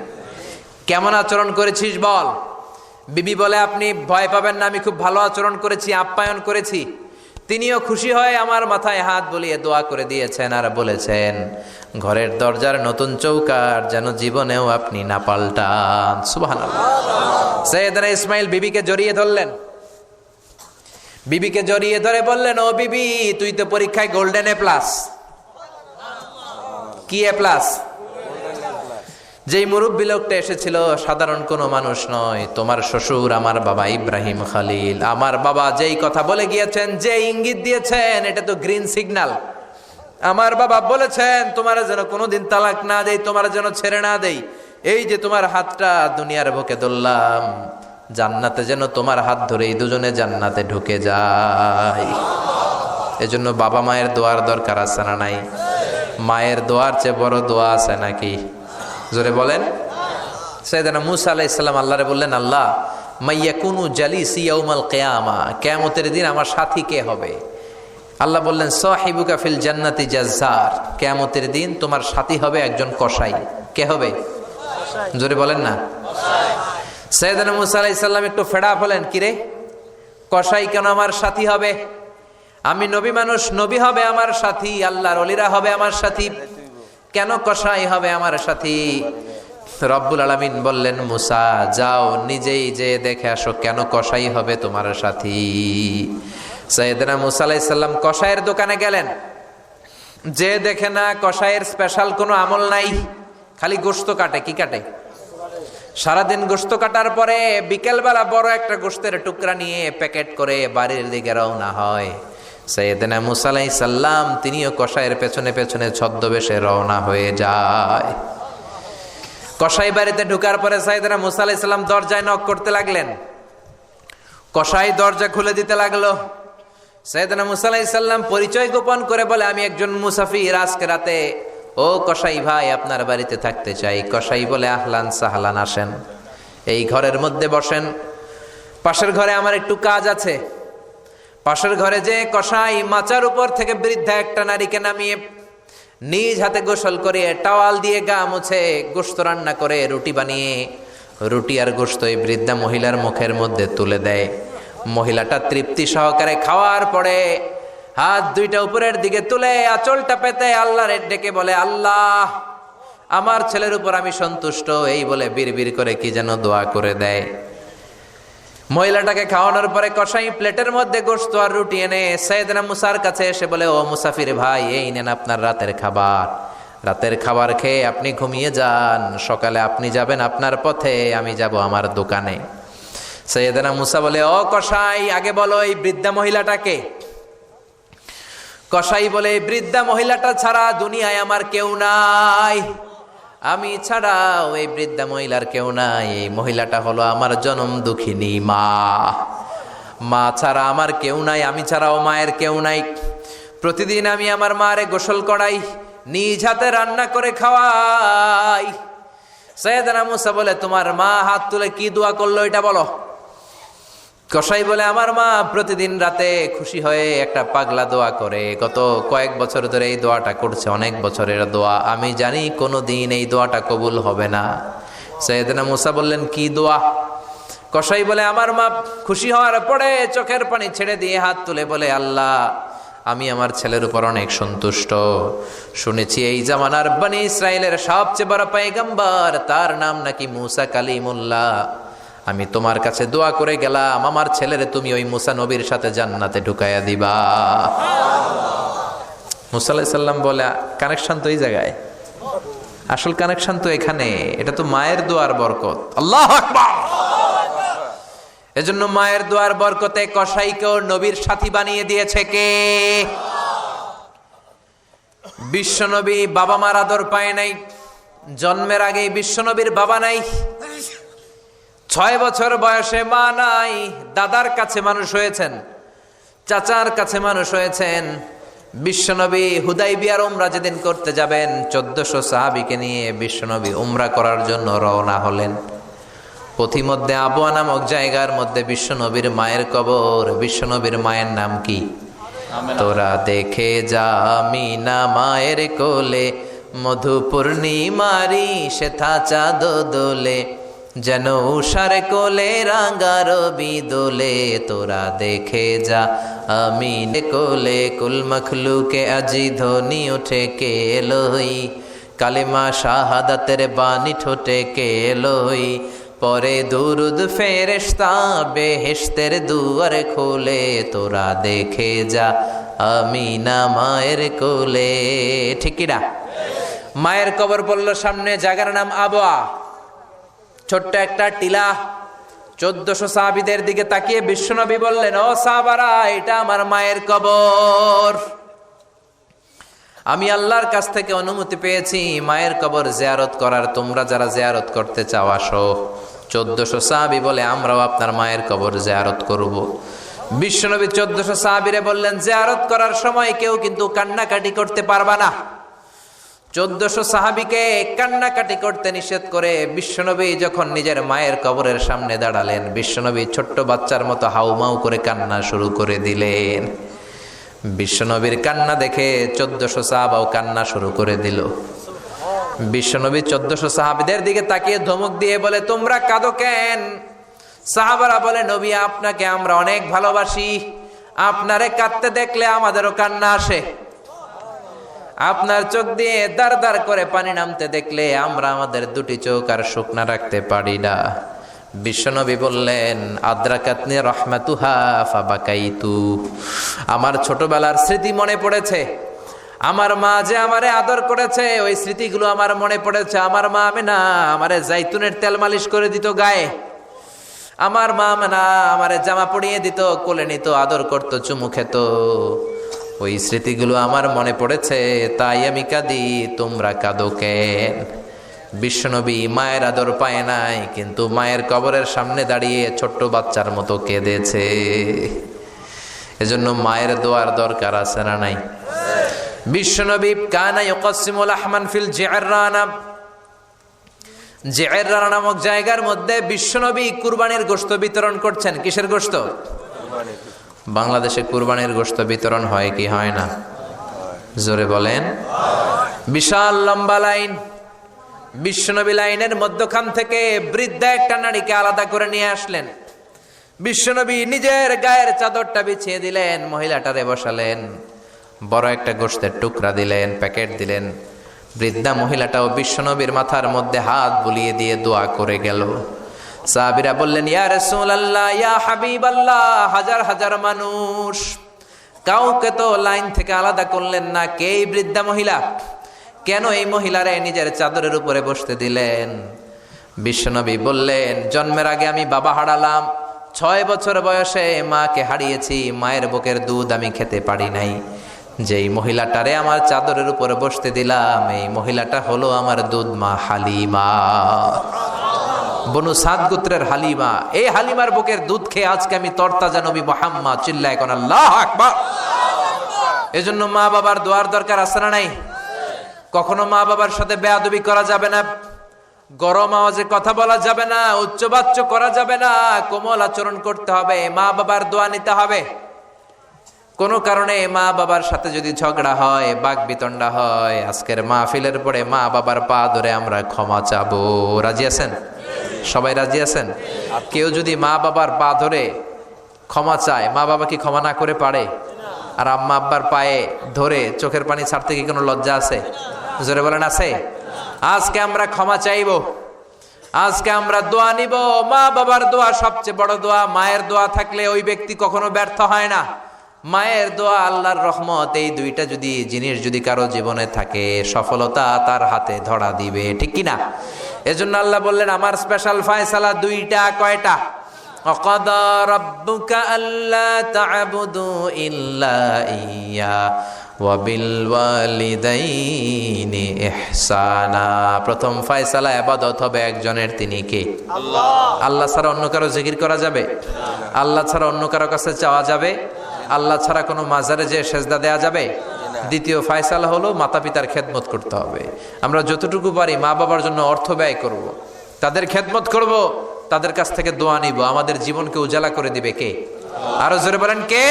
কেমন আচরণ করেছিস বল। বিবি বলে আপনি ভয় পাবেন না, আমি খুব ভালো আচরণ করেছি, আপ্যায়ন করেছি। তিনিও খুশি হয়ে আমার মাথায় হাত বুলিয়ে দোয়া করে দিয়েছেন আর বলেছেন ঘরের দরজার নতুন চৌকাঠ যেন জীবনেও আপনি না পাল্টান। সুবহানাল্লাহ। সাইয়েদনা ইসমাইল বিবিকে জড়িয়ে ধরলেন। বিবিকে জড়িয়ে ধরে বললেন ও বিবি, তুই তো পরীক্ষায় গোল্ডেন A+। কি A+? যেই মুরব্বী লোকটা এসেছিল সাধারণ কোনো মানুষ নয়, তোমার শ্বশুর আমার বাবা ইব্রাহিম খলিল। আমার বাবা যেই কথা বলে গিয়েছেন, যে ইঙ্গিত দিয়েছেন, এটা তো গ্রিন সিগন্যাল। আমার বাবা বলেছেন তোমার যেন কোনোদিন তালাক না দেই, তোমার যেন ছেড়ে না দেই। এই যে তোমার হাতটা দুনিয়ার বুকে ধরলাম, জান্নাতে যেন তোমার হাত ধরেই দুজনে জান্নাতে ঢুকে যায়। এজন্য বাবা মায়ের দোয়ার দরকার আছে না নাই? মায়ের দোয়ার চেয়ে বড় দোয়া আছে নাকি? জোরে বলেন। সাইয়েদনা মূসা আলাইহিস সালাম আল্লাহরে বললেন, আল্লাহ মাইয়াকুনু জালিসি ইয়াউমাল কিয়ামা, কিয়ামতের দিন আমার সাথী কে হবে? আল্লাহ বললেন সাহিবুকা ফিল জান্নাতি জাজ্জার, কিয়ামতের দিন তোমার সাথী হবে একজন কসাই। কে হবে? জোরে বলেন না। সাইয়েদনা মূসা আলাইহিস সালাম একটু ফেড়া হলেন, কিরে কসাই কেন আমার সাথী হবে? আমি নবী মানুষ, নবী হবে আমার সাথী, আল্লাহর ওলিরা হবে আমার সাথী, কেন কসাই হবে আমার সাথী? রব্বুল আলামিন বললেন মুসা যাও নিজেই যে দেখে আসো কেন কসাই হবে তোমার সাথী। সাইয়েদনা মুসা আলাইহিস সালাম কসাইয়ের দোকানে গেলেন। যে দেখে না কসাইয়ের স্পেশাল কোনো আমল নাই, খালি গোশত কাটে। কি কাটে? সারাদিন গোশত কাটার পরে বিকেলবেলা বড় একটা গোশতের টুকরা নিয়ে প্যাকেট করে বাড়ির দিকে রওনা হয়। সাইয়েদনা মুসা আলাইহিস সালাম তিনিও কসাইয়ের পেছনে পেছনে ছদ্মবেশে রওনা হয়ে যায়। কসাই বাড়িতে ঢুকার পরে সাইয়েদনা মুসা আলাইহিস সালাম দরজায় নক করতে লাগলেন। কসাই দরজা খুলে দিতে লাগলো। সাইয়েদনা মুসা আলাইহিস সালাম পরিচয় গোপন করে বলে, আমি একজন মুসাফির, আজকে রাতে ও কসাই ভাই আপনার বাড়িতে থাকতে চাই। কসাই বলে, আহলান সাহলান, আসেন, এই ঘরের মধ্যে বসেন। পাশের ঘরে আমার একটু কাজ আছে। পাশের ঘরে যে কসাই মাচার উপর থেকে বৃদ্ধা একটা নারীকে নামিয়ে নিজ হাতে গোসল করিয়ে টাওয়াল দিয়ে গা মুছে গোশত রান্না করে রুটি বানিয়ে রুটি আর গোশত এই বৃদ্ধা মহিলার মুখের মধ্যে তুলে দেয়। মহিলাটা তৃপ্তি সহকারে খাওয়ার পরে হাত দুইটা উপরের দিকে তুলে আঁচলটা পেতে আল্লাহর ডেকে বলে, আল্লাহ আমার ছেলের উপর আমি সন্তুষ্ট, এই বলে বিড়বিড় করে কি যেন দোয়া করে দেয়। মহিলাটাকে খাওয়ানোর পরে কসাই প্লেটের মধ্যে গোশত আর রুটি এনে সাইয়েদনা মুসার কাছে এসে বলে, ও মুসাফির ভাই, এই নেন আপনার রাতের খাবার। রাতের খাবার খেয়ে আপনি ঘুমিয়ে যান, সকালে আপনি যাবেন আপনার পথে, আমি যাব আমার দোকানে। সাইয়েদনা মুসা বলে, ও কসাই, আগে বলো এই বৃদ্ধা মহিলাটাকে। কসাই বলে, বৃদ্ধা মহিলাটা ছাড়া দুনিয়ায় আমার কেউ নাই, আমি ছাড়াও এই বৃদ্ধা মহিলার কেউ নাই। এই মহিলাটা হলো আমার জনম দুঃখিনী মা। মা ছাড়া আমার কেউ নাই, আমি ছাড়াও মায়ের কেউ নাই। প্রতিদিন আমি আমার মারে গোসল করাই, নিজ হাতে রান্না করে খাওয়াই। সাইয়েদনা মুসা বলে, তোমার মা হাত তুলে কি দোয়া করলো এটা বলো। কসাই বলে, আমার মা প্রতিদিন রাতে খুশি হয়ে একটা পাগলা দোয়া করে, গত কয়েক বছর ধরে এই দোয়াটা করছে, অনেক বছরের দোয়া, আমি জানি কোনো দিন এই দোয়াটা কবুল হবে না। সাইয়েদনা মুসা বললেন, কি দোয়া? কসাই বলে, আমার মা খুশি হওয়ার পরে চোখের পানি ছেড়ে দিয়ে হাত তুলে বলে, আল্লাহ আমি আমার ছেলের উপর অনেক সন্তুষ্ট। শুনেছি এই জামানার বনি ইসরায়েলের সবচেয়ে বড় পয়গম্বর, তার নাম নাকি মুসা কালিমুল্লাহ। আমি তোমার কাছে দোয়া করে গেলাম, আমার ছেলেরে তুমি ওই মুসা নবীর সাথে জান্নাতে ঢুকাইয়া দিবা। মুসা আলাইহিস সালাম বলে, কানেকশন তো এই জায়গায়, আসল কানেকশন তো এখানে, এটা তো মায়ের দোয়ার বরকত। আল্লাহু আকবার। এজন্য মায়ের দোয়ার বরকতে কসাইকেও নবীর সাথী বানিয়ে দিয়েছে কে? বিশ্বনবী বাবা মার আদর পায় নাই, জন্মের আগেই বিশ্বনবীর বাবা নাই। 6 বছর বয়সে মা নাই, দাদার কাছে মানুষ হয়েছেন, চাচার কাছে মানুষ হয়েছেন। বিশ্বনবী হুদাইবিয়ার উমরা যেদিন করতে যাবেন, 1400 সাহাবীকে নিয়ে বিশ্বনবী উমরা করার জন্য রওনা হলেন। পথিমধ্যে আবওয়া নামক জায়গার মধ্যে বিশ্বনবীর মায়ের কবর। বিশ্বনবীর মায়ের নাম কি? তোরা দেখে যা আমিনা মায়ের কোলে, মধু পূর্ণিমারি সেথা চাঁদ দোলে, যেন উষার কোলে রাঙা রবি দোলে। তোরা দেখে যা আমিন কোলে, কুল মখলুকে আজি ধ্বনি উঠে কে লই, কালিমা শাহাদাতের বাণী ঠোঁটে কে লই। পরে দুরুদ ফেরেশতা বেহেশতের দুয়ার খোলে, তোরা দেখে যা আমিনা মায়ের কোলে। ঠিক না? মায়ের কবর বলল সামনে, জায়গার নাম আবওয়া, ছোট্ট একটা টিলা। 1400 সাহাবীদের দিকে তাকিয়ে বিশ্বনবী বললেন, ও সাহাবারা, এটা আমার মায়ের কবর। আমি আল্লাহর কাছ থেকে অনুমতি পেয়েছি মায়ের কবর জিয়ারত করার, তোমরা যারা জিয়ারত করতে চাও আসো। 1400 সাহাবী বলে, আমরাও আপনার মায়ের কবর জিয়ারত করব। বিশ্বনবী 1400 সাহাবীরে বললেন, জিয়ারত করার সময় কেউ কিন্তু কান্নাকাটি করতে পারবা না। 1400 সাহাবীকে কান্নাকাটি করতে নিষেধ করে বিশ্বনবী যখন নিজের মায়ের কবরের সামনে দাঁড়ালেন, বিশ্বনবী ছোট্ট বাচ্চার মতো হাউমাউ করে কান্না শুরু করে দিলেন। বিশ্বনবীর কান্না দেখে 1400 সাহাবাও কান্না শুরু করে দিল। বিশ্বনবী 1400 সাহাবীদের দিকে তাকিয়ে ধমক দিয়ে বলে, তোমরা কাঁদো কেন? সাহাবারা বলে, নবী আপনাকে আমরা অনেক ভালোবাসি, আপনারে কাঁদতে দেখলে আমাদেরও কান্না আসে। আপনার চোখ দিয়ে দার দার করে পানি নামতে দেখলে আমরা আমাদের দুটি চোখ আর শুকনা রাখতে পারি না। বিশ্বনবী বললেন, আদ্রাকাতনি রাহমাতুহা ফাবাকাইতু, আমার ছোটবেলার স্মৃতি মনে পড়েছে, আমার মা যে আমারে আদর করেছে ওই স্মৃতিগুলো আমার মনে পড়েছে। আমার মা আমেনা আমারে জাইতুনের তেল মালিশ করে দিত গায়ে। আমার মা আমেনা আমারে জামা পরিয়ে দিত, কোলে নিত, আদর করত, চুমু খেত। ওই স্মৃতিগুলো আমার মনে পড়েছে, তাই আমি কাঁদি, তোমরা কাঁদো কেন? বিশ্বনবী মায়ের আদর পায় নাই, কিন্তু মায়ের কবরের সামনে দাঁড়িয়ে ছোট্ট বাচ্চার মতো কেঁদেছে। এজন্য মায়ের দোয়ার দরকার আছে না নাই? বিশ্বনবী কানা ইউকাসিমুল আহমান ফিল জিআররানা, জিআররানা নামক জায়গার মধ্যে বিশ্বনবী কুরবানির গোশত বিতরণ করছেন। কিসের গোশত? বাংলাদেশে কুরবানির গোশত বিতরণ হয় কি হয় না? জোরে বলেন। বিশাল লম্বা লাইন। বিশ্বনবী লাইনের মধ্যখান থেকে বৃদ্ধা একটা নারীকে আলাদা করে নিয়ে আসলেন। বিশ্বনবী নিজের গায়ের চাদরটা বিছিয়ে দিলেন, মহিলাটারে বসালেন, বড় একটা গোশতের টুকরা দিলেন, প্যাকেট দিলেন। বৃদ্ধা মহিলাটাও বিশ্বনবীর মাথার মধ্যে হাত বুলিয়ে দিয়ে দোয়া করে গেল। সাহাবীরা বললেন, ইয়া রাসূলুল্লাহ, ইয়া হাবিবাল্লাহ, হাজার হাজার মানুষ, কাউকে তো লাইন থেকে আলাদা করলেন না, কে এই বৃদ্ধা মহিলা? কেন এই মহিলারে নিজের চাদরের উপরে বসতে দিলেন? বিশ্বনবী বললেন, জন্মের আগে আমি বাবা হারালাম, 6 বছর বয়সে মাকে হারিয়েছি, মায়ের বুকের দুধ আমি খেতে পারি নাই। যেই মহিলাটারে আমার চাদরের উপরে বসতে দিলাম, এই মহিলাটা হলো আমার দুধ মা হালিমা, বনু সাদ গোত্রের হালিমা। এই হালিমার বুকের দুধ খেয়ে আজকে আমি তরতাজা নবী মুহাম্মদ। চিল্লায় কোন আল্লাহু আকবার। এজন্য মা বাবার দোয়ার দরকার আছে না নাই? কখনো মা বাবার সাথে বেয়াদবি করা যাবে না, গরম আওয়াজে কথা বলা যাবে না, উচ্চবাচ্য করা যাবে না, কোমল আচরণ করতে হবে, মা বাবার দোয়া নিতে হবে। কোনো কারণে মা বাবার সাথে যদি ঝগড়া হয়, বাক বিতণ্ডা হয়, আজকের মাহফিলের পরে মা বাবার পা ধরে আমরা ক্ষমা চাবো। রাজি আছেন? সবাই রাজি আছেন? কেউ যদি মা বাবার পা ধরে ক্ষমা চায়, মা বাবা কি ক্ষমা না করে পারে? আর আম্মা আব্বার পায়ে ধরে চোখের পানি ছাড়তে কি কোনো লজ্জা আছে? জোরে বলেন, আছে? আজকে আমরা ক্ষমা চাইব, আজকে আমরা দোয়া নিব। মা বাবার দোয়া সবচেয়ে বড় দোয়া। মায়ের দোয়া থাকলে ওই ব্যক্তি কখনো ব্যর্থ হয় না। মায়ের দোয়া, আল্লাহর রহমত, এই দুইটা যদি জিনিস যদি কারো জীবনে থাকে, সফলতা তার হাতে ধরা দিবে, ঠিক কিনা? এজন্য আল্লাহ বললেন, আমার স্পেশাল ফয়সালা দুইটা। কয়টা? ওয়াকাদা রাব্বুকা আল্লা তা'বুদু ইল্লা ইয়্যা ওয়া বিল ওয়ালিদাইনি ইহসানা। প্রথম ফয়সালা ইবাদত হবে একজনের, তিনি কে? আল্লাহ। আল্লাহ ছাড়া অন্য কারো জিকির করা যাবে? আল্লাহ ছাড়া অন্য কারো কাছে চাওয়া যাবে? আল্লাহ ছাড়া কোনো মাজারে যে সেজদা দেয়া যাবে? দ্বিতীয় ফয়সালা হলো মাতা পিতার খেদমত করতে হবে। আমরা যতটুকু পারি মা বাবার জন্য অর্থ ব্যয় করব, তাদের খেদমত করব, তাদের কাছ থেকে দোয়া নিব। আমাদের জীবনকে উজালা করে দিবে কে? আরো জোরে বলেন, কে?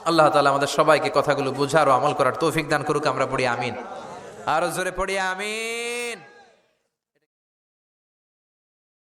আল্লাহ তাআলা আমাদের সবাইকে কথাগুলো বুঝার ও আমল করার তৌফিক দান করুক। আমরা পড়ি আমিন। আরো জোরে পড়ি আমিন।